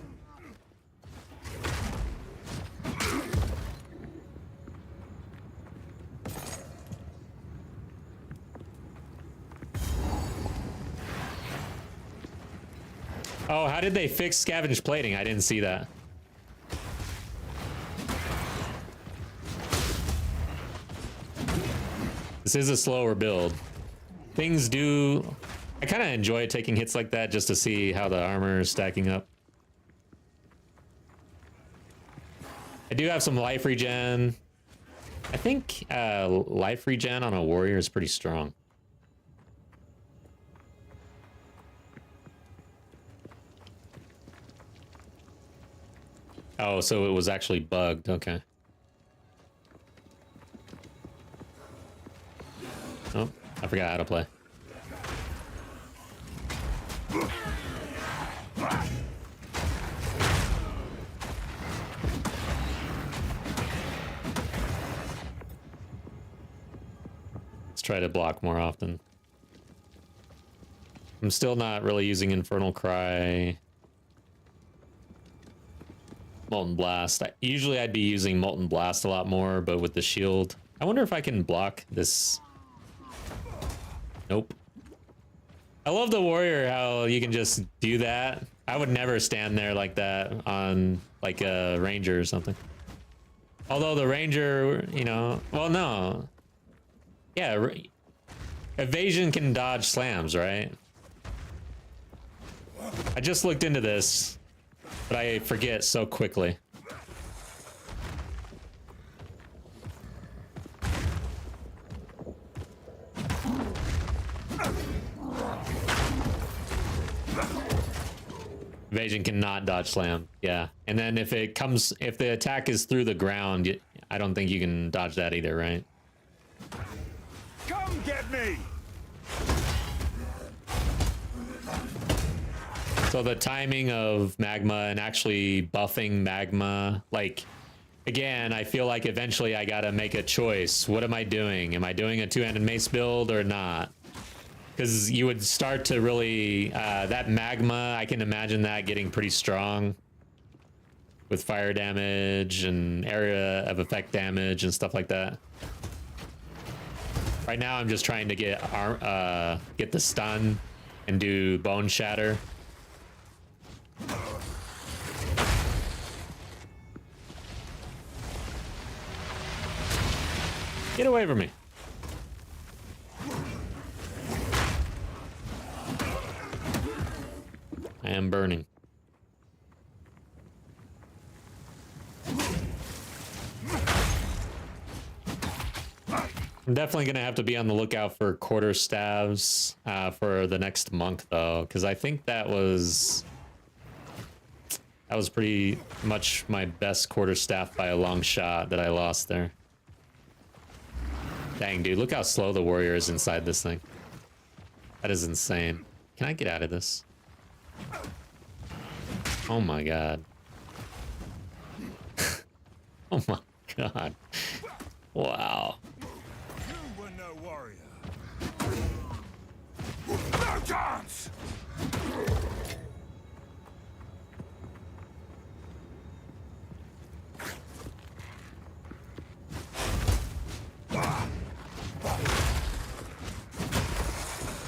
Oh, how did they fix scavenge plating? I didn't see that. This is a slower build. Things do... I kind of enjoy taking hits like that just to see how the armor is stacking up. I do have some life regen. I think life regen on a warrior is pretty strong. Oh, so it was actually bugged. Okay. Oh, I forgot how to play. Let's try to block more often. I'm still not really using Infernal Cry. Molten Blast. Usually I'd be using Molten Blast a lot more, but with the shield. I wonder if I can block this. Nope. I love the warrior, how you can just do that. I would never stand there like that on like a ranger or something. Although the ranger, you know, well, no. Yeah, evasion can dodge slams, right? I just looked into this, but I forget so quickly. Evasion cannot dodge slam. Yeah. And then if the attack is through the ground, I don't think you can dodge that either, right? Come get me! So the timing of magma and actually buffing magma, like, again, I feel like eventually I gotta make a choice. What am I doing? Am I doing a two-handed mace build or not? Because you would start to really, that magma, I can imagine that getting pretty strong with fire damage and area of effect damage and stuff like that. Right now I'm just trying to get the stun and do bone shatter. Get away from me. I am burning. I'm definitely going to have to be on the lookout for quarter staves for the next monk, though, because I think that was pretty much my best quarter staff by a long shot that I lost there. Dang, dude, look how slow the warrior is inside this thing. That is insane. Can I get out of this? Oh my god. Oh my god. Wow. You were no warrior. No chance!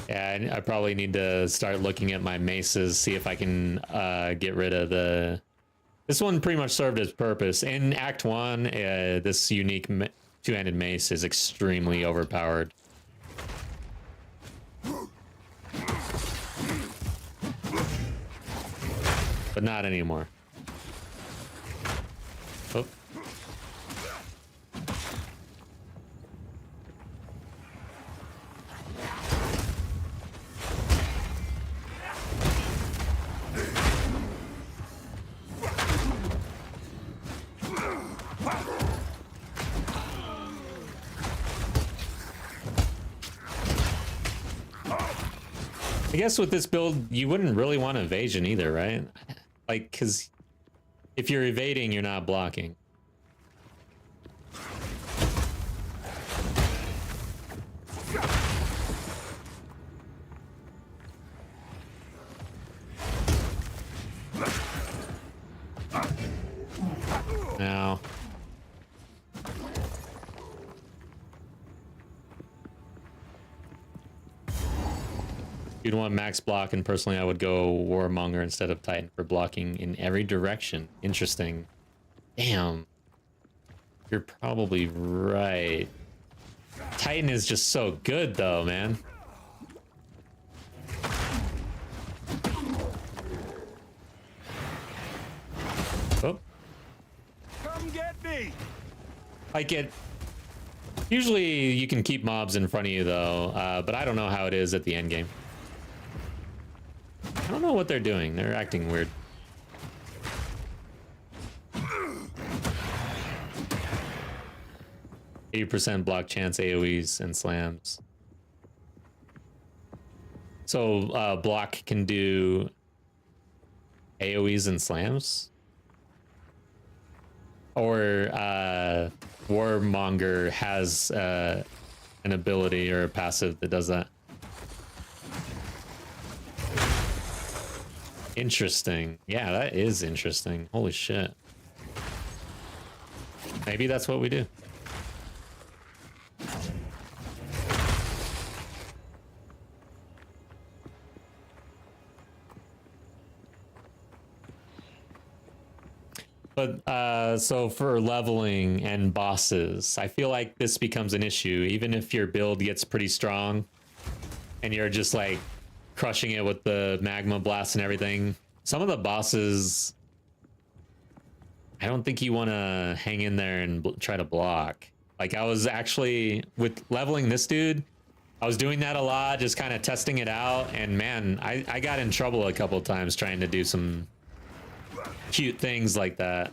Yeah, I probably need to start looking at my maces, see if I can get rid of the... This one pretty much served its purpose. In Act 1, this unique two-handed mace is extremely overpowered. But not anymore. Oh. I guess with this build, you wouldn't really want evasion either, right? Like, because if you're evading, you're not blocking. Now... You'd want max block, and personally I would go Warmonger instead of Titan for blocking in every direction. Interesting. Damn. You're probably right. Titan is just so good though, man. Oh. Come get me! Like it... Usually you can keep mobs in front of you though, but I don't know how it is at the end game. I don't know what they're doing. They're acting weird. 80% block chance AoEs and slams. So block can do AoEs and slams? Or Warmonger has an ability or a passive that does that. Interesting. Yeah, that is interesting. Holy shit. Maybe that's what we do. But so for leveling and bosses, I feel like this becomes an issue. Even if your build gets pretty strong and you're just like crushing it with the magma blast and everything, some of the bosses, I don't think you want to hang in there and try to block. Like I was actually with leveling this dude, I was doing that a lot, just kind of testing it out, and man, I got in trouble a couple times trying to do some cute things like that.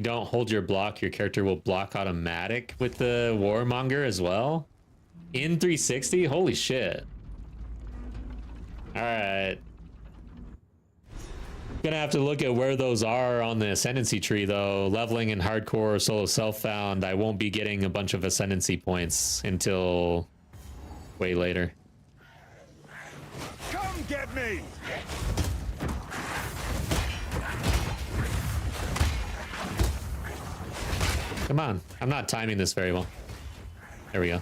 Don't hold your block, your character will block automatic with the Warmonger as well. In 360? Holy shit. Alright. Gonna have to look at where those are on the ascendancy tree though. Leveling in hardcore solo self-found, I won't be getting a bunch of ascendancy points until way later. Come get me! Come on, I'm not timing this very well. There we go.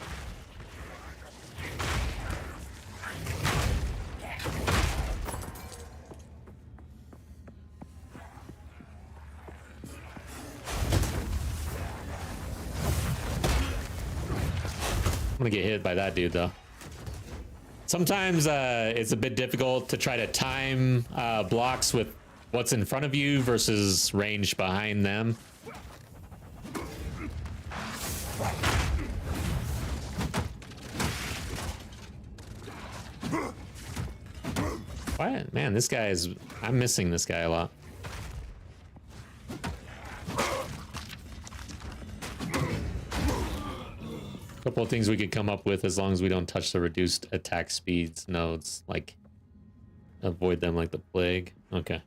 I'm gonna get hit by that dude though. Sometimes it's a bit difficult to try to time blocks with what's in front of you versus range behind them. What? Man, this guy is... I'm missing this guy a lot. Couple of things we could come up with as long as we don't touch the reduced attack speeds nodes. Like, avoid them like the plague. Okay.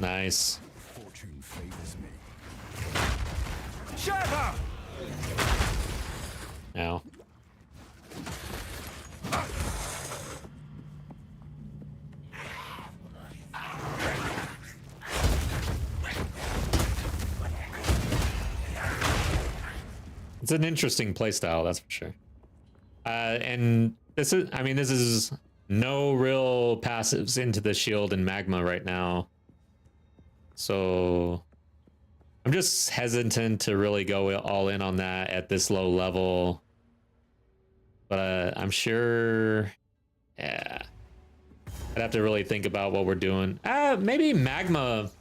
Nice. Fortune favors me. Shatter! Ow. It's an interesting playstyle, that's for sure. And this is, I mean, this is no real passives into the shield and magma right now. So I'm just hesitant to really go all in on that at this low level. But I'm sure, yeah, I'd have to really think about what we're doing. Maybe magma,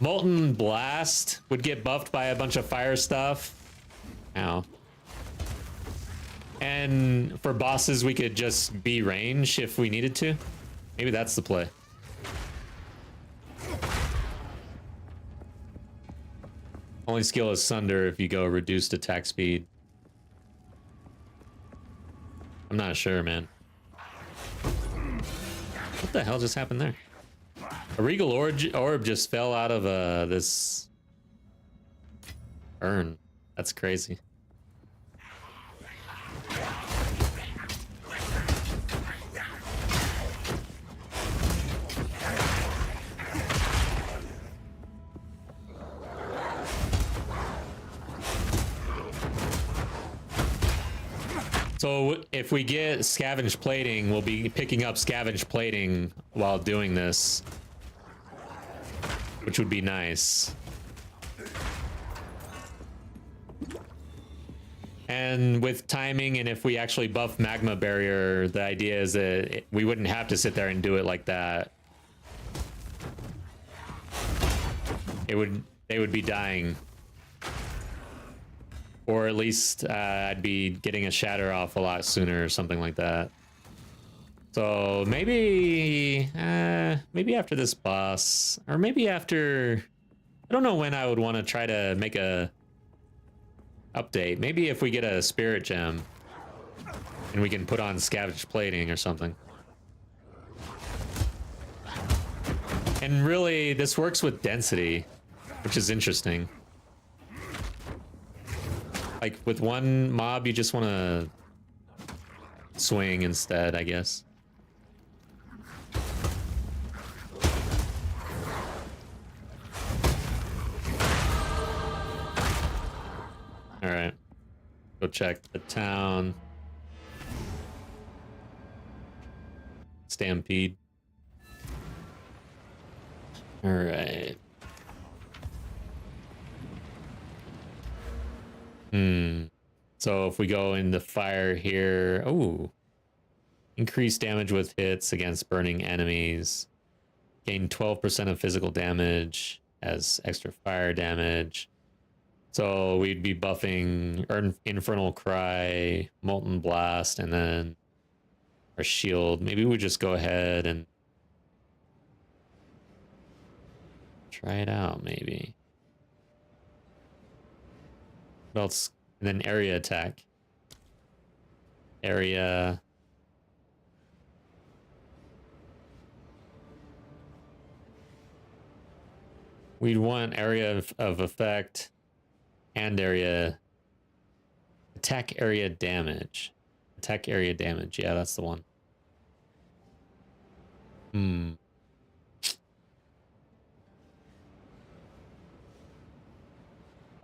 molten blast would get buffed by a bunch of fire stuff. Ow. And for bosses, we could just be range if we needed to. Maybe that's the play. Only skill is Sunder if you go reduced attack speed. I'm not sure, man. What the hell just happened there? A regal orb just fell out of this urn. That's crazy. So if we get scavenge plating, we'll be picking up scavenge plating while doing this, which would be nice. And with timing, and if we actually buff magma barrier, the idea is that we wouldn't have to sit there and do it like that. They would be dying. Or at least I'd be getting a shatter off a lot sooner or something like that. So maybe after this boss, or maybe after, I don't know when I would want to try to make a update. Maybe if we get a spirit gem and we can put on scavenged plating or something. And really, this works with density, which is interesting. Like with one mob, you just want to swing instead, I guess. All right, go check the town. Stampede. All right. So if we go into fire here, oh, increase damage with hits against burning enemies. Gain 12% of physical damage as extra fire damage. So we'd be buffing Infernal Cry, Molten Blast, and then our shield. Maybe we just go ahead and try it out, maybe. What else? And then area attack. Area. We'd want area of effect and area. Attack area damage. Attack area damage. Yeah, that's the one.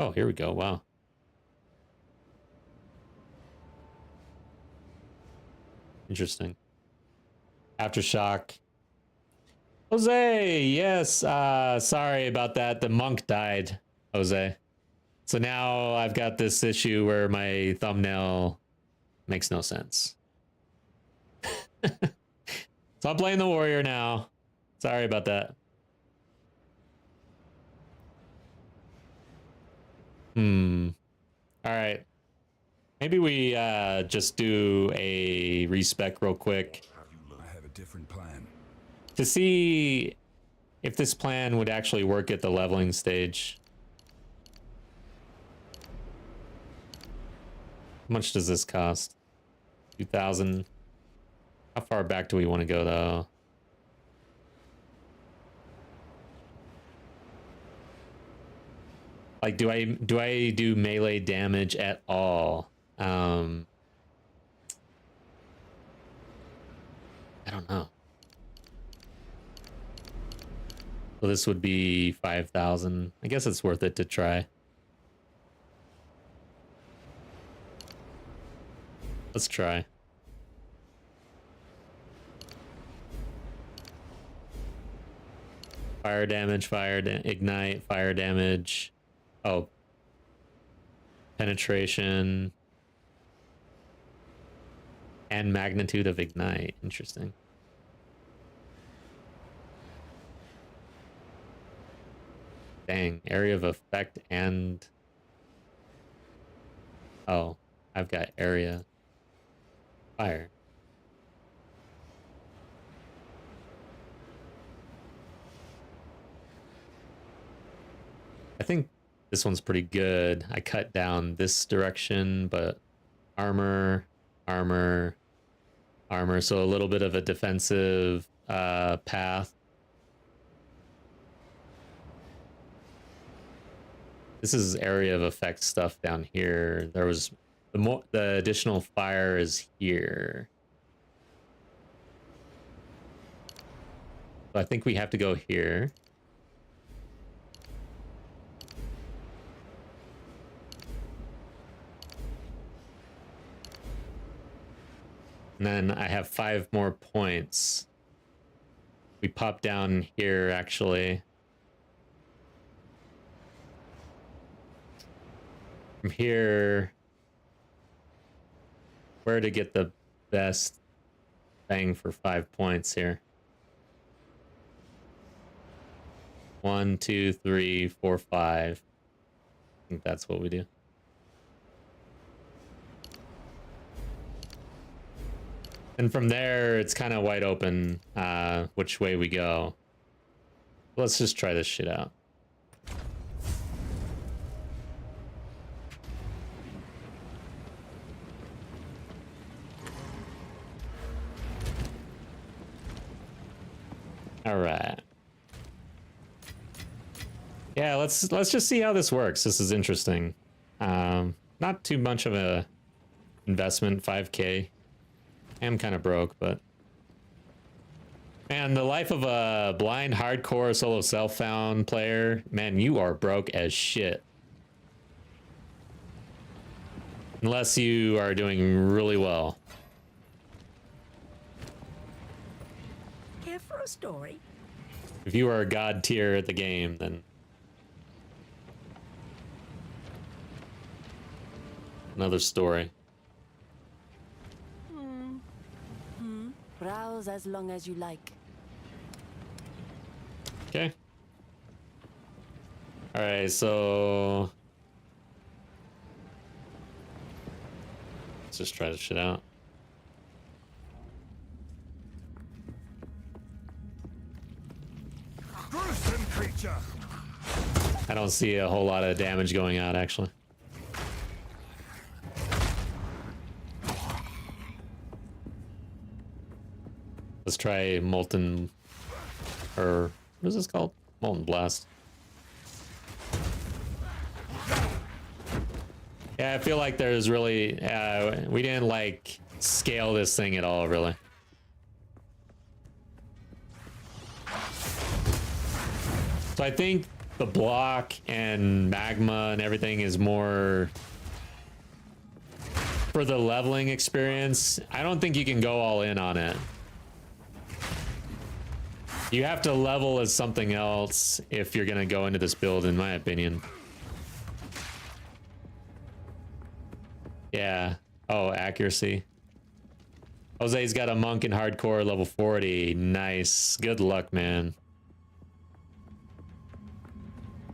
Oh, here we go. Wow. Interesting. Aftershock. Jose, yes. Sorry about that. The monk died, Jose. So now I've got this issue where my thumbnail makes no sense. So I'm playing the warrior now. Sorry about that. All right. Maybe we just do a respec real quick I have a different plan. to see if this plan would actually work at the leveling stage. How much does this cost? 2,000. How far back do we want to go though? Like, do I do melee damage at all? I don't know. So this would be 5,000. I guess it's worth it to try. Let's try. Fire damage, ignite, fire damage. Oh. Penetration. And magnitude of ignite. Interesting. Dang. Area of effect and... Oh. I've got area. Fire. I think this one's pretty good. I cut down this direction, but armor, armor, armor. So a little bit of a defensive path. This is area of effect stuff down here. There was the additional fire is here. So I think we have to go here. And then I have 5 more points. We pop down here, actually. From here, where to get the best bang for 5 points here. 1, 2, 3, 4, 5. I think that's what we do. And from there, it's kind of wide open which way we go. Let's just try this shit out. All right. Yeah, let's just see how this works. This is interesting. Not too much of a investment, 5K. I am kind of broke, but man, the life of a blind hardcore solo self-found player, man, you are broke as shit. Unless you are doing really well. Here for a story. If you are a god tier at the game, then another story. Browse as long as you like. Okay. All right, so let's just try this shit out. Gruesome creature. I don't see a whole lot of damage going out, actually. Let's try Molten, or what is this called? Molten Blast. Yeah, I feel like there's really, we didn't like scale this thing at all, really. So I think the block and magma and everything is more for the leveling experience. I don't think you can go all in on it. You have to level as something else if you're gonna go into this build, in my opinion. Yeah. Oh, accuracy. Jose's got a monk in hardcore level 40. Nice. Good luck, man.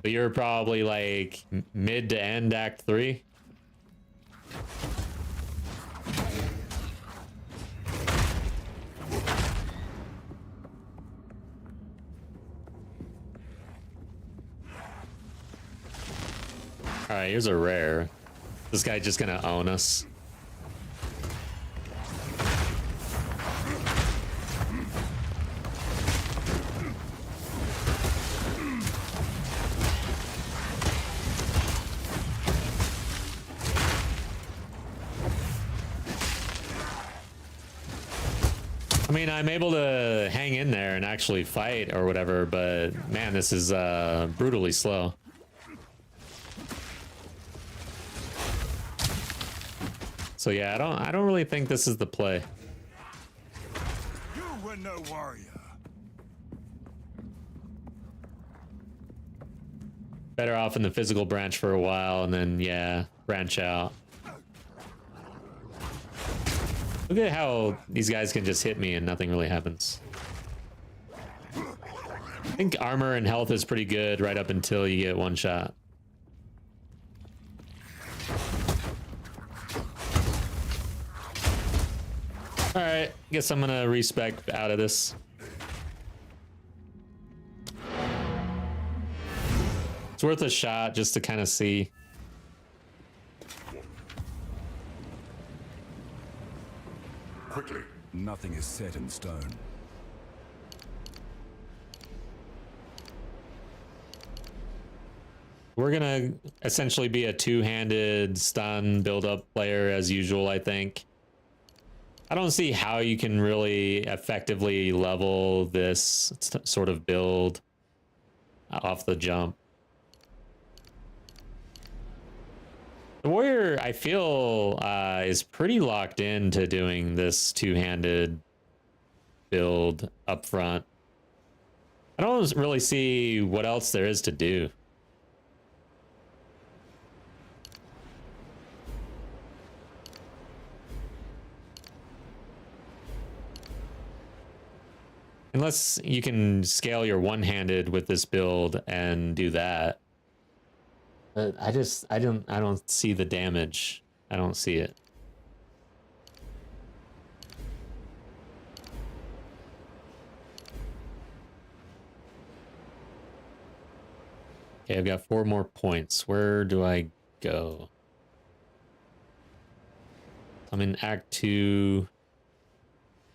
But you're probably like mid to end Act 3. All right, here's a rare. This guy just gonna own us. I mean, I'm able to hang in there and actually fight or whatever, but man, this is brutally slow. So yeah, I don't really think this is the play. You were no warrior. Better off in the physical branch for a while and then yeah, branch out. Look at how these guys can just hit me and nothing really happens. I think armor and health is pretty good right up until you get one shot. All right, guess I'm gonna respec out of this. It's worth a shot just to kind of see. Quickly. Nothing is set in stone. We're gonna essentially be a two-handed stun build-up player as usual, I think. I don't see how you can really effectively level this sort of build off the jump. The warrior, I feel, is pretty locked into doing this two-handed build up front. I don't really see what else there is to do. Unless you can scale your one-handed with this build and do that. But I don't see the damage. I don't see it. Okay, I've got 4 more points. Where do I go? I'm in Act 2.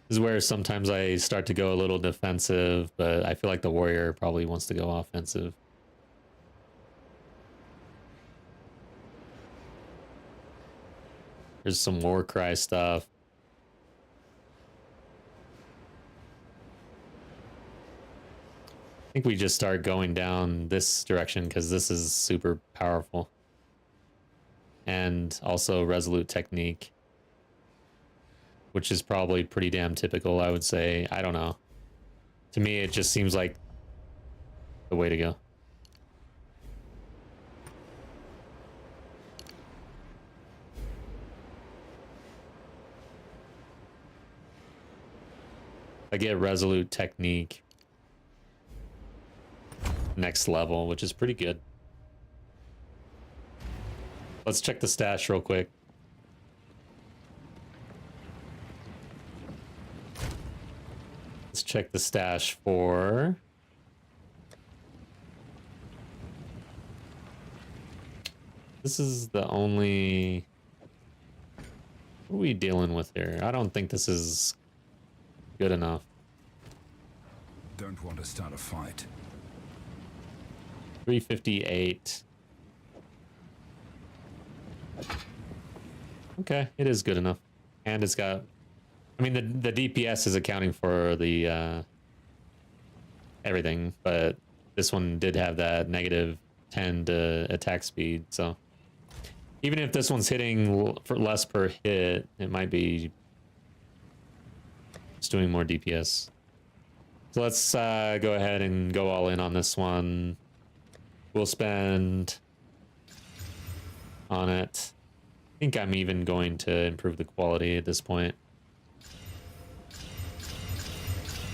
This is where sometimes I start to go a little defensive, but I feel like the warrior probably wants to go offensive. There's some war cry stuff. I think we just start going down this direction because this is super powerful. And also resolute technique, which is probably pretty damn typical, I would say. I don't know. To me, it just seems like the way to go. I get resolute technique next level, which is pretty good. Let's check the stash real quick. Let's check the stash for... This is the only... What are we dealing with here? I don't think this is good enough. Don't want to start a fight. 358. Okay, it is good enough. And it's got... I mean, the DPS is accounting for the everything, but this one did have that -10 to attack speed, so even if this one's hitting for less per hit, it might be just doing more DPS. So let's go ahead and go all in on this one. We'll spend on it. I think I'm even going to improve the quality at this point.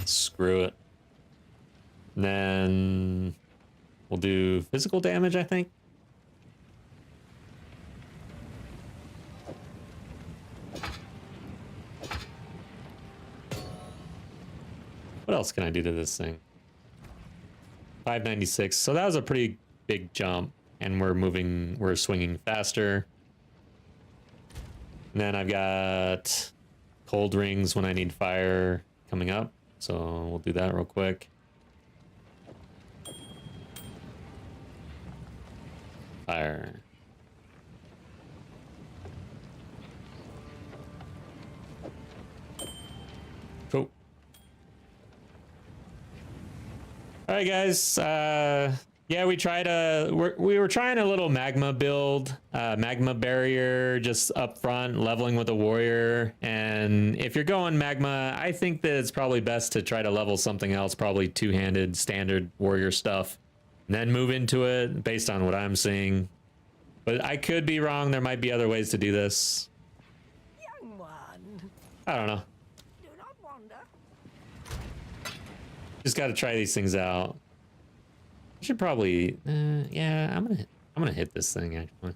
Screw it. And then we'll do physical damage, I think. What else can I do to this thing? 596. So that was a pretty big jump, and we're swinging faster. And then I've got cold rings when I need fire coming up. So we'll do that real quick. Fire. Cool. All right, guys. Yeah, we tried we were trying a little magma build, magma barrier just up front, leveling with a warrior. And if you're going magma, I think that it's probably best to try to level something else, probably two-handed standard warrior stuff, and then move into it based on what I'm seeing. But I could be wrong. There might be other ways to do this. Young one, I don't know. do not wander. Just got to try these things out. I should probably, yeah, I'm gonna hit this thing actually.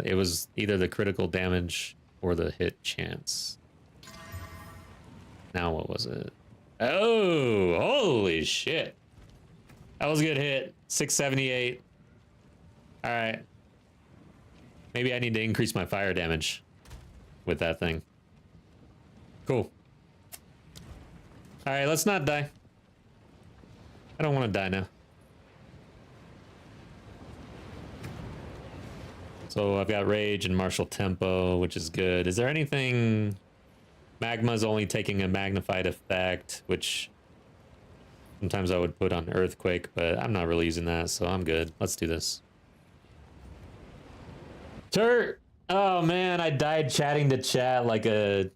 It was either the critical damage or the hit chance. Now what was it? Oh, holy shit! That was a good hit. 678. All right. Maybe I need to increase my fire damage with that thing. Cool. All right, let's not die. I don't want to die now. So I've got rage and martial tempo, which is good. Is there anything... Magma's only taking a magnified effect, which sometimes I would put on earthquake, but I'm not really using that, so I'm good. Let's do this. Turt! Oh man, I died chatting to chat like a...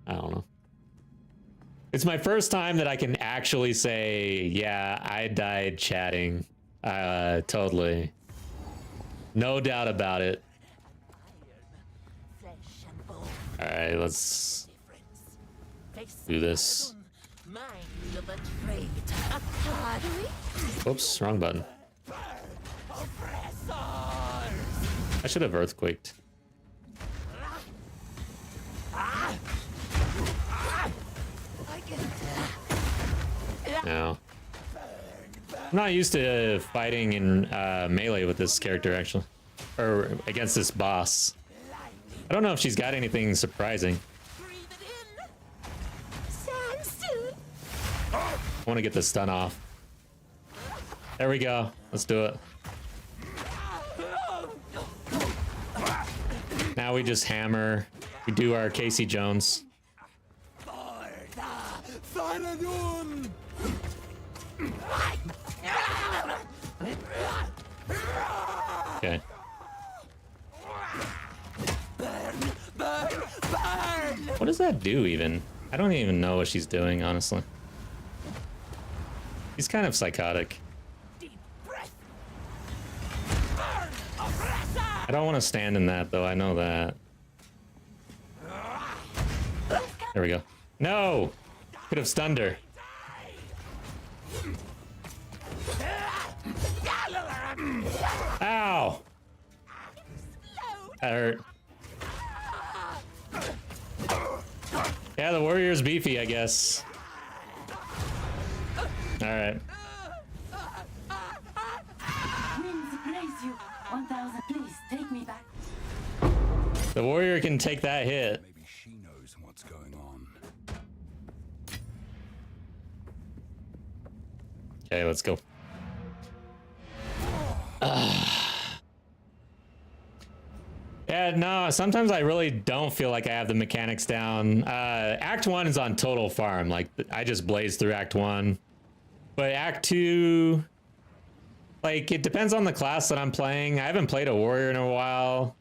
I don't know. It's my first time that I can actually say, yeah, I died chatting. Totally. No doubt about it. Flesh All right, let's do this. Whoops, wrong button. I should have earthquaked. No. I'm not used to fighting in melee with this character, actually. Or against this boss. I don't know if she's got anything surprising. I want to get the stun off. There we go. Let's do it. Now we just hammer. We do our Casey Jones. Okay. What does that do even? I don't even know what she's doing, honestly. She's kind of psychotic. I don't want to stand in that, though. I know that. There we go. No! Could have stunned her. Ow! That hurt. Yeah, the warrior's beefy, I guess. All right. The warrior can take that hit. Maybe she knows what's going on. Okay, let's go. Yeah, no, sometimes I really don't feel like I have the mechanics down. Act 1 is on total farm. Like, I just blaze through Act 1. But Act 2, like, it depends on the class that I'm playing. I haven't played a warrior in a while,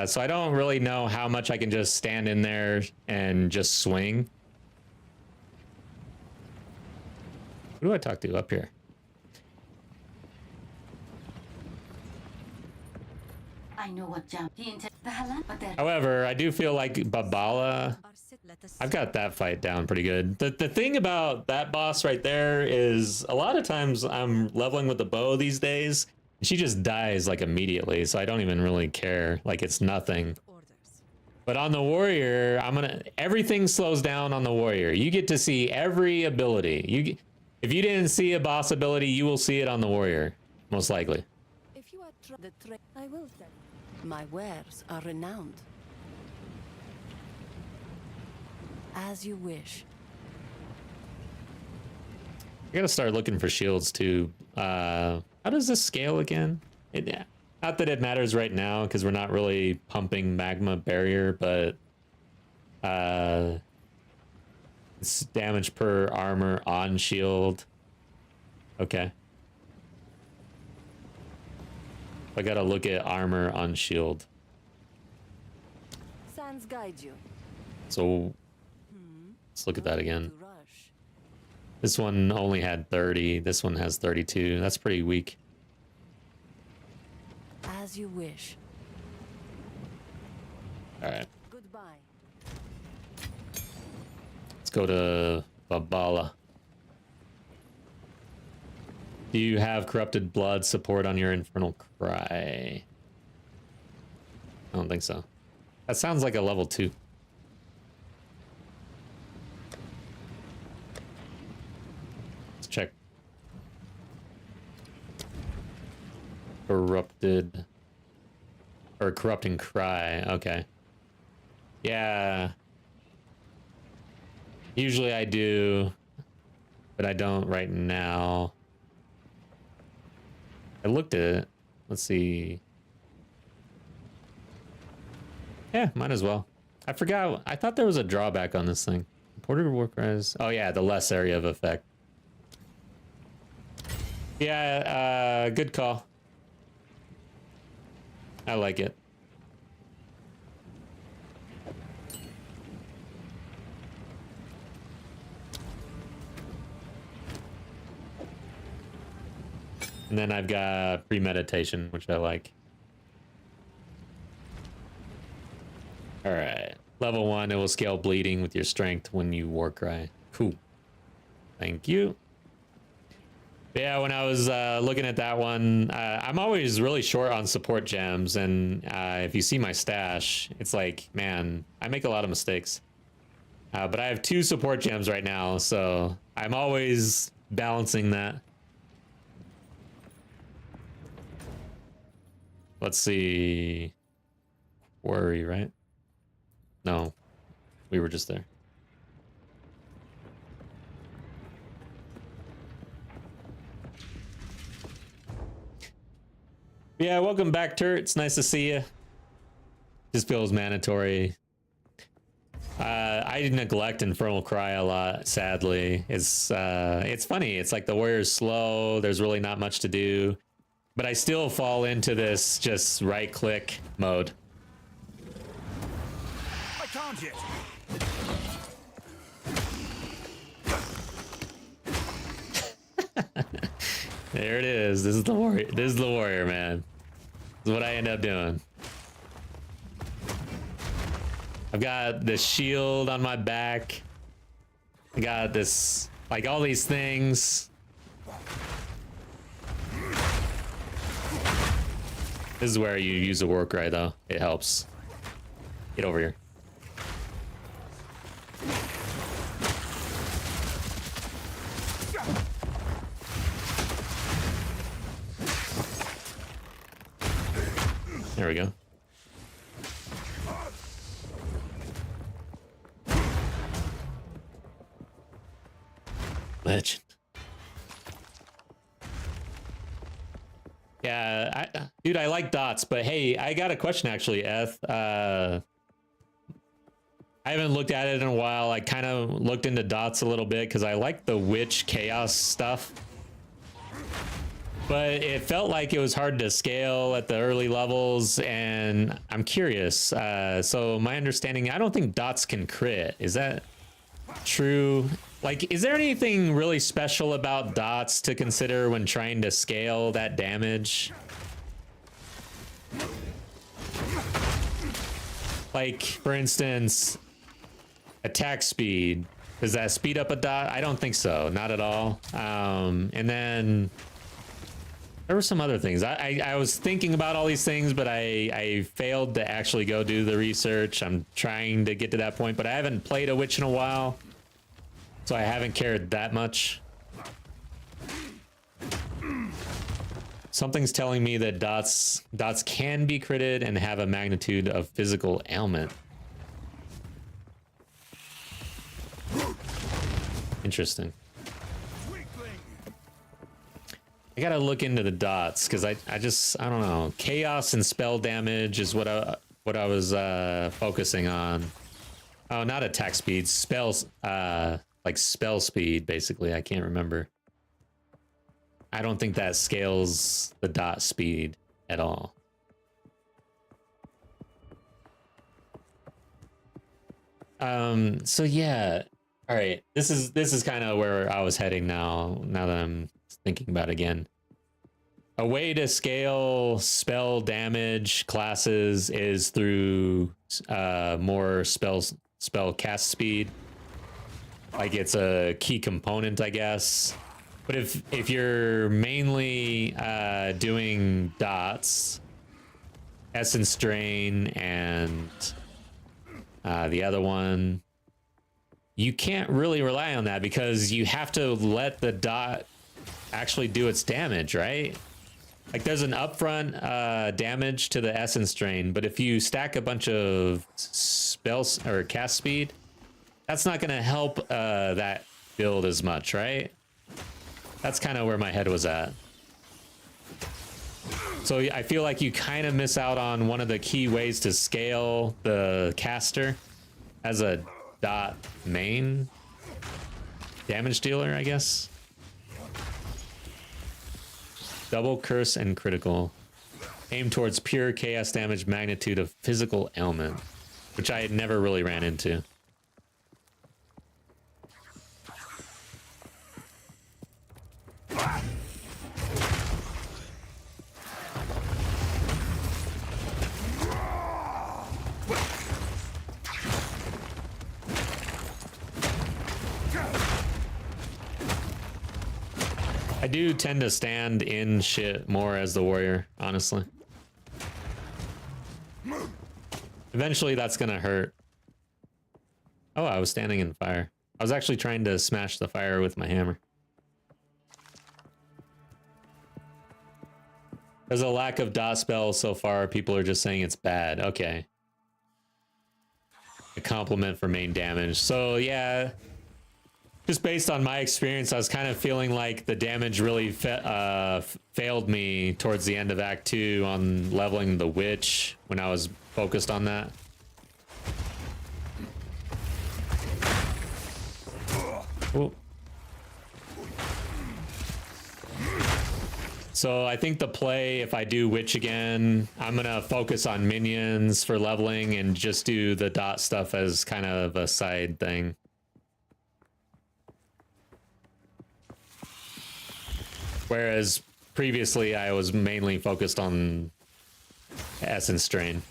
so I don't really know how much I can just stand in there and just swing. Who do I talk to up here? I know what jump. However, I do feel like Babala, I've got that fight down pretty good. The thing about that boss right there is a lot of times I'm leveling with the bow these days, and she just dies like immediately, so I don't even really care. Like, it's nothing. But on the warrior, everything slows down on the warrior. You get to see every ability. If you didn't see a boss ability, you will see it on the warrior, most likely. If you are I will tell you. My wares are renowned. As you wish. I gotta start looking for shields too. How does this scale again? Not that it matters right now because we're not really pumping magma barrier, but it's damage per armor on shield. Okay. I gotta look at armor on shield. Sands guide you. So let's look at that again. This one only had 30. This one has 32. That's pretty weak. As you wish. All right. Goodbye. Let's go to Babala. Do you have corrupted blood support on your infernal cry? I don't think so. That sounds like a level 2. Let's check. Corrupted or corrupting cry. Okay. Yeah. Usually I do, but I don't right now. I looked at it. Let's see. Yeah, might as well. I forgot. I thought there was a drawback on this thing. Porter work res. Oh yeah, the less area of effect. Yeah, good call. I like it. And then I've got premeditation, which I like. All right, Level 1, it will scale bleeding with your strength when you war cry. Cool. Thank you. Yeah, when I was looking at that one, I'm always really short on support gems, and if you see my stash, it's like, man, I make a lot of mistakes. But I have 2 support gems right now, so I'm always balancing that. Let's see. Worry, right? No, we were just there. Yeah, welcome back, Turt. It's nice to see you. Just feels mandatory. I neglect Infernal Cry a lot, sadly. It's funny. It's like the warrior's slow. There's really not much to do. But I still fall into this just right-click mode. I can't yet. There it is. This is the warrior. This is the warrior, man. This is what I end up doing. I've got this shield on my back. I got this, like, all these things. This is where you use a war cry, though. It helps. Get over here. There we go. Legend. Yeah, dude, I like dots, but hey, I got a question actually, Eth. I haven't looked at it in a while. I kind of looked into dots a little bit because I like the witch chaos stuff. But it felt like it was hard to scale at the early levels, and I'm curious. So my understanding, I don't think dots can crit. Is that true? Like, is there anything really special about dots to consider when trying to scale that damage? Like, for instance, attack speed. Does that speed up a dot? I don't think so. Not at all. And then there were some other things. I was thinking about all these things, but I failed to actually go do the research. I'm trying to get to that point, but I haven't played a witch in a while, so I haven't cared that much. Something's telling me that dots can be critted and have a magnitude of physical ailment. Interesting. I gotta look into the dots because I don't know. Chaos and spell damage is what I was focusing on. Oh, not attack speed, spells, like spell speed basically. I can't remember. I don't think that scales the dot speed at all. So yeah. All right. This is kind of where I was heading now that I'm thinking about it again. A way to scale spell damage classes is through more spell cast speed. Like, it's a key component, I guess. But if you're mainly doing dots, essence drain, and the other one, you can't really rely on that because you have to let the dot actually do its damage, right? Like, there's an upfront damage to the essence drain, but if you stack a bunch of spells or cast speed, that's not going to help that build as much, right? That's kind of where my head was at. So I feel like you kind of miss out on one of the key ways to scale the caster as a dot main damage dealer, I guess. Double curse and critical. Aim towards pure chaos damage magnitude of physical ailment, which I had never really ran into. I do tend to stand in shit more as the warrior, honestly. Eventually that's gonna hurt. Oh, I was standing in fire. I was actually trying to smash the fire with my hammer. There's a lack of dot spells so far. People are just saying it's bad. Okay. A compliment for main damage. So yeah, just based on my experience, I was kind of feeling like the damage really failed me towards the end of Act 2 on leveling the witch when I was focused on that. Ooh. So I think the play, if I do witch again, I'm gonna focus on minions for leveling and just do the dot stuff as kind of a side thing. Whereas previously I was mainly focused on essence drain.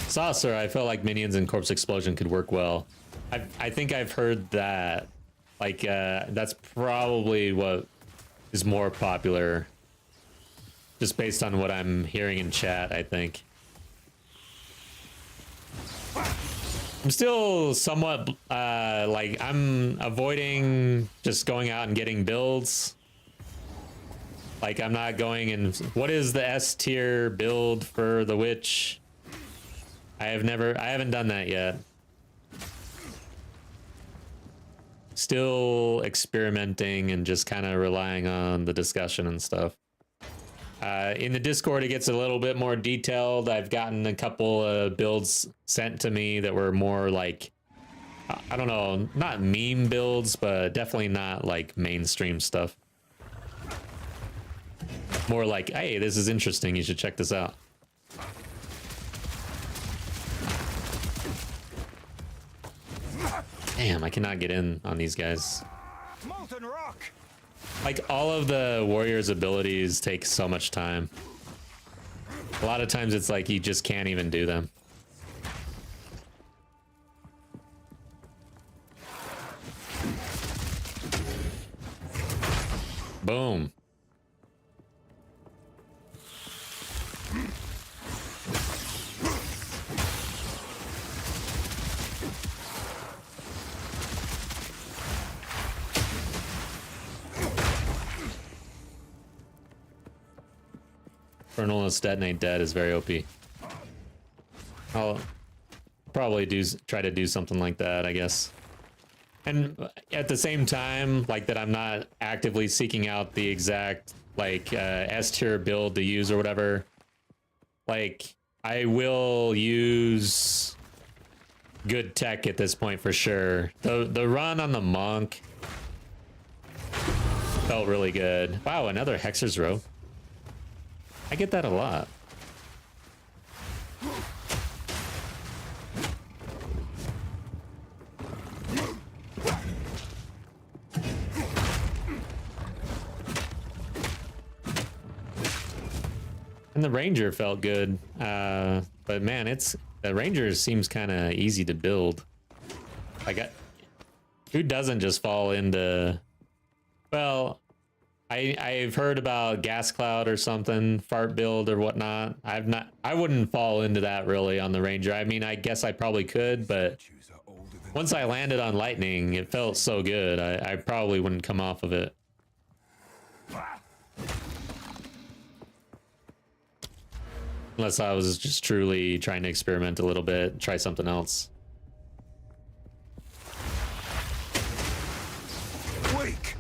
Saucer, I felt like minions and corpse explosion could work well. I think I've heard that, like, that's probably what is more popular, just based on what I'm hearing in chat, I think. I'm still somewhat, like, I'm avoiding just going out and getting builds. Like, I'm not going and... What is the S tier build for the witch? I haven't done that yet. Still experimenting and just kind of relying on the discussion and stuff. In the Discord, it gets a little bit more detailed. I've gotten a couple of builds sent to me that were more like, I don't know, not meme builds, but definitely not like mainstream stuff. More like, hey, this is interesting, you should check this out. Damn, I cannot get in on these guys. Molten rock. Like, all of the warrior's abilities take so much time. A lot of times it's like you just can't even do them. Boom. Infernalist Detonate Dead is very OP. I'll probably try to do something like that, I guess. And at the same time, like that I'm not actively seeking out the exact, like, S tier build to use or whatever. Like, I will use good tech at this point for sure. The run on the monk felt really good. Wow, another Hexer's Row. I get that a lot. And the Ranger felt good. But man, the Ranger seems kind of easy to build. Who doesn't just fall into, well, I've heard about gas cloud or something, fart build or whatnot. I wouldn't fall into that really on the Ranger. I mean, I guess I probably could, but once I landed on lightning, it felt so good. I probably wouldn't come off of it. Unless I was just truly trying to experiment a little bit, try something else. Wake.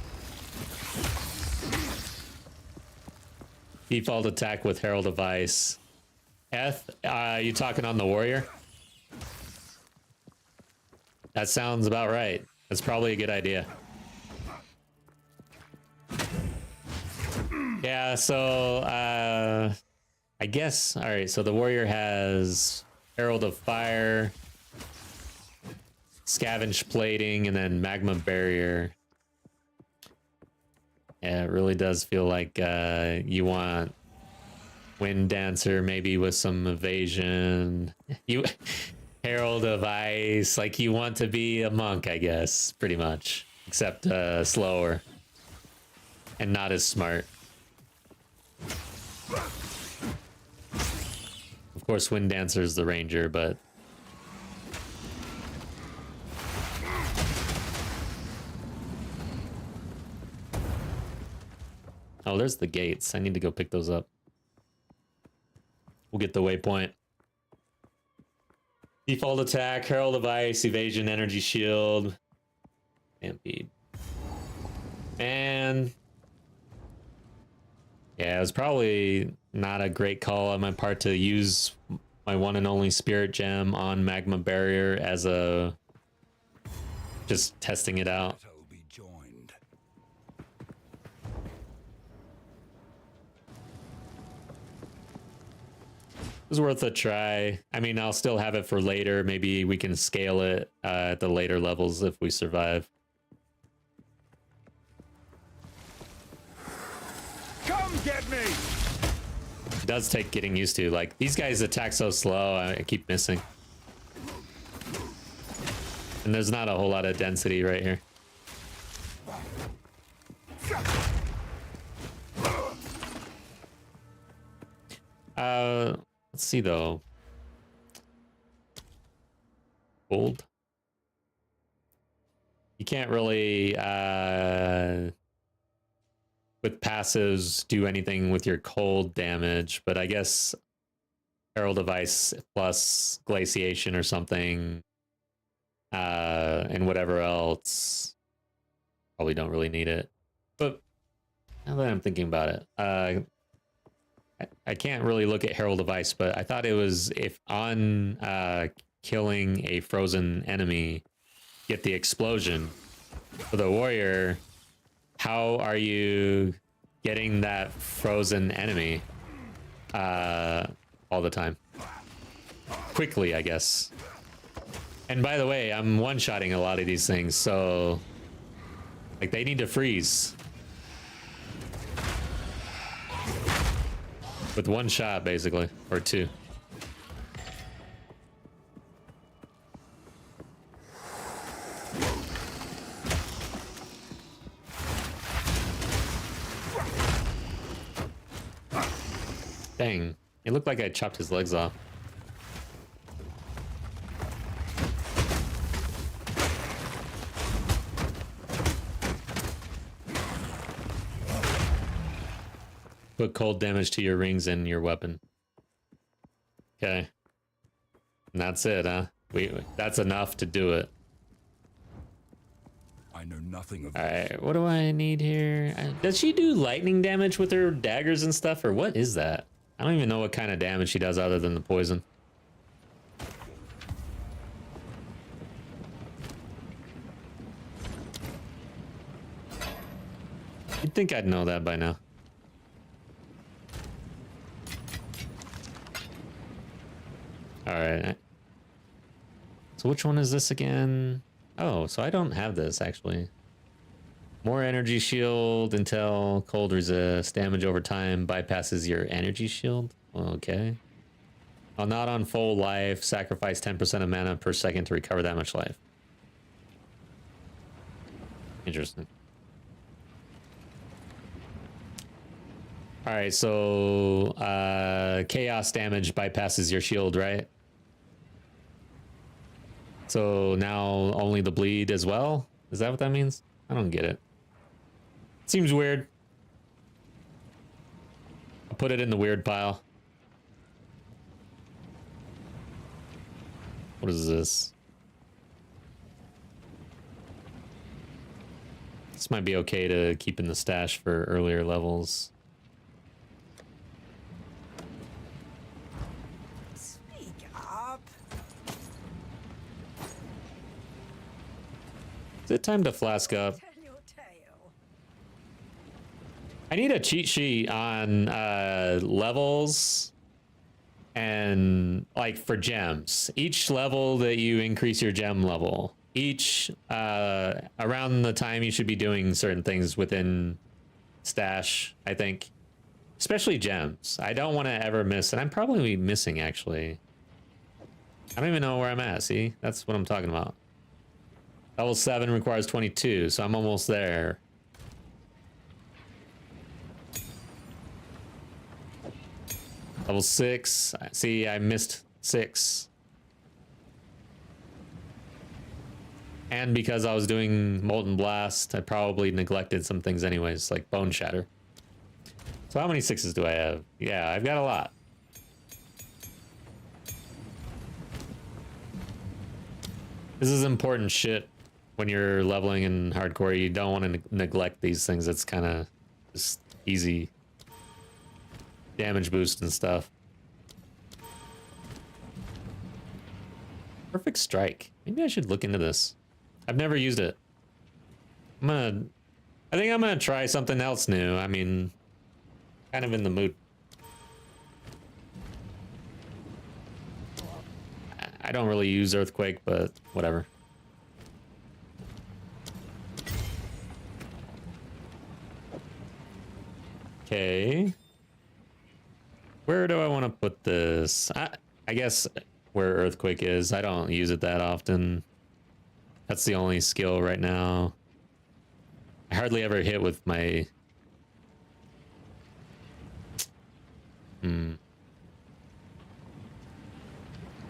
Default attack with Herald of Ice. You talking on the warrior? That sounds about right. That's probably a good idea. Yeah, so I guess, all right, so the warrior has Herald of Fire. scavenge plating, and then magma barrier. Yeah, it really does feel like you want Wind Dancer, maybe with some evasion. You Herald of Ice, like you want to be a monk, I guess, pretty much, except slower and not as smart. Of course, Wind Dancer is the ranger, but oh, there's the gates. I need to go pick those up. We'll get the waypoint. Default attack, Herald of Ice, evasion, energy shield, stampede. And yeah, it was probably not a great call on my part to use my one and only spirit gem on magma barrier as a just testing it out. Shall be joined. It was worth a try. I mean, I'll still have it for later. Maybe we can scale it at the later levels if we survive. Come get me! It does take getting used to. Like, these guys attack so slow, I keep missing. And there's not a whole lot of density right here. Let's see though. Gold. You can't really with passives do anything with your cold damage, but I guess Herald of Ice plus glaciation or something, and whatever else, probably don't really need it. But now that I'm thinking about it, I can't really look at Herald of Ice, but I thought it was if on killing a frozen enemy, get the explosion. For the warrior, how are you getting that frozen enemy all the time? Quickly, I guess. And by the way, I'm one-shotting a lot of these things, so like they need to freeze. With one shot, basically, or two. Dang, it looked like I chopped his legs off. Put cold damage to your rings and your weapon. Okay. And that's it, huh? That's enough to do it. I know nothing of Alright, what do I need here? Does she do lightning damage with her daggers and stuff, or what is that? I don't even know what kind of damage she does other than the poison. You'd think I'd know that by now. Alright. So which one is this again? Oh, so I don't have this actually. More energy shield until cold resist. Damage over time bypasses your energy shield. Okay. While not on full life, sacrifice 10% of mana per second to recover that much life. Interesting. Alright, so chaos damage bypasses your shield, right? So now only the bleed as well? Is that what that means? I don't get it. Seems weird. I'll put it in the weird pile. What is this? This might be okay to keep in the stash for earlier levels. Speak up. Is it time to flask up? Tell your tale. I need a cheat sheet on levels and like for gems. Each level that you increase your gem level, each around the time you should be doing certain things within stash, I think. Especially gems. I don't want to ever miss, and I'm probably missing actually. I don't even know where I'm at, see? That's what I'm talking about. Level 7 requires 22, so I'm almost there. Level 6, see, I missed 6. And because I was doing Molten Blast, I probably neglected some things anyways, like Bone Shatter. So how many 6s do I have? Yeah, I've got a lot. This is important shit when you're leveling in hardcore. You don't want to neglect these things. It's kind of just easy damage boost and stuff. Perfect Strike. Maybe I should look into this. I've never used it. I think I'm gonna try something else new. I mean, kind of in the mood. I don't really use Earthquake, but whatever. Okay. Where do I want to put this? I guess where Earthquake is. I don't use it that often. That's the only skill right now. I hardly ever hit with my...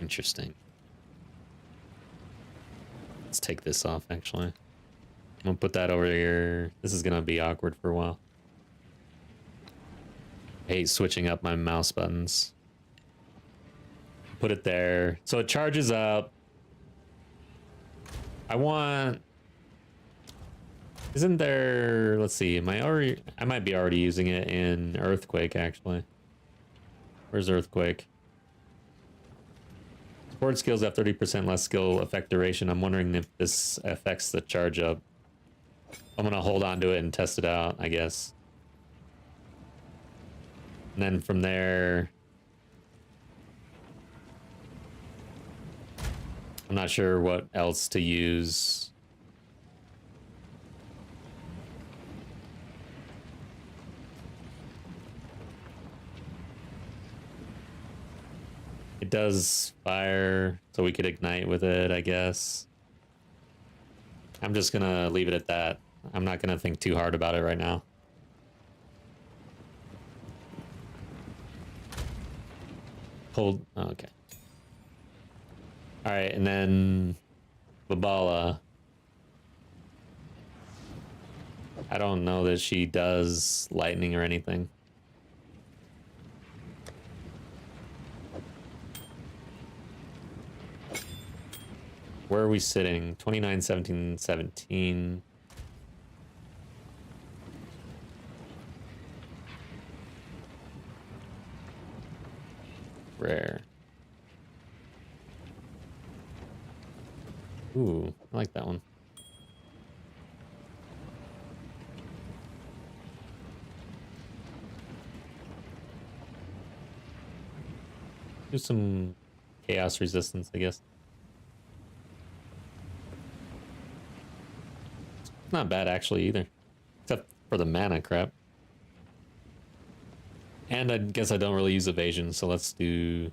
Interesting. Let's take this off, actually. I'm gonna put that over here. This is gonna be awkward for a while. I hate switching up my mouse buttons. Put it there. So it charges up. I want... Isn't there... Let's see. I might be already using it in Earthquake, actually. Where's Earthquake? Support skills have 30% less skill effect duration. I'm wondering if this affects the charge up. I'm gonna hold on to it and test it out, I guess. And then from there... I'm not sure what else to use. It does fire, so we could ignite with it, I guess. I'm just gonna leave it at that. I'm not gonna think too hard about it right now. Hold, oh, okay. All right, and then Babala. I don't know that she does lightning or anything. Where are we sitting? 29, 17, 17. Rare. Ooh, I like that one. Do some chaos resistance, I guess. Not bad actually either, except for the mana crap. And I guess I don't really use evasion, so let's do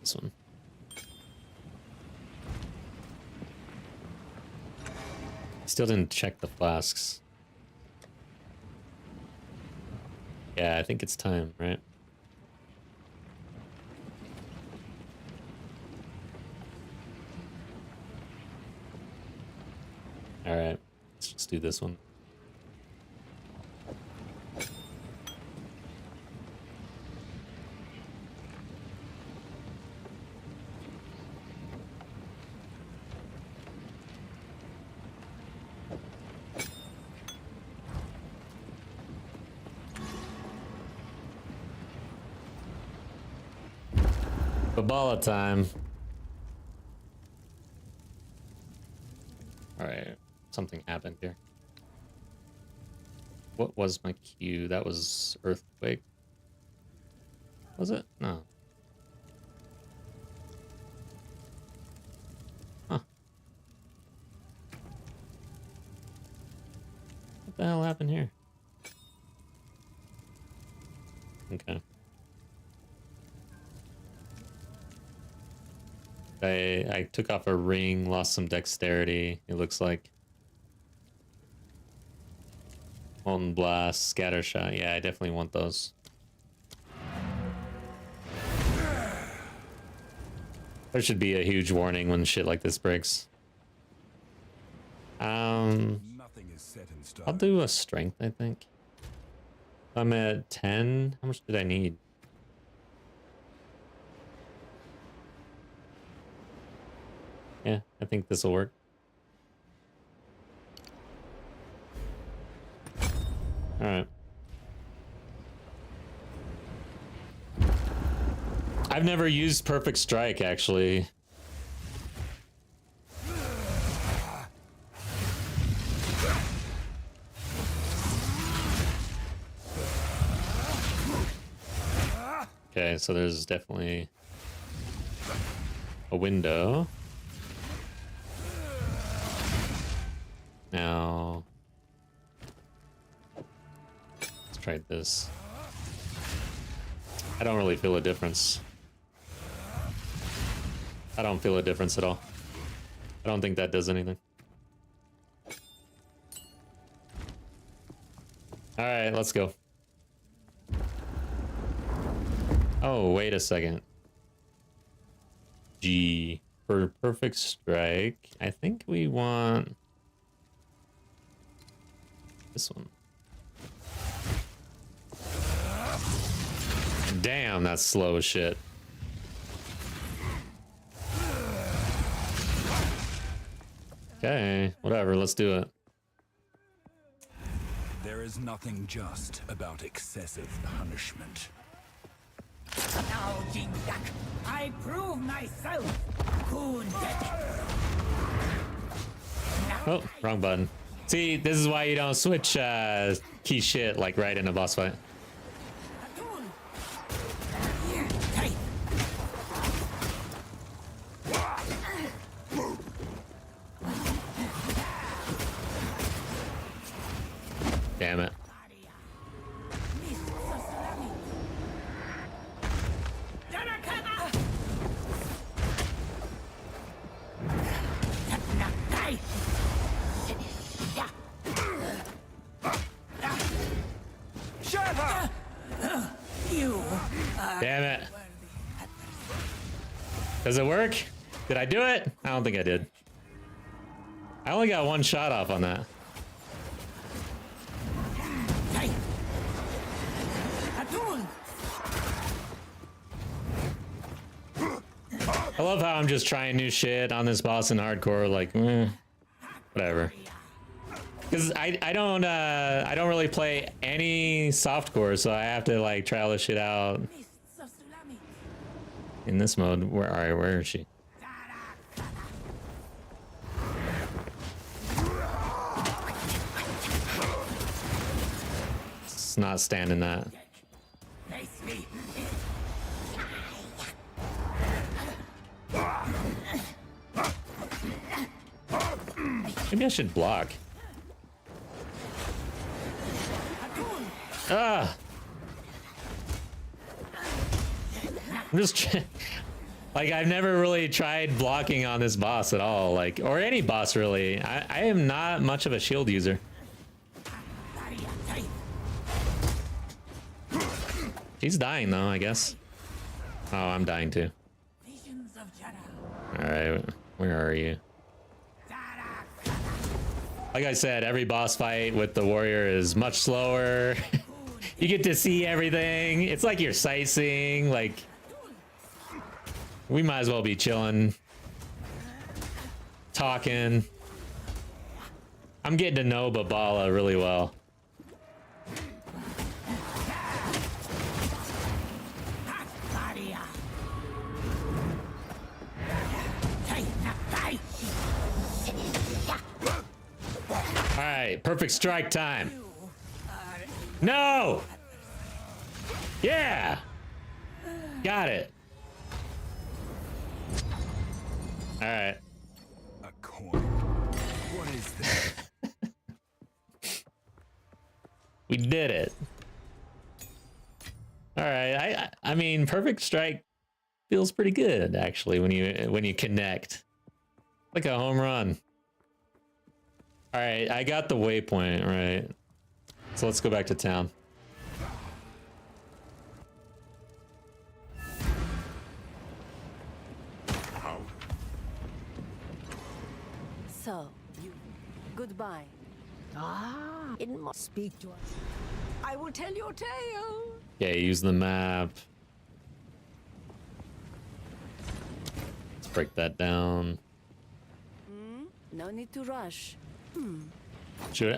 this one. Still didn't check the flasks. Yeah, I think it's time, right? All right. Let's just do this one. Babala time. All right. Something happened here. What was my cue? That was Earthquake. Was it? No. Huh. the hell happened here? Okay. I took off a ring, lost some dexterity, it looks like. Molten Blast, Scatter Shot. Yeah, I definitely want those. There should be a huge warning when shit like this breaks. Nothing is set in stone. I'll do a strength, I think. I'm at 10. How much did I need? Yeah, I think this will work. All right. I've never used Perfect Strike, actually. Okay, so there's definitely a window. Now, let's try this. I don't really feel a difference. I don't feel a difference at all. I don't think that does anything. All right, let's go. Oh, wait a second. G. For Perfect Strike, I think we want this one. Damn, that's slow as shit. Okay, whatever, let's do it. There is nothing just about excessive punishment. Now, Jindak, I prove myself. Oh, wrong button. See, this is why you don't switch key shit like right in a boss fight. Damn it. Damn it. Does it work? Did I do it? I don't think I did. I only got one shot off on that. I love how I'm just trying new shit on this boss in hardcore, like, whatever. Because I don't really play any softcore, so I have to like try all this shit out in this mode. Where is she? It's not standing that. Maybe I should block. Ah! I'm just like, I've never really tried blocking on this boss at all, like, or any boss really. I am not much of a shield user. She's dying though, I guess. Oh, I'm dying too. Alright, where are you? Like I said, every boss fight with the warrior is much slower. You get to see everything. It's like you're sightseeing. Like, we might as well be chilling, talking. I'm getting to know Babala really well. All right, perfect strike time. No! Yeah! Got it. All right. A coin. What is that? We did it. All right. I mean, perfect strike feels pretty good actually when you connect. Like a home run. All right, I got the waypoint, right? So let's go back to town. So, you... Goodbye. It must speak to us. I will tell your tale. Yeah, use the map. Let's break that down. No need to rush.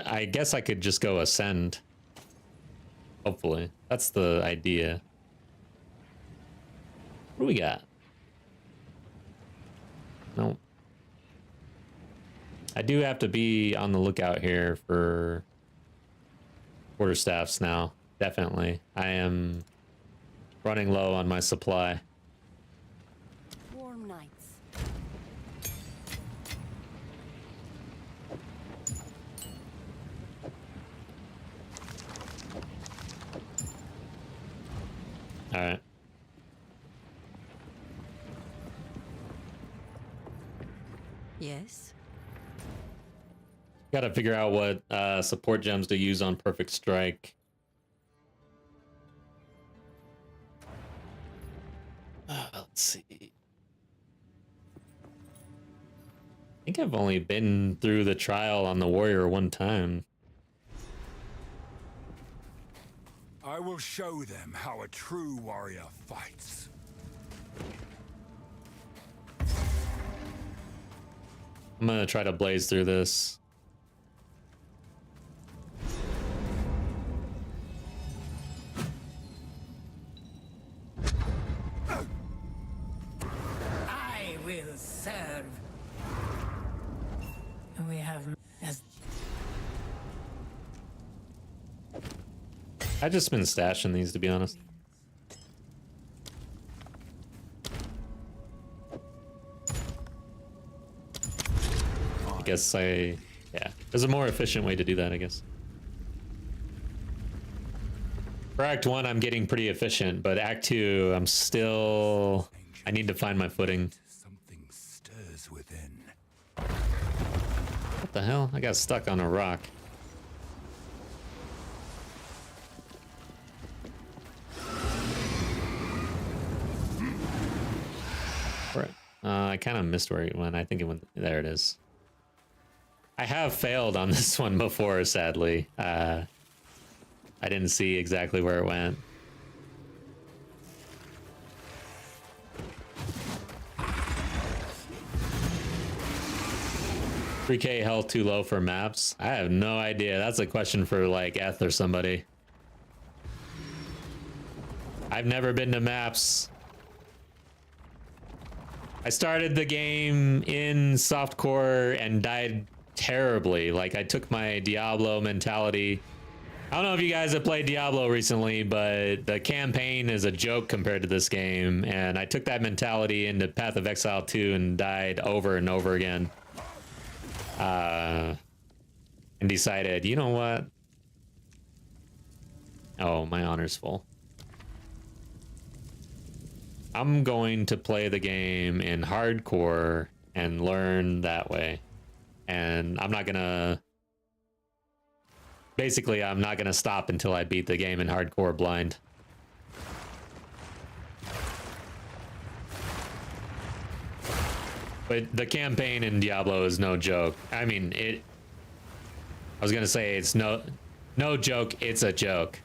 I guess I could just go ascend. Hopefully. That's the idea. What do we got? Nope. I do have to be on the lookout here for quarterstaffs now. Definitely. I am running low on my supply. Warm nights. All right. Yes. Got to figure out what support gems to use on Perfect Strike. Let's see. I think I've only been through the trial on the warrior one time. I will show them how a true warrior fights. I'm gonna try to blaze through this. I will serve. We have as I've just been stashing these, to be honest. I guess yeah. There's a more efficient way to do that, I guess. For Act 1, I'm getting pretty efficient, but Act 2, I need to find my footing. Something stirs within. What the hell? I got stuck on a rock. Right. I kind of missed where it went. I think it went. There it is. I have failed on this one before, sadly. I didn't see exactly where it went. $3K health too low for maps? I have no idea. That's a question for like Eth or somebody. I've never been to maps. I started the game in softcore and died terribly. Like, I took my Diablo mentality. I don't know if you guys have played Diablo recently, but the campaign is a joke compared to this game. And I took that mentality into Path of Exile 2 and died over and over again. And decided, you know what? Oh, my honor's full. I'm going to play the game in hardcore and learn that way. And I'm not gonna... Basically, I'm not gonna stop until I beat the game in hardcore blind. But the campaign in Diablo is no joke. I mean, I was gonna say it's no joke, it's a joke.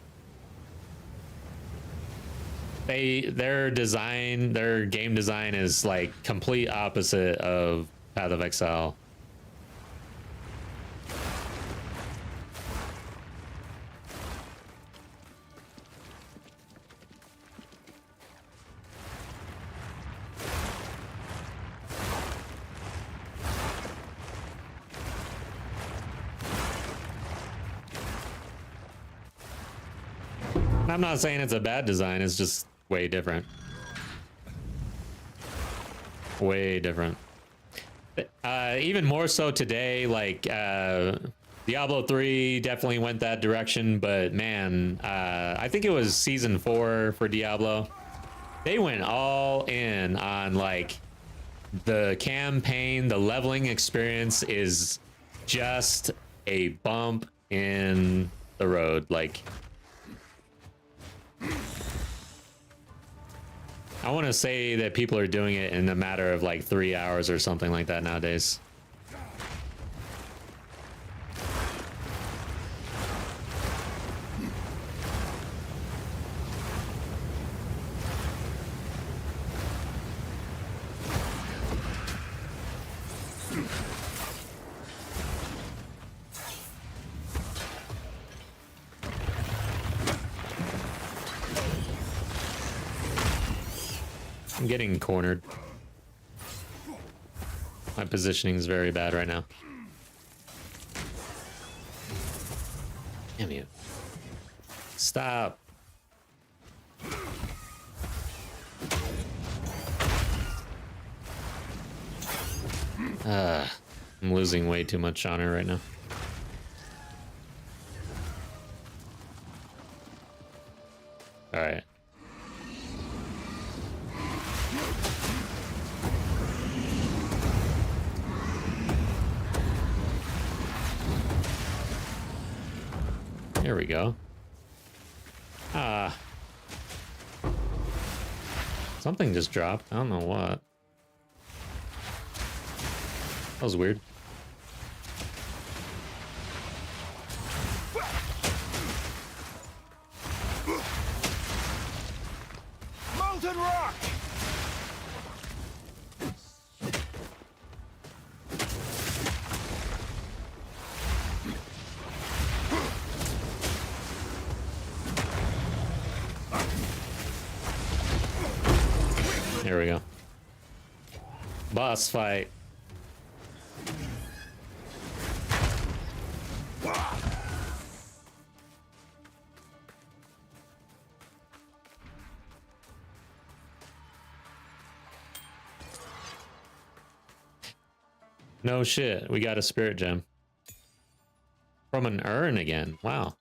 Their game design is like complete opposite of Path of Exile. I'm not saying it's a bad design, it's just way different. Way different. Even more so today, like Diablo 3 definitely went that direction, but man, I think it was season 4 for Diablo. They went all in on like the campaign. The leveling experience is just a bump in the road. Like, I want to say that people are doing it in a matter of like 3 hours or something like that nowadays. I'm getting cornered. My positioning is very bad right now. Damn you. Stop. I'm losing way too much on her right now. All right. There we go. Something just dropped. I don't know what. That was weird. Molten rock! There we go. Boss fight. No shit, we got a spirit gem. From an urn again, wow.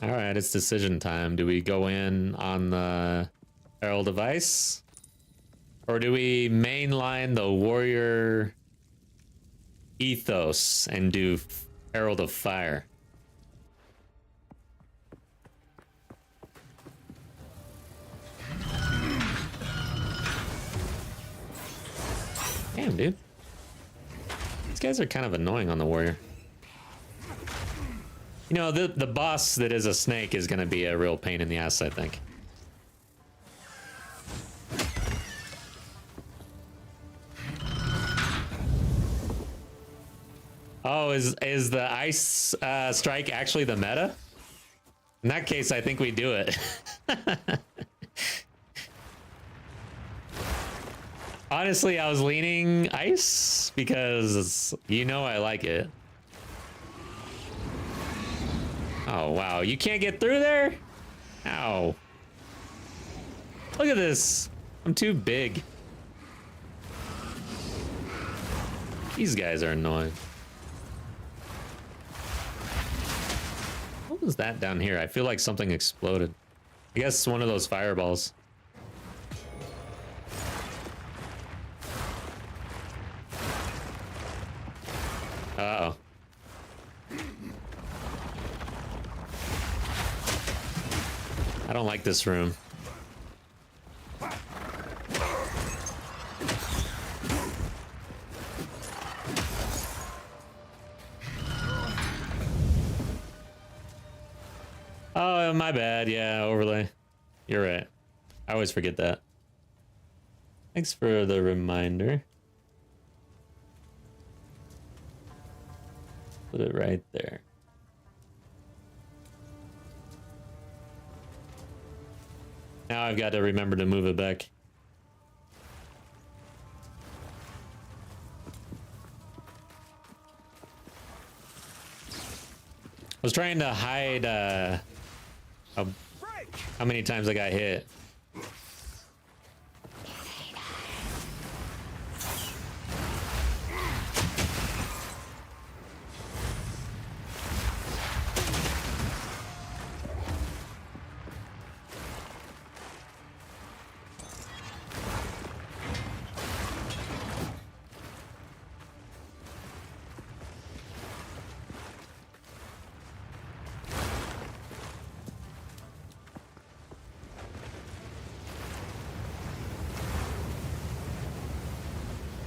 Alright, it's decision time. Do we go in on the Herald of Ice? Or do we mainline the warrior ethos and do Herald of Fire? Damn, dude. These guys are kind of annoying on the warrior. You know, the boss that is a snake is going to be a real pain in the ass, I think. Oh, is the ice strike actually the meta? In that case, I think we do it. Honestly, I was leaning ice because you know I like it. Oh, wow. You can't get through there? Ow. Look at this. I'm too big. These guys are annoying. What was that down here? I feel like something exploded. I guess one of those fireballs. Uh-oh. I don't like this room. Oh, my bad. Yeah, overlay. You're right. I always forget that. Thanks for the reminder. Put it right there. Now I've got to remember to move it back. I was trying to hide how many times I got hit.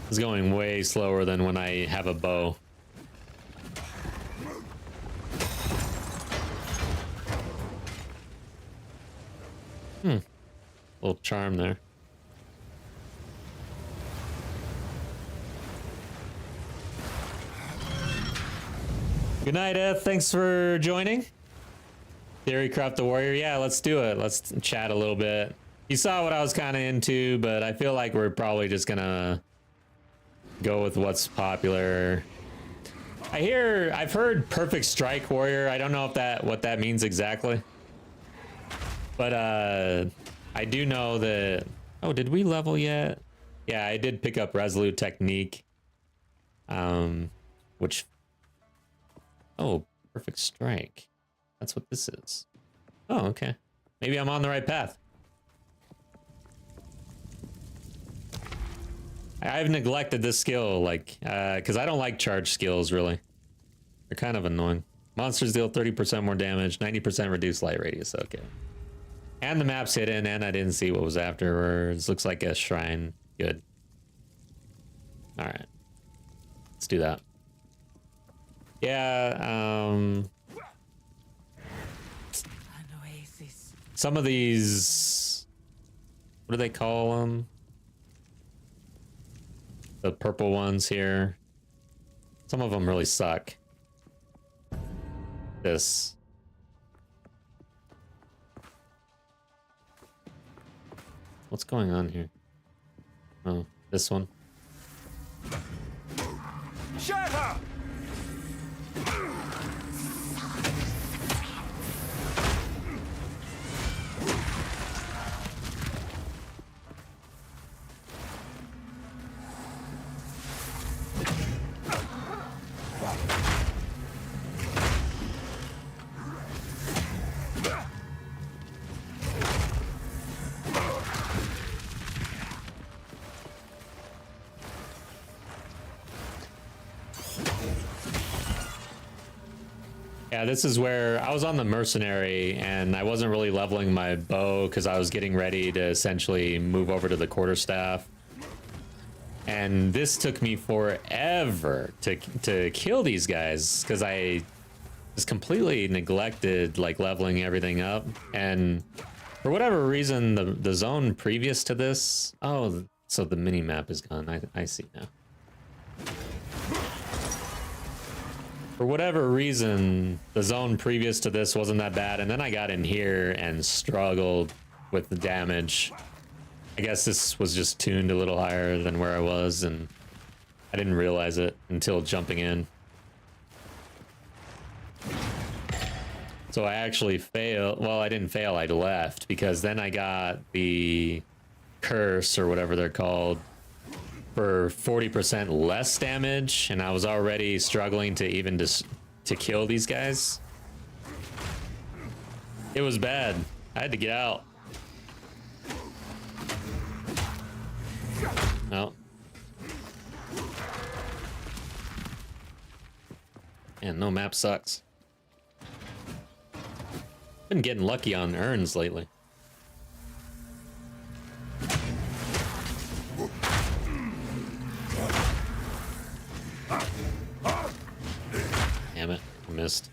It's going way slower than when I have a bow. Little charm there. Good night, Eth. Thanks for joining. Theorycraft the Warrior. Yeah, let's do it. Let's chat a little bit. You saw what I was kind of into, but I feel like we're probably just gonna go with what's popular. I've heard Perfect Strike Warrior. I don't know if what that means exactly. But I do know that... Oh, did we level yet? Yeah, I did pick up Resolute Technique. Which... Oh, Perfect Strike. That's what this is. Oh, okay. Maybe I'm on the right path. I've neglected this skill, like, because I don't like charge skills, really. They're kind of annoying. Monsters deal 30% more damage, 90% reduced light radius, okay. And the map's hidden, and I didn't see what was afterwards. Looks like a shrine. Good. Alright. Let's do that. Yeah, An oasis. some of these... What do they call them? The purple ones here. Some of them really suck. This. What's going on here? Oh, this one. Shatter! Yeah, this is where I was on the Mercenary and I wasn't really leveling my bow because I was getting ready to essentially move over to the quarterstaff. And this took me forever to kill these guys because I just completely neglected like leveling everything up. And for whatever reason, the zone previous to this... Oh, so the mini map is gone. I see now. For whatever reason, the zone previous to this wasn't that bad, and then I got in here and struggled with the damage. I guess this was just tuned a little higher than where I was, and I didn't realize it until jumping in. So I actually failed. Well, I didn't fail, I left, because then I got the curse, or whatever they're called, for 40% less damage, and I was already struggling to even to kill these guys. It was bad. I had to get out. No. Man, no map sucks. Been getting lucky on urns lately. Damn it, I missed.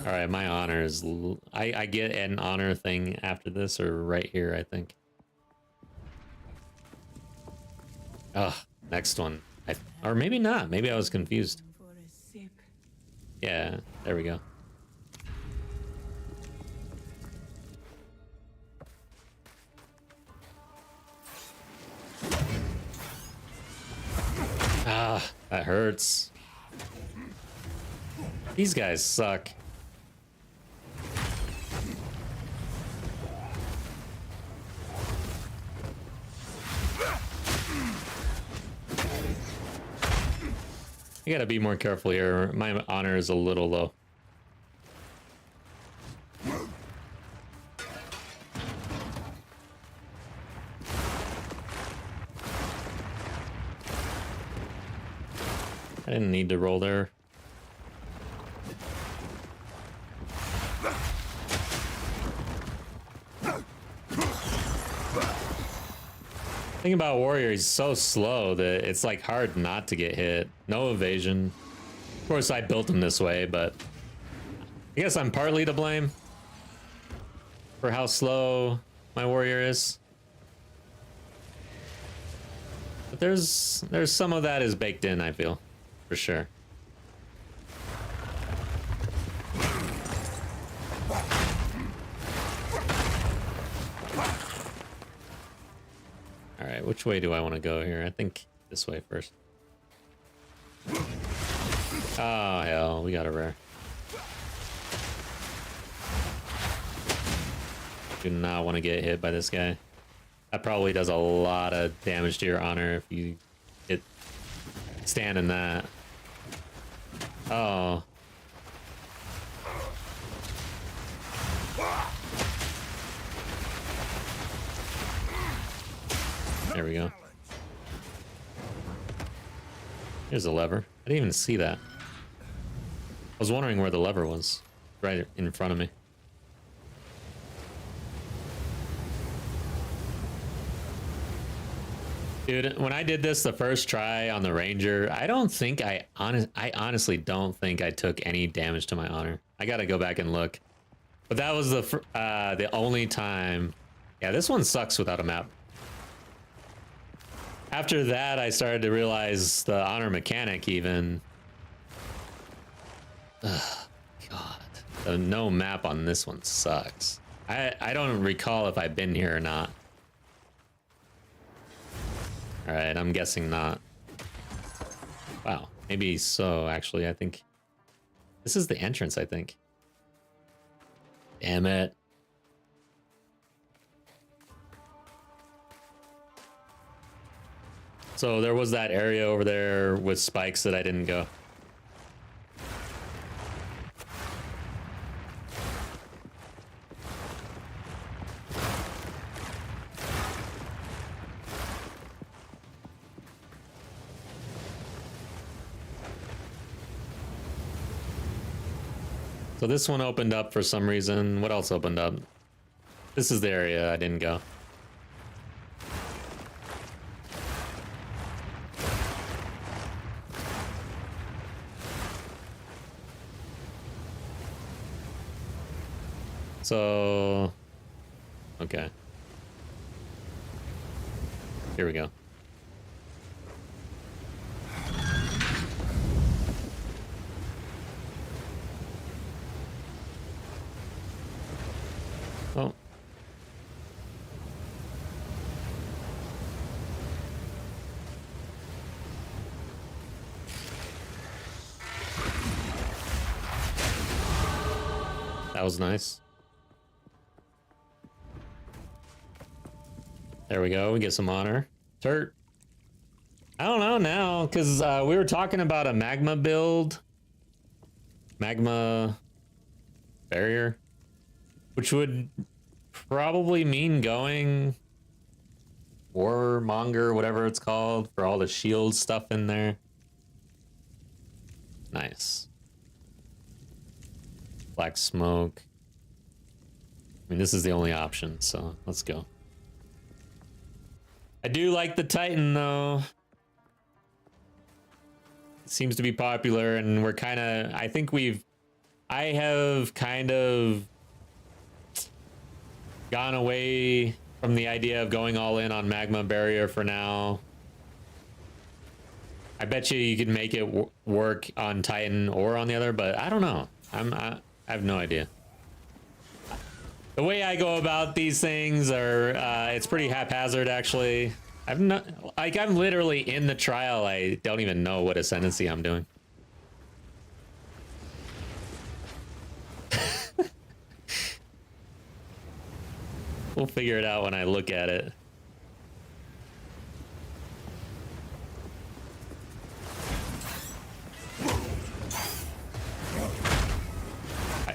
Alright, my honor is... I get an honor thing after this, or right here, I think. Ugh, next one. Or maybe not, maybe I was confused. For a sip. Yeah, there we go. Ah, that hurts. These guys suck. I gotta be more careful here. My honor is a little low. I didn't need to roll there. Thing about warrior, he's so slow that it's like hard not to get hit. No evasion. Of course, I built him this way, but I guess I'm partly to blame for how slow my warrior is. But there's some of that is baked in, I feel, for sure. All right, which way do I want to go here? I think this way first. Oh hell, we got a rare. Do not want to get hit by this guy. That probably does a lot of damage to your honor if you hit stand in that. Oh. There we go. Here's a lever. I didn't even see that. I was wondering where the lever was. Right in front of me. Dude, when I did this the first try on the Ranger, I don't think I honestly don't think I took any damage to my honor. I gotta go back and look. But that was the only time. Yeah, this one sucks without a map. After that, I started to realize the honor mechanic even. Ugh, God, the no map on this one sucks. I don't recall if I've been here or not. All right, I'm guessing not. Wow, maybe so, actually. I think this is the entrance, I think. Damn it. So there was that area over there with spikes that I didn't go. So this one opened up for some reason. What else opened up? This is the area I didn't go. So, okay. Here we go. Oh. That was nice. There we go. We get some honor. Turt. I don't know now, because we were talking about a magma build. Magma barrier. Which would probably mean going warmonger, whatever it's called, for all the shield stuff in there. Nice. Black smoke. I mean, this is the only option, so let's go. I do like the Titan, though. It seems to be popular, and we're kind of... I have kind of gone away from the idea of going all in on magma barrier for now. I bet you could make it work on Titan or on the other, but I don't know. I have no idea. The way I go about these things are it's pretty haphazard, actually. I'm literally in the trial. I don't even know what ascendancy I'm doing. We'll figure it out when I look at it.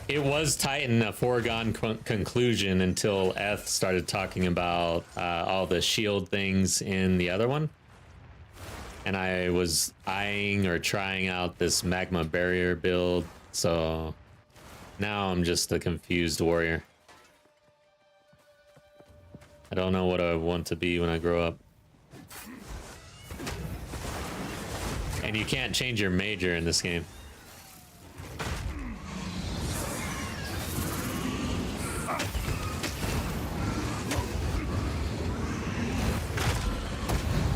It was Titan a foregone conclusion until Eth started talking about all the shield things in the other one. And I was eyeing or trying out this magma barrier build. So now I'm just a confused warrior. I don't know what I want to be when I grow up. And you can't change your major in this game.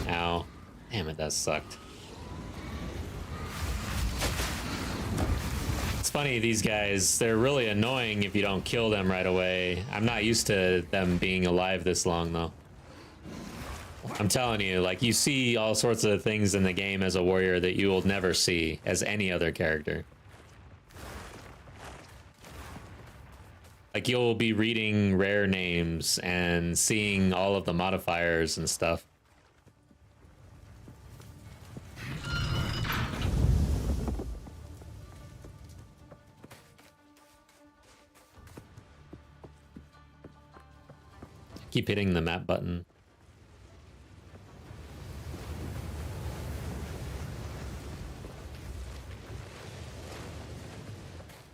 Ow. Damn it, that sucked. It's funny, these guys, they're really annoying if you don't kill them right away. I'm not used to them being alive this long, though. I'm telling you, like, you see all sorts of things in the game as a warrior that you will never see as any other character. Like, you'll be reading rare names and seeing all of the modifiers and stuff. Keep hitting the map button.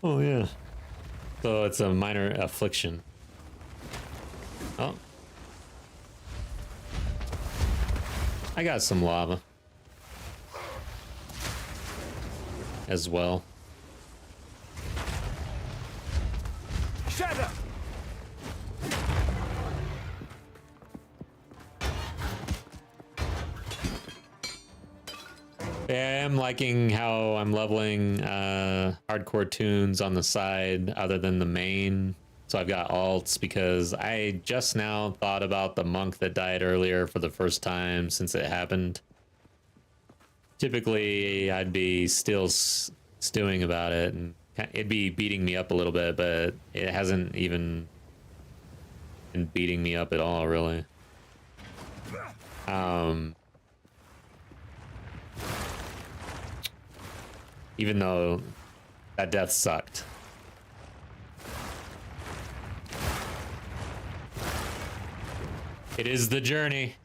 Oh yeah. So it's a minor affliction. Oh. I got some lava. As well. Shut up! Yeah, I'm liking how I'm leveling hardcore tunes on the side other than the main. So I've got alts because I just now thought about the monk that died earlier for the first time since it happened. Typically, I'd be still stewing about it and it'd be beating me up a little bit, but it hasn't even been beating me up at all, really. Even though that death sucked. It is the journey.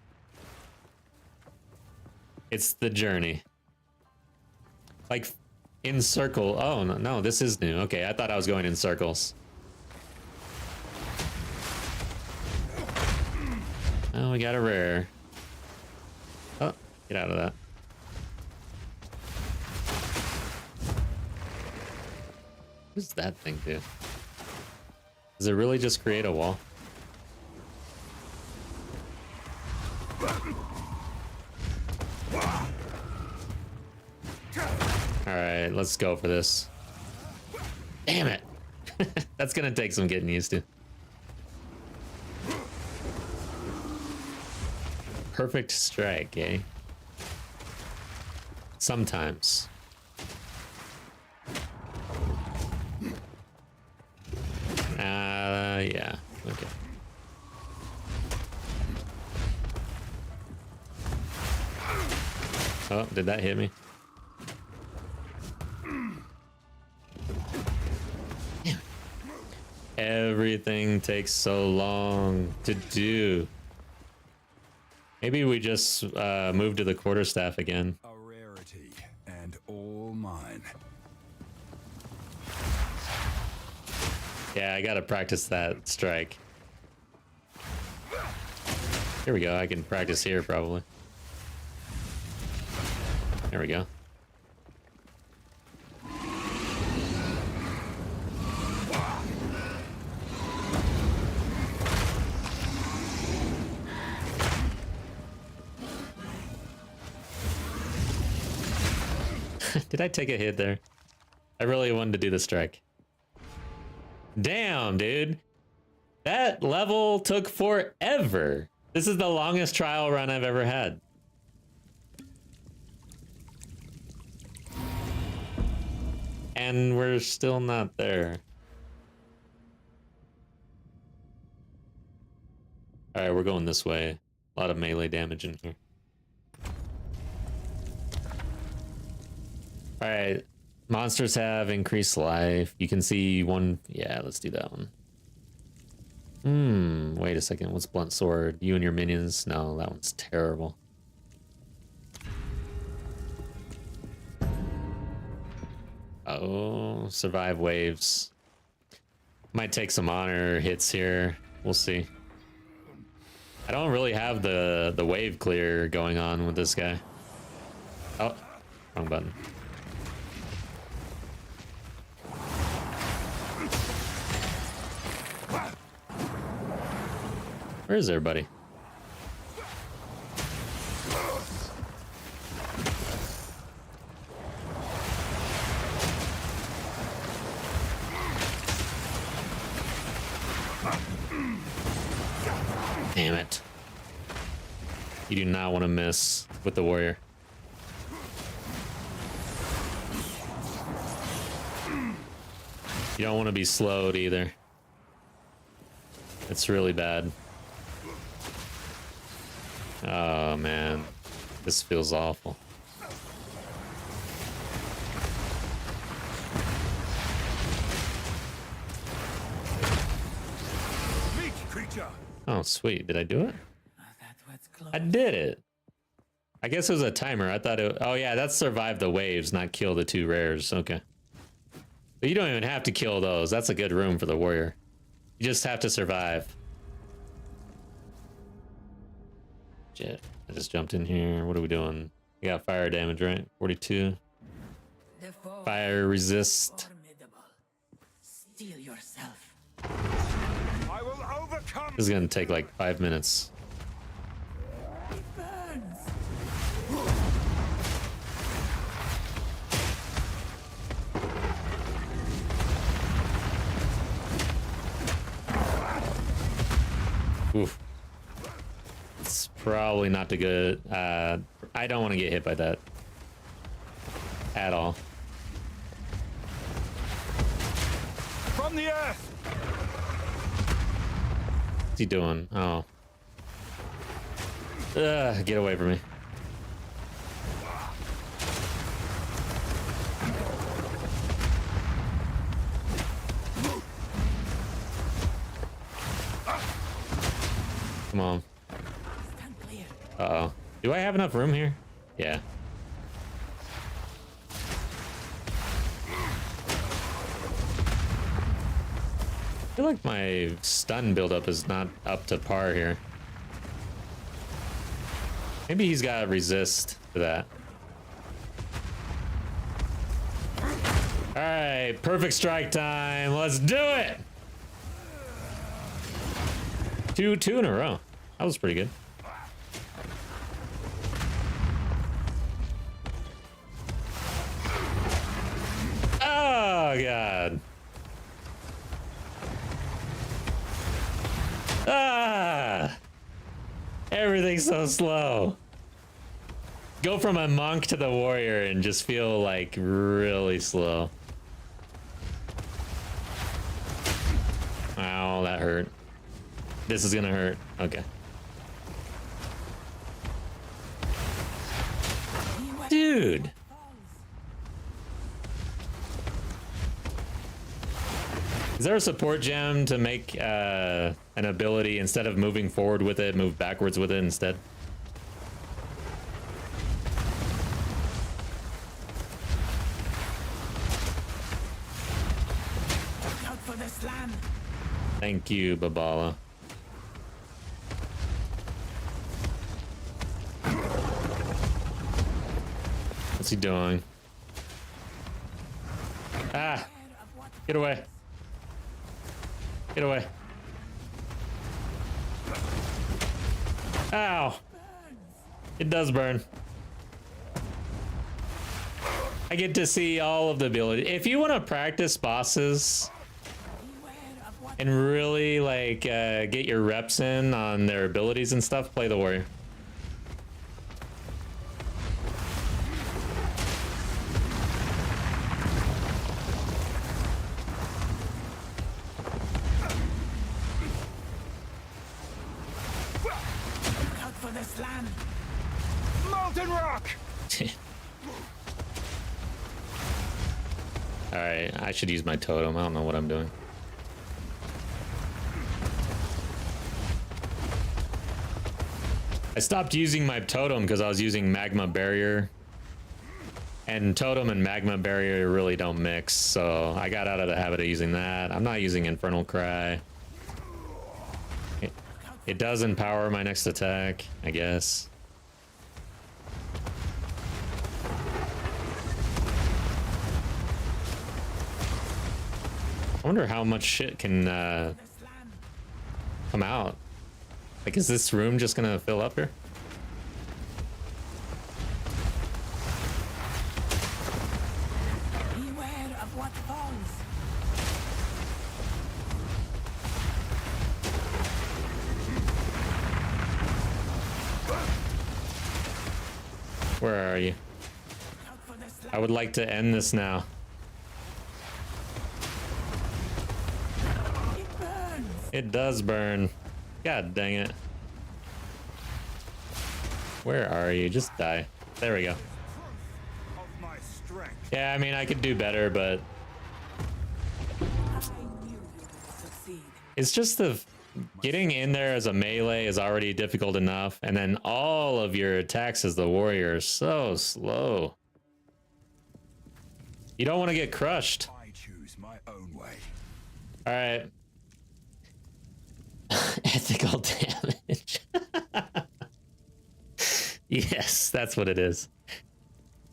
It's the journey. Like, in circle. Oh, no, no, this is new. Okay, I thought I was going in circles. Oh, we got a rare. Oh, get out of that. What does that thing do? Does it really just create a wall? Alright, let's go for this. Damn it! That's gonna take some getting used to. Perfect strike, eh? Sometimes. Yeah, okay. Oh, did that hit me? Damn. Everything takes so long to do. Maybe we just move to the quarterstaff again. A rarity, and all mine. Yeah, I gotta practice that strike. Here we go, I can practice here probably. There we go. Did I take a hit there? I really wanted to do the strike. Damn, dude. That level took forever. This is the longest trial run I've ever had. And we're still not there. Alright, we're going this way. A lot of melee damage in here. Alright. Monsters have increased life. You can see one... Yeah, let's do that one. Wait a second. What's Blunt Sword? You and your minions? No, that one's terrible. Oh, survive waves. Might take some honor hits here. We'll see. I don't really have the wave clear going on with this guy. Oh, wrong button. Where is everybody? Damn it. You do not want to miss with the warrior. You don't want to be slowed either. It's really bad. Oh man, this feels awful. Meet creature. Oh sweet, did I do it? That was close. I did it. I guess it was a timer. I thought it. Oh yeah, that's survive the waves, not kill the 2 rares. Okay. But you don't even have to kill those. That's a good room for the warrior. You just have to survive. Shit. I just jumped in here. What are we doing? We got fire damage, right? 42. The foe Fire resist. formidable. Steel yourself. I will overcome. This is gonna take like 5 minutes. It burns. Oof. It's probably not the good. I don't want to get hit by that at all. From the earth. What's he doing? Oh. Get away from me. Come on. Stand clear. Uh-oh. Do I have enough room here? Yeah. I feel like my stun buildup is not up to par here. Maybe he's got to resist to that. All right, perfect strike time. Let's do it. Two in a row. That was pretty good. Oh god. Ah! Everything's so slow. Go from a monk to the warrior and just feel like really slow. Ow, that hurt. This is gonna hurt. Okay. Dude. Is there a support gem to make an ability, instead of moving forward with it, move backwards with it instead? Look out for the slam. Thank you, Babala. What's he doing? Ah! Get away. Get away. Ow! It does burn. I get to see all of the ability. If you want to practice bosses and really like get your reps in on their abilities and stuff, play the warrior. Look out for the slam. Molten rock. All right, I should use my totem. I don't know what I'm doing. I stopped using my totem because I was using magma barrier, and totem and magma barrier really don't mix, so I got out of the habit of using that. I'm not using infernal cry. Look out It does empower my next attack, I guess. I wonder how much shit can come out. Like, is this room just gonna fill up here? Beware of what falls. Where are you? Out for this I would like to end this now. land. It burns. It does burn. God dang it. Where are you? Just die. There we go. Of my strength. Yeah, I mean, I could do better, but I knew you would succeed. it's just the getting in there as a melee is already difficult enough, and then all of your attacks as the warrior are so slow. You don't want to get crushed. I choose my own way. All right. Ethical damage. Yes, that's what it is.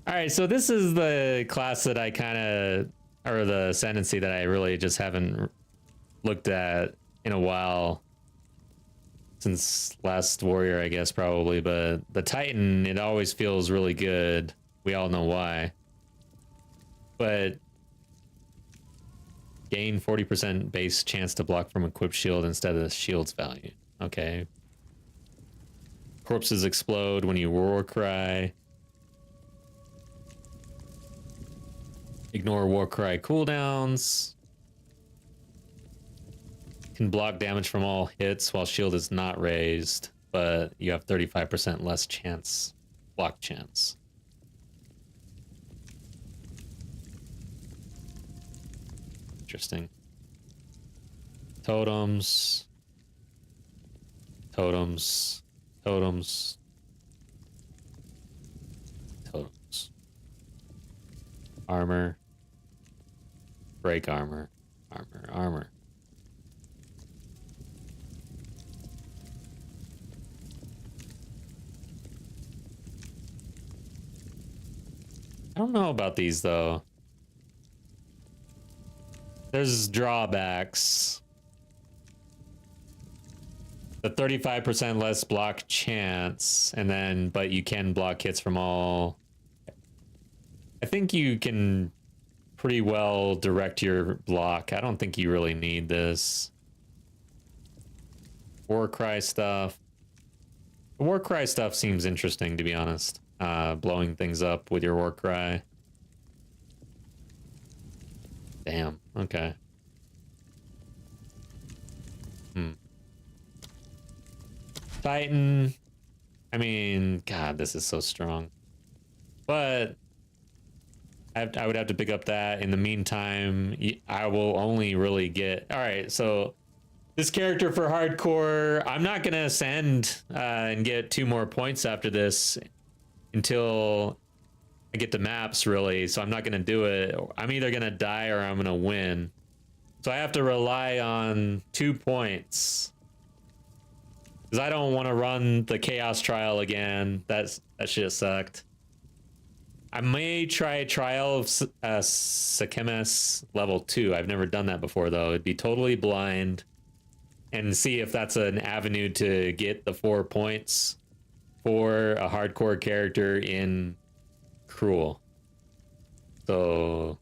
All right, so this is the class that I kind of, or the ascendancy that I really just haven't looked at in a while. Since last warrior, I guess, probably. But the Titan, it always feels really good. We all know why. But gain 40% base chance to block from equipped shield instead of the shield's value. Okay. Corpses explode when you war cry. Ignore war cry cooldowns. Can block damage from all hits while shield is not raised, but you have 35% less chance, block chance. Interesting. Totems. Totems. Totems. Totems. Armor. Break armor. Armor. Armor. I don't know about these though. There's drawbacks. The 35% less block chance, and then, but you can block hits from all. I think you can pretty well direct your block. I don't think you really need this. Warcry stuff. The Warcry stuff seems interesting, to be honest. Blowing things up with your Warcry. Damn, okay. Titan. I mean, God, this is so strong. But I would have to pick up that. In the meantime, I will only really get... Alright, so this character for hardcore, I'm not going to ascend and get 2 more points after this until I get the maps, really. So I'm not going to do it. I'm either going to die or I'm going to win. So I have to rely on 2 points. Because I don't want to run the Chaos Trial again. That shit sucked. I may try Trial of Sekemes level 2. I've never done that before, though. It'd be totally blind. And see if that's an avenue to get the 4 points for a hardcore character in Cruel. So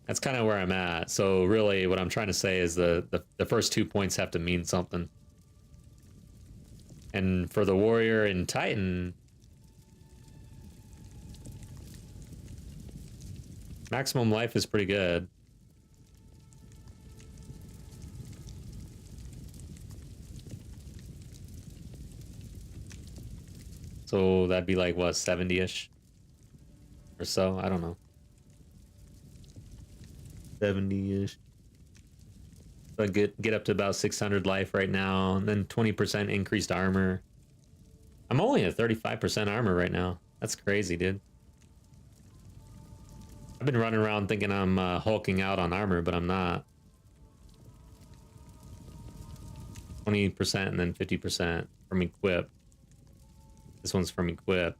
that's kind of where I'm at. So really what I'm trying to say is the first 2 points have to mean something. And for the warrior and Titan, maximum life is pretty good. So that'd be like, what, 70-ish or so? I don't know. 70-ish. So I get up to about 600 life right now, and then 20% increased armor. I'm only at 35% armor right now. That's crazy, dude. I've been running around thinking I'm hulking out on armor, but I'm not. 20% and then 50% from equip. This one's from equip.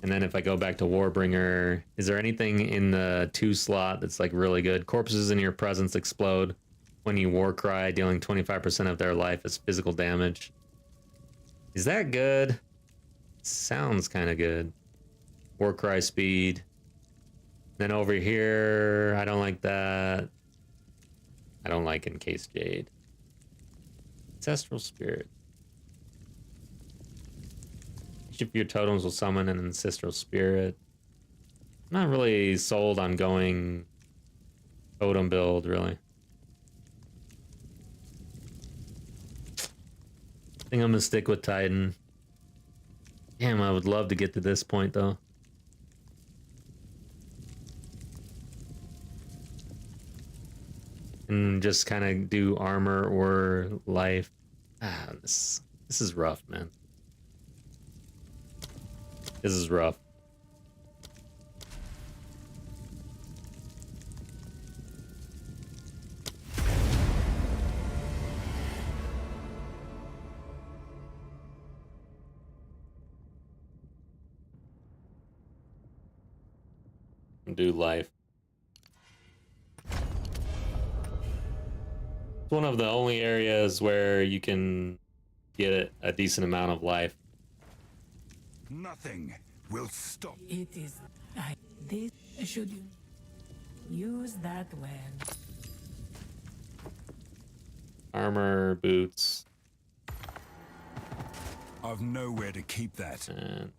And then if I go back to Warbringer, is there anything in the 2 slot that's like really good? Corpses in your presence explode when you war cry, dealing 25% of their life as physical damage. Is that good? Sounds kind of good. War cry speed. Then over here, I don't like that. I don't like Encased Jade. Ancestral Spirit. Each of your totems will summon an Ancestral Spirit. I'm not really sold on going totem build, really. I think I'm gonna stick with Titan. Damn, I would love to get to this point, though. And just kind of do armor or life. Ah, this is rough, man. This is rough. Do life. It's one of the only areas where you can get a decent amount of life. Nothing will stop. It is. This should you use that when. Armor, boots. I've nowhere to keep that. And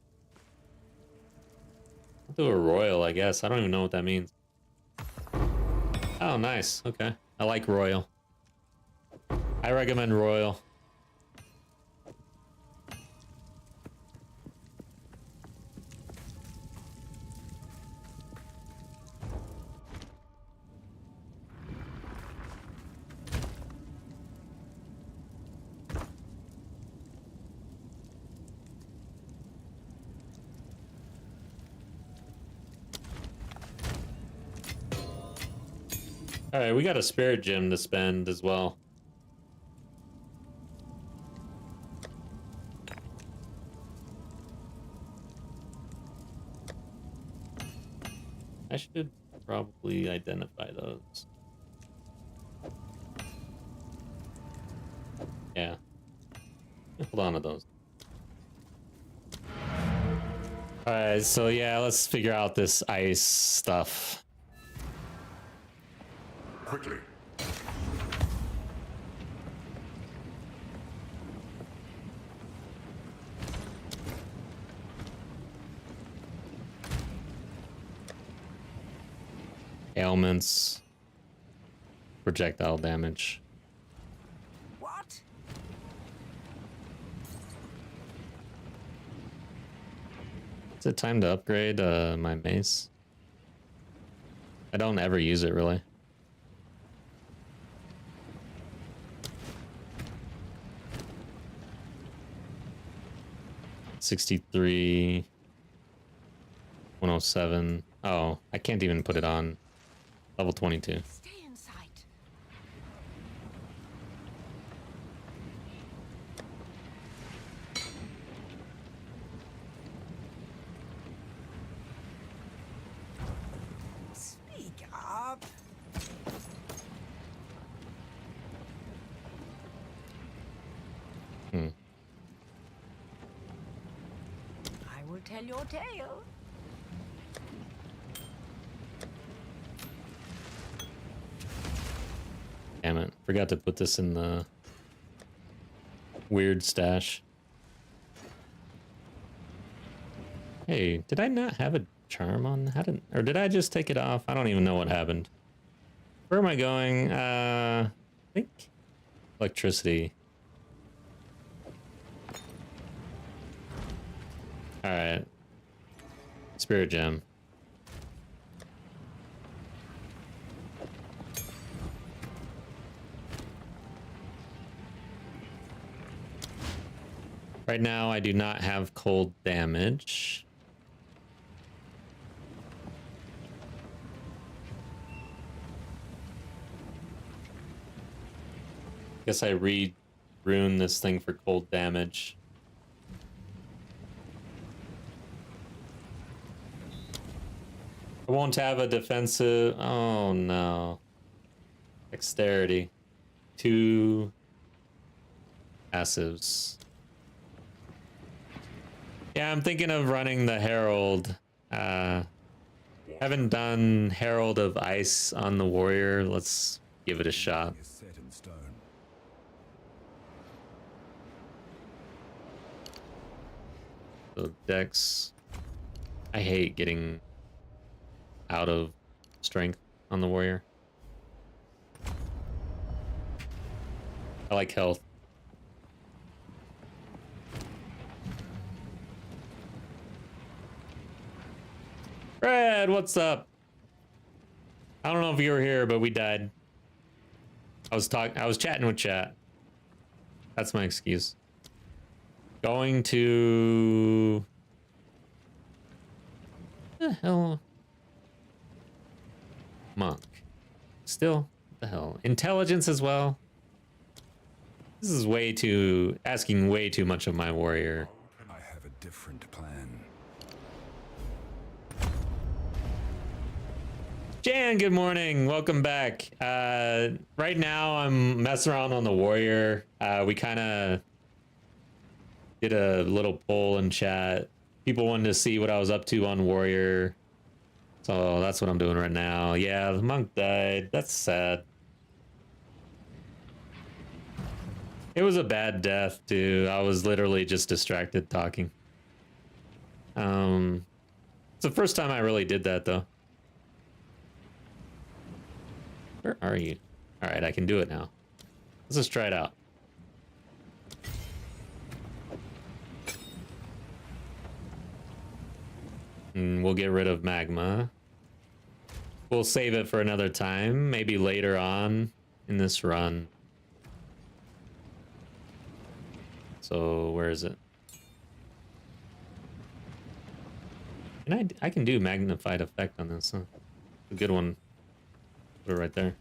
I'll do a royal, I guess. I don't even know what that means. Oh, nice. Okay. I like royal. I recommend royal. All right, we got a spirit gem to spend as well. I should probably identify those. Yeah. Hold on to those. Alright, so yeah, let's figure out this ice stuff. Quickly. Ailments. Projectile damage. What? Is it time to upgrade my mace? I don't ever use it really. $63, 107. Oh, I can't even put it on level 22. Stay in sight. Speak up. I will tell your tale. Damn it. Forgot to put this in the weird stash. Hey, did I not have a charm on? Or did I just take it off? I don't even know what happened. Where am I going? I think electricity. Alright. Spirit gem. Right now, I do not have cold damage. Guess I rune this thing for cold damage. I won't have a defensive. Oh no. Dexterity. 2 passives. Yeah, I'm thinking of running the Herald. Haven't done Herald of Ice on the warrior. Let's give it a shot. Is set in stone. So Dex. I hate getting out of strength on the warrior. I like health. Brad, what's up? I don't know if you were here, but we died. I was chatting with chat. That's my excuse. Going to the hell? Monk. Still, what the hell? Intelligence as well. This is way too asking way too much of my warrior. I have a different plan. Jan, good morning. Welcome back. Right now I'm messing around on the warrior. We kind of did a little poll in chat. People wanted to see what I was up to on warrior. So that's what I'm doing right now. Yeah, the monk died. That's sad. It was a bad death, too. I was literally just distracted talking. It's the first time I really did that, though. Where are you? All right, I can do it now. Let's just try it out. And we'll get rid of magma. We'll save it for another time, maybe later on in this run. So where is it? And I can do magnified effect on this. Huh? A good one. Put it right there.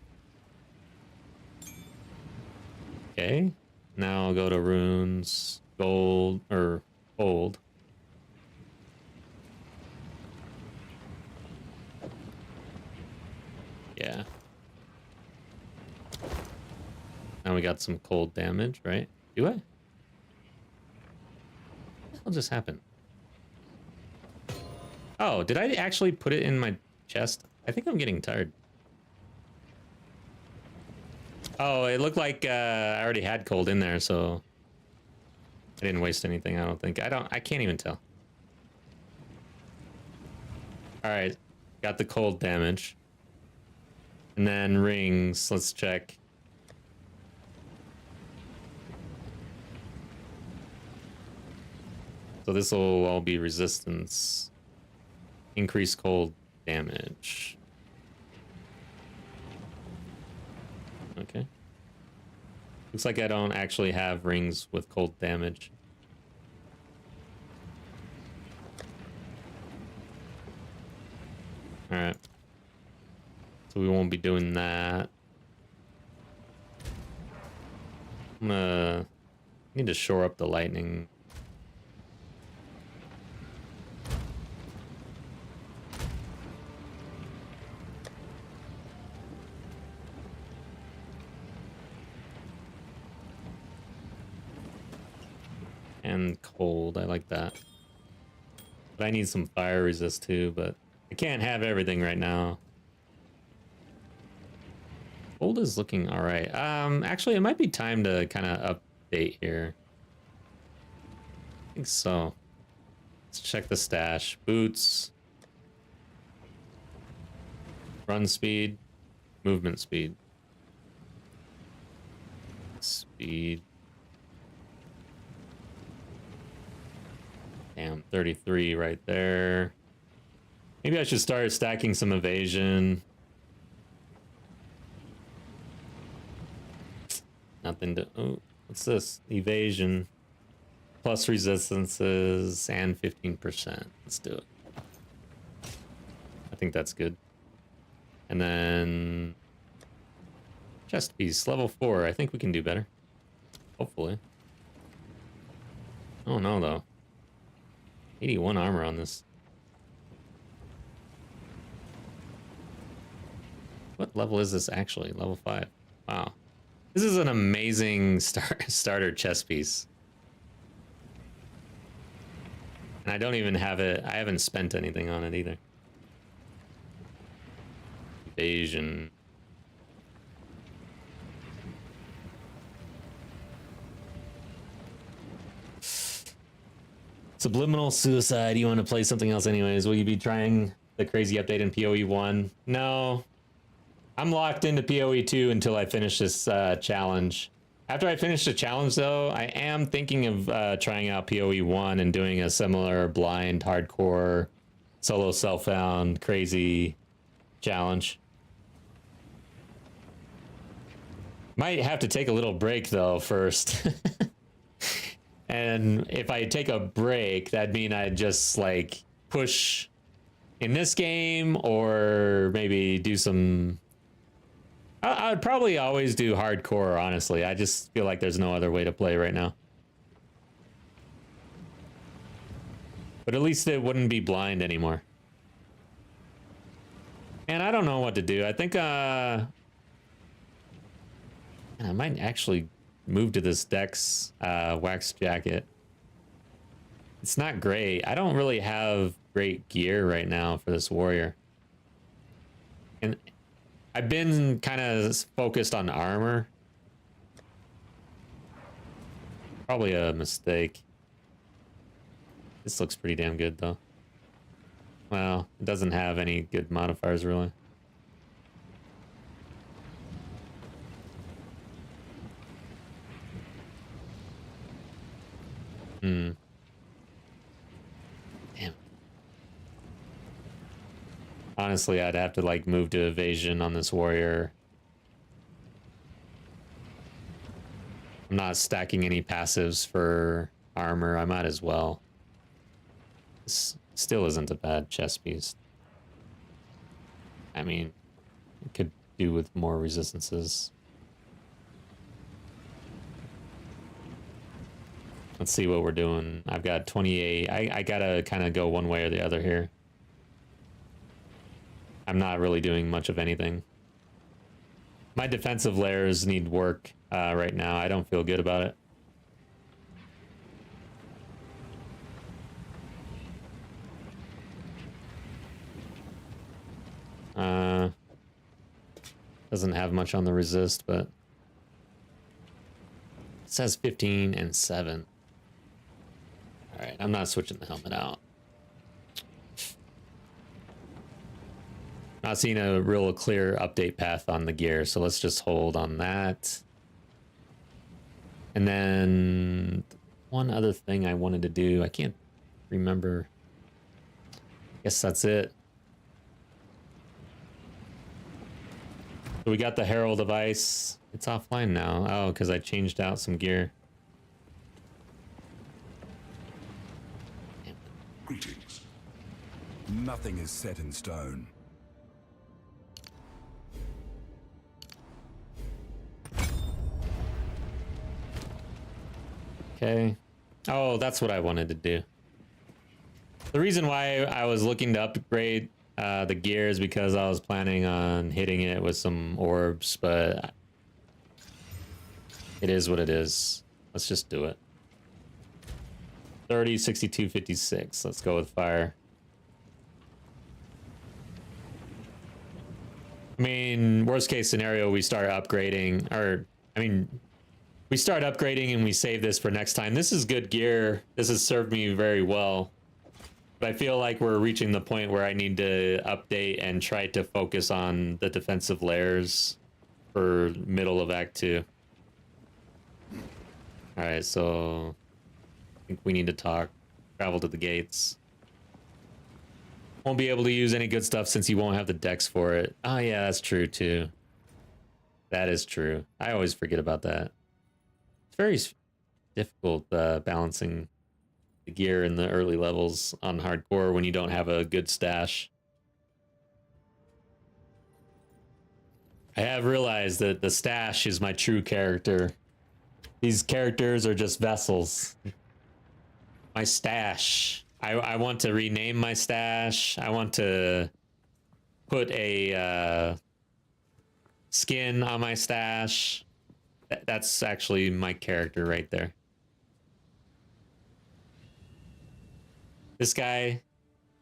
Okay. Now I'll go to runes, gold or gold. Yeah. Now we got some cold damage, right? Do I? What the hell just happened? Oh, did I actually put it in my chest? I think I'm getting tired. Oh, it looked like I already had cold in there, so I didn't waste anything, I don't think. I can't even tell. All right, got the cold damage. And then rings, let's check. So this will all be resistance. Increase cold damage. Okay. Looks like I don't actually have rings with cold damage. Alright. So we won't be doing that. I'm gonna need to shore up the lightning. And cold, I like that. But I need some fire resist too, but I can't have everything right now. Cold is looking all right. Actually, it might be time to kind of update here. I think so. Let's check the stash. Boots. Run speed. Movement speed. Speed. Damn, 33 right there. Maybe I should start stacking some evasion. Nothing to... Oh, what's this? Evasion. Plus resistances and 15%. Let's do it. I think that's good. And then... chest piece, level 4. I think we can do better. Hopefully. Oh no, though. 81 armor on this. What level is this actually? Level 5. Wow. This is an amazing starter chess piece. And I don't even have it. I haven't spent anything on it either. Evasion. Subliminal suicide. You want to play something else anyways? Will you be trying the crazy update in PoE 1? No. I'm locked into PoE 2 until I finish this challenge. After I finish the challenge, though, I am thinking of trying out PoE 1 and doing a similar blind, hardcore, solo self-found, crazy challenge. Might have to take a little break, though, first. And if I take a break, that'd mean I'd just, like, push in this game or maybe do some... I would probably always do hardcore, honestly. I just feel like there's no other way to play right now. But at least it wouldn't be blind anymore. And I don't know what to do. I think I might actually move to this Dex wax jacket. It's not great. I don't really have great gear right now for this warrior. And I've been kind of focused on armor. Probably a mistake. This looks pretty damn good, though. Well, it doesn't have any good modifiers, really. Damn. Honestly, I'd have to, like, move to evasion on this warrior. I'm not stacking any passives for armor. I might as well. This still isn't a bad chess piece. I mean, it could do with more resistances. Let's see what we're doing. I've got 28. I gotta kind of go one way or the other here. I'm not really doing much of anything. My defensive layers need work right now. I don't feel good about it. Doesn't have much on the resist, but it says 15 and 7. All right, I'm not switching the helmet out. Not seeing a real clear update path on the gear, so let's just hold on that. And then one other thing I wanted to do, I can't remember. I guess that's it. So we got the Herald of Ice. It's offline now. Oh, because I changed out some gear. Greetings. Nothing is set in stone. Okay. Oh, that's what I wanted to do. The reason why I was looking to upgrade the gear is because I was planning on hitting it with some orbs, but it is what it is. Let's just do it. 30, 62, 56. Let's go with fire. I mean, worst case scenario, we start upgrading, or, I mean, we start upgrading and we save this for next time. This is good gear. This has served me very well. But I feel like we're reaching the point where I need to update and try to focus on the defensive layers for middle of Act 2. Alright, so I think we need to talk. Travel to the gates. Won't be able to use any good stuff since you won't have the dex for it. Oh yeah, that's true too. That is true. I always forget about that. It's very difficult balancing the gear in the early levels on hardcore when you don't have a good stash. I have realized that the stash is my true character. These characters are just vessels. My stash. I want to rename my stash. I want to put a skin on my stash. That's actually my character right there. This guy,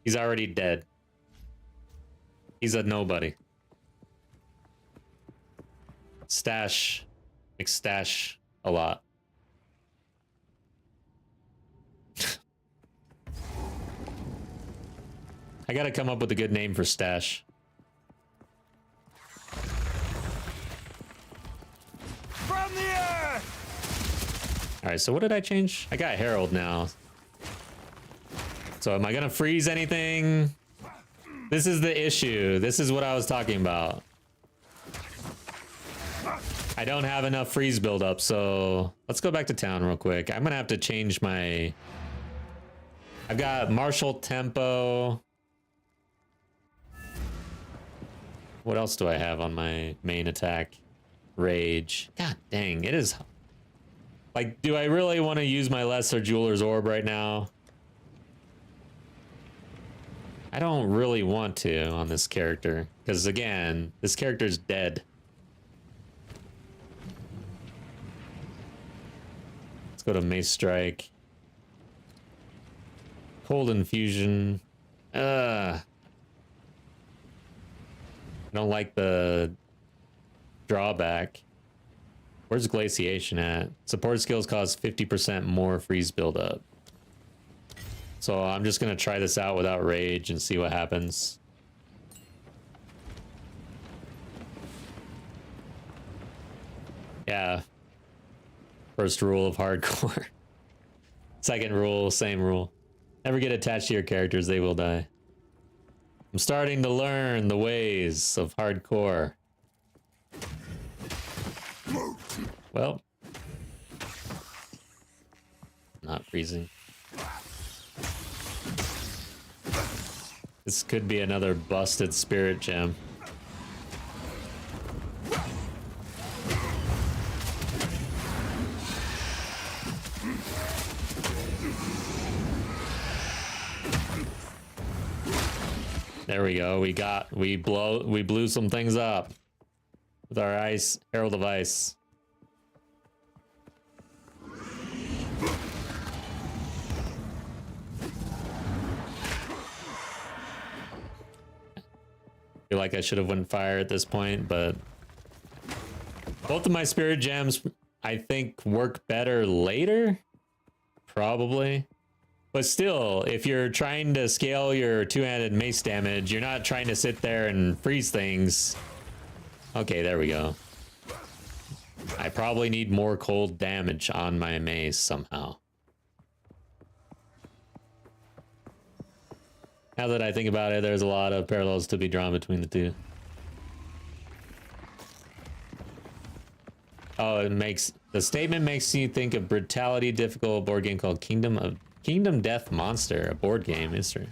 he's already dead. He's a nobody. Stash. McStash a lot. I gotta come up with a good name for stash. From the air! Alright, so what did I change? I got Herald now. So am I gonna freeze anything? This is the issue. This is what I was talking about. I don't have enough freeze buildup, so let's go back to town real quick. I'm gonna have to change my... I've got martial tempo. What else do I have on my main attack? Rage. God dang, it is... Like, do I really want to use my Lesser Jeweler's Orb right now? I don't really want to on this character. Because, again, this character's dead. Let's go to Mace Strike. Cold Infusion. I don't like the drawback. Where's Glaciation at? Support skills cause 50% more freeze buildup. So I'm just gonna try this out without Rage and see what happens. Yeah. First rule of hardcore. Second rule, same rule. Never get attached to your characters, they will die. I'm starting to learn the ways of hardcore. Well. Not freezing. This could be another busted spirit gem. There we go. We blew some things up with our ice Herald of Ice. Feel like I should have went fire at this point, but both of my spirit gems I think work better later, probably. But still, if you're trying to scale your two-handed mace damage, you're not trying to sit there and freeze things. Okay, there we go. I probably need more cold damage on my mace somehow. Now that I think about it, there's a lot of parallels to be drawn between the two. Oh, the statement makes you think of Brutality, difficult board game called Kingdom Death Monster, a board game history.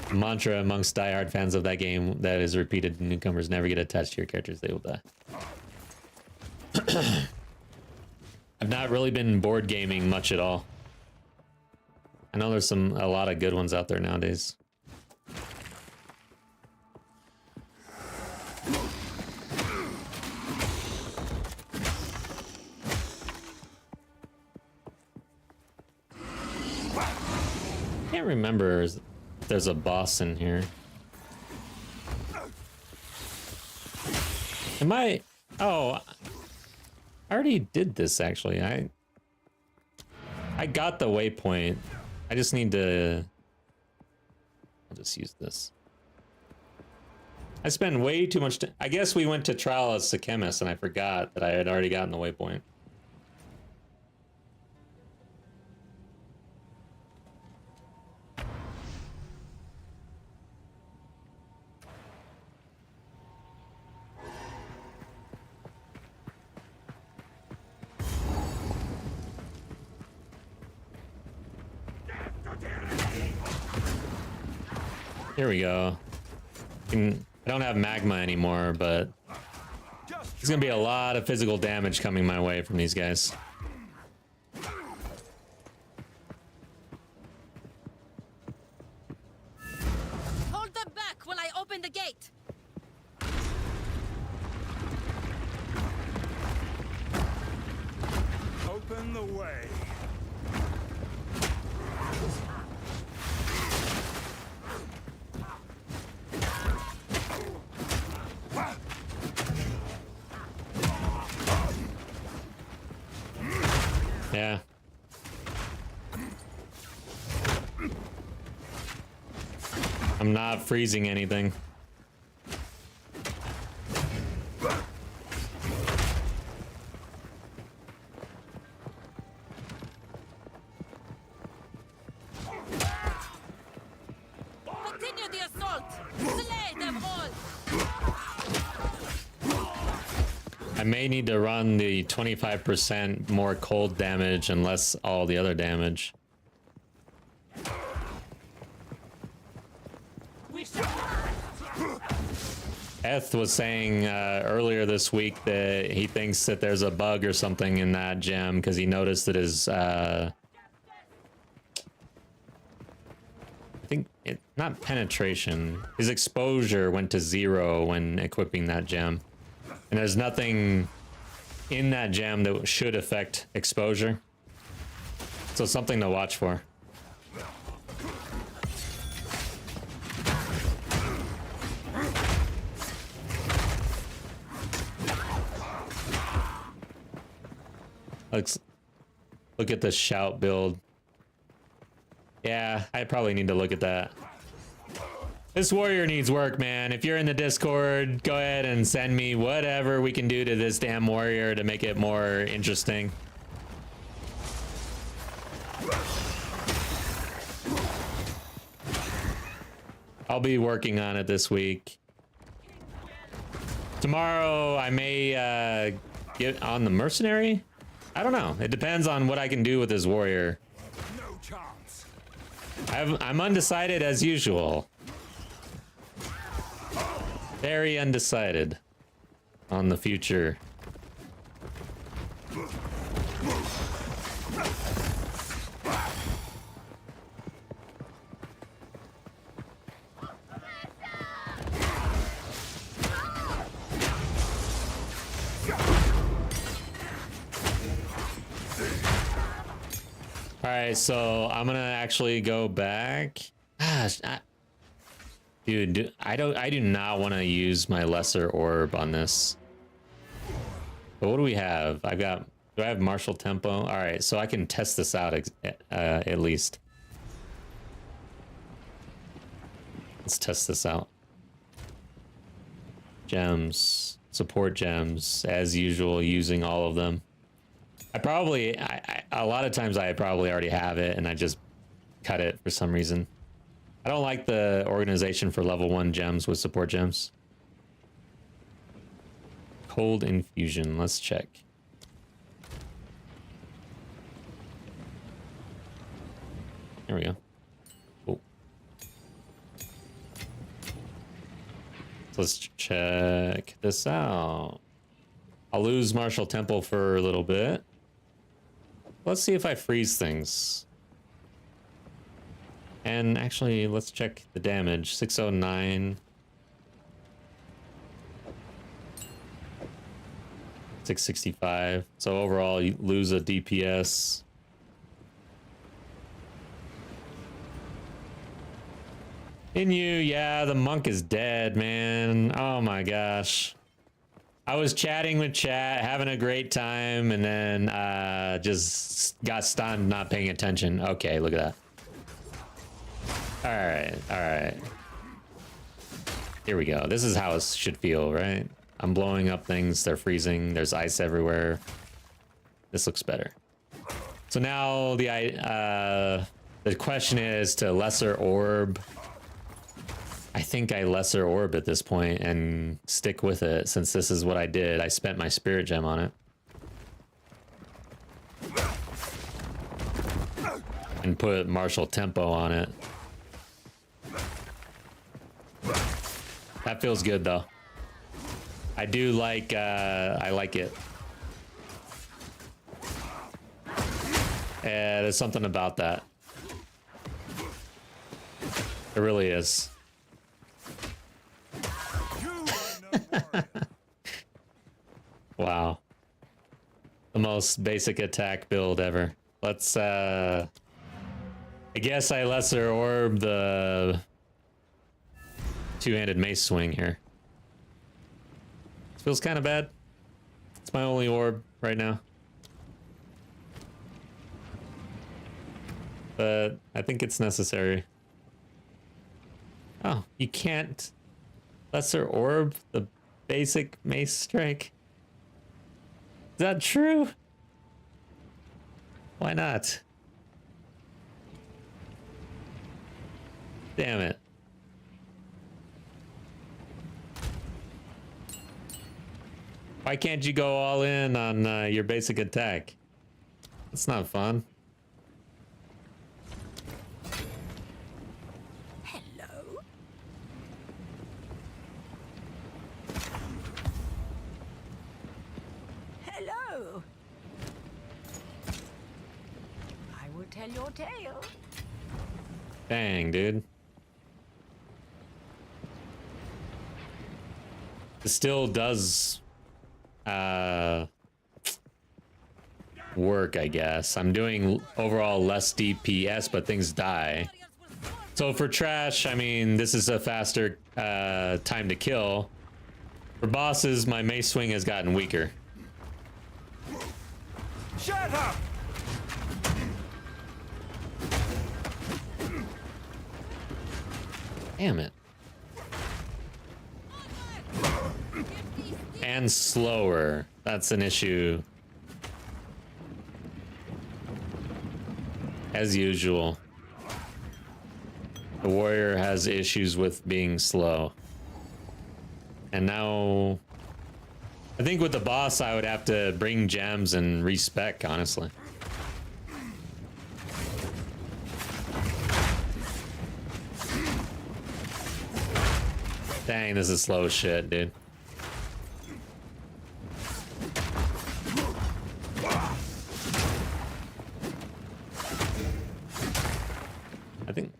A mantra amongst diehard fans of that game that is repeated: newcomers never get attached to your characters, they will die. I've not really been board gaming much at all. I know there's a lot of good ones out there nowadays. Can't remember if there's a boss in here. Oh, I already did this actually. I got the waypoint. I just need to... I'll just use this. I spent way too much time. I guess we went to trial as a chemist and I forgot that I had already gotten the waypoint. Here we go. I don't have magma anymore, but There's gonna be a lot of physical damage coming my way from these guys. Hold them back while I open the gate. Open the way. Yeah. I'm not freezing anything. Continue the assault. Slay them all. I may need to run the 25% more cold damage and less all the other damage. Eth was saying earlier this week that he thinks that there's a bug or something in that gem because he noticed that his I think it not penetration, his exposure went to 0 when equipping that gem. And there's nothing in that gem that should affect exposure. So something to watch for. Look at the shout build. Yeah, I probably need to look at that. This warrior needs work, man. If you're in the Discord, go ahead and send me whatever we can do to this damn warrior to make it more interesting. I'll be working on it this week. Tomorrow, I may get on the Mercenary. I don't know. It depends on what I can do with this warrior. No chance. I'm undecided as usual. Very undecided on the future. All right, so I'm gonna actually go back. Gosh, dude, I do not want to use my lesser orb on this. But what do we have? Do I have martial tempo? All right, so I can test this out at least. Let's test this out. Gems, support gems, as usual, using all of them. A lot of times I probably already have it and I just cut it for some reason. I don't like the organization for level 1 gems with support gems. Cold infusion, let's check. There we go. Cool. So let's check this out. I'll lose Martial Temple for a little bit. Let's see if I freeze things. And actually, let's check the damage. 609. 665. So overall, you lose a DPS. Inu, yeah, the monk is dead, man. Oh my gosh. I was chatting with chat, having a great time, and then just got stunned, not paying attention. Okay, look at that. All right. Here we go. This is how it should feel, right? I'm blowing up things, they're freezing, there's ice everywhere. This looks better. So now the question is to lesser orb. I think I lesser orb at this point and stick with it since this is what I did. I spent my spirit gem on it. And put martial tempo on it. That feels good though. I do like, I like it. There's something about that. It really is. Wow. The most basic attack build ever. Let's, I guess I lesser orb the two-handed mace swing here. This feels kind of bad. It's my only orb right now. But I think it's necessary. Oh, you can't lesser orb the basic mace strike? Is that true? Why not? Damn it. Why can't you go all in on your basic attack? It's not fun. Hello? Hello? I will tell your tale. Dang, dude. It still does work, I guess. I'm doing overall less DPS, but things die. So for trash, I mean, this is a faster time to kill. For bosses, my mace swing has gotten weaker. Shut up! Damn it. And slower. That's an issue. As usual. The warrior has issues with being slow. And now... I think with the boss, I would have to bring gems and respec, honestly. Dang, this is slow as shit, dude. I think...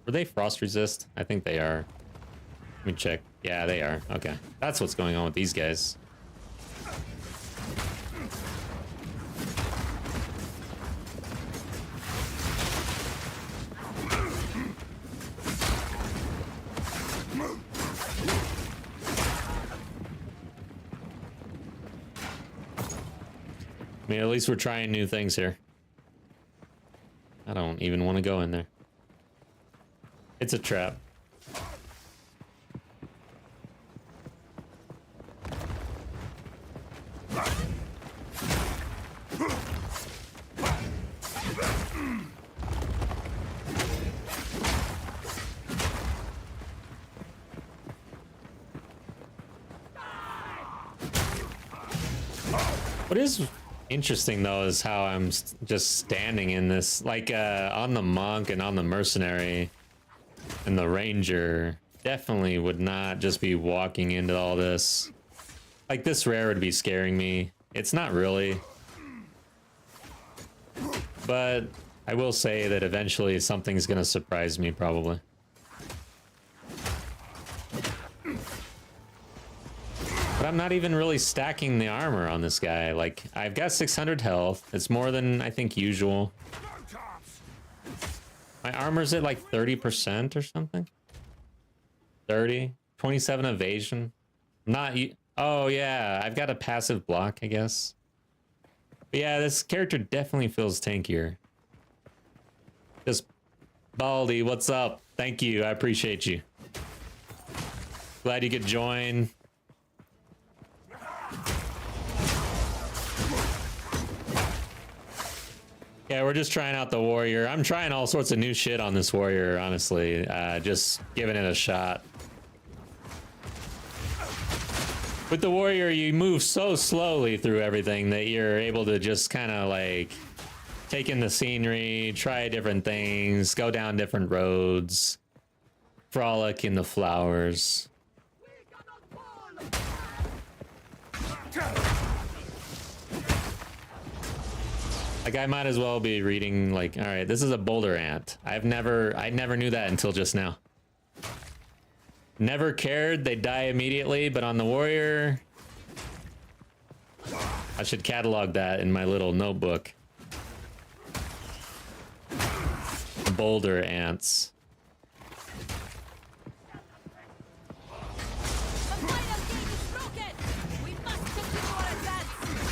Were they frost resist? I think they are. Let me check. Yeah, they are. Okay. That's what's going on with these guys. I mean, at least we're trying new things here. I don't even want to go in there. It's a trap. What is interesting though is how I'm just standing in this, like on the monk and on the mercenary and the ranger, definitely would not just be walking into all this. Like this rare would be scaring me. It's not really. But I will say that eventually something's gonna surprise me probably. But I'm not even really stacking the armor on this guy. Like, I've got 600 health. It's more than I think usual. My armor's at like 30% or something. 30, 27 evasion. Not, oh yeah, I've got a passive block, I guess. But yeah, this character definitely feels tankier. Just Baldy, what's up? Thank you, I appreciate you. Glad you could join. Yeah, we're just trying out the warrior. I'm trying all sorts of new shit on this warrior, honestly. Just giving it a shot. With the warrior, you move so slowly through everything that you're able to just kind of like take in the scenery, try different things, go down different roads, frolic in the flowers. Like I might as well be reading like, all right, this is a boulder ant. I never knew that until just now. Never cared, they die immediately, but on the warrior, I should catalog that in my little notebook. Boulder ants. The final gate is broken! We must continue our advance!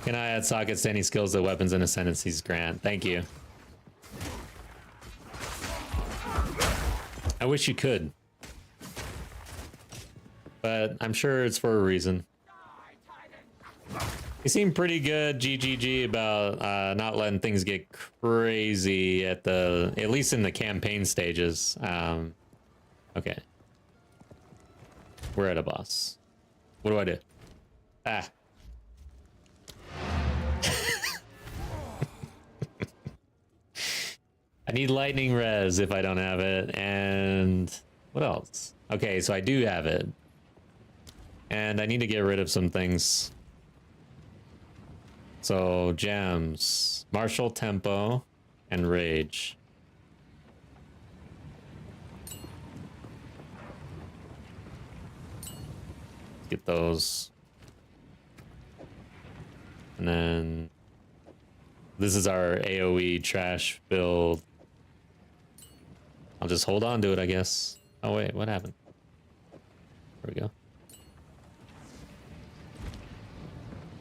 Can I add sockets to any skills that weapons and ascendancies grant? Thank you. I wish you could. But I'm sure it's for a reason. You seem pretty good, GGG, about not letting things get crazy at least in the campaign stages. Okay. We're at a boss. What do I do? Ah. I need lightning res if I don't have it, and what else? Okay, so I do have it. And I need to get rid of some things. So, gems, martial tempo, and rage. Get those. And then this is our AoE trash build. I'll just hold on to it, I guess. Oh wait, what happened? There we go.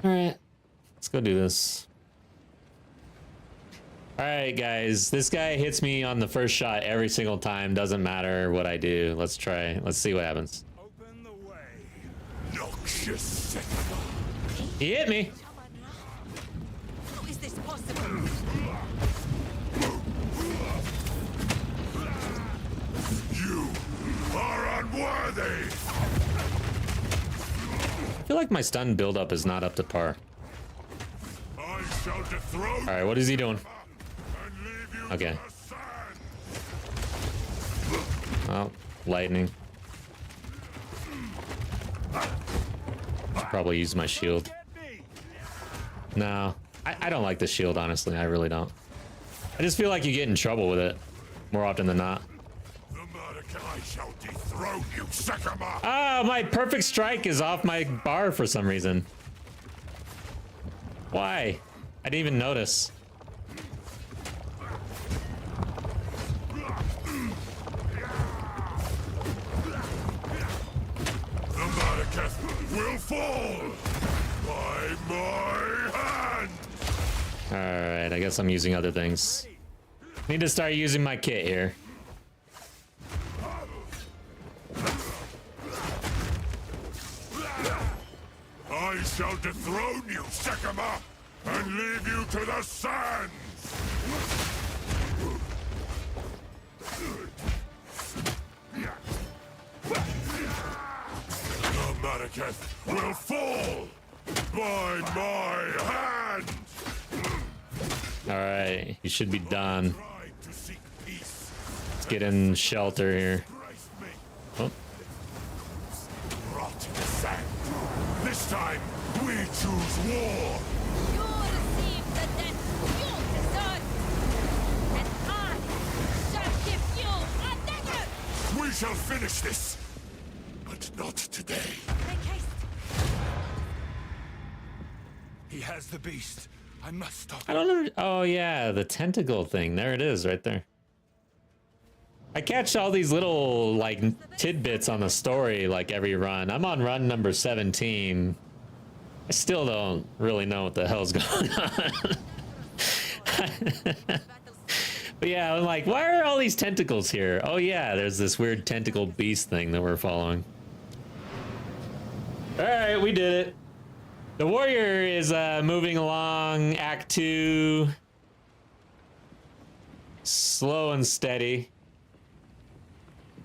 All right. Let's go do this. All right, guys. This guy hits me on the first shot every single time. Doesn't matter what I do. Let's try. Let's see what happens. Open the way. Noxious. He hit me. How is this possible? You are unworthy. I feel like my stun buildup is not up to par. I shall dethrone. All right, what is he doing? And leave you Okay. to the sand. Oh, lightning. Probably use my shield. Get me. No, I don't like the shield, honestly. I really don't. I just feel like you get in trouble with it more often than not. The Murder I shall dethrone you, Sekama. Ah, my perfect strike is off my bar for some reason. Why? I didn't even notice. The Murder will fall by my hand. Alright, I guess I'm using other things. Need to start using my kit here. I shall dethrone you, Sekama, and leave you to the sands. The Mariketh will fall by my hand. Alright, you should be done. Tried to seek peace. Let's get in shelter here. Christ me. Oh, Rot in the sand. This time, we choose war. You receive the death you deserve! And I shall give you another! We shall finish this, but not today. Make haste! He has the beast. I must stop. I don't know. Oh yeah, the tentacle thing. There it is, right there. I catch all these little like tidbits on the story like every run. I'm on run number 17. I still don't really know what the hell's going on. But yeah, I'm like, why are all these tentacles here? Oh yeah, there's this weird tentacle beast thing that we're following. All right, we did it. The warrior is moving along, Act 2. Slow and steady.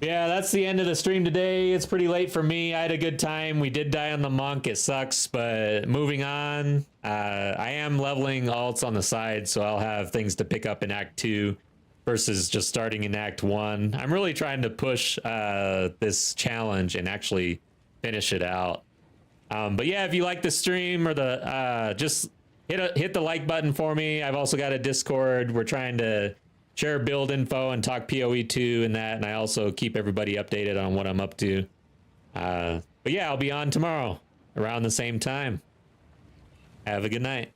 Yeah, that's the end of the stream today. It's pretty late for me. I had a good time. We did die on the monk. It sucks, but moving on. I am leveling alts on the side, so I'll have things to pick up in Act 2 versus just starting in Act 1. I'm really trying to push this challenge and actually finish it out. But yeah, if you like the stream or the just hit the like button for me. I've also got a Discord. We're trying to share build info and talk PoE2 and that, and I also keep everybody updated on what I'm up to. But yeah, I'll be on tomorrow around the same time. Have a good night.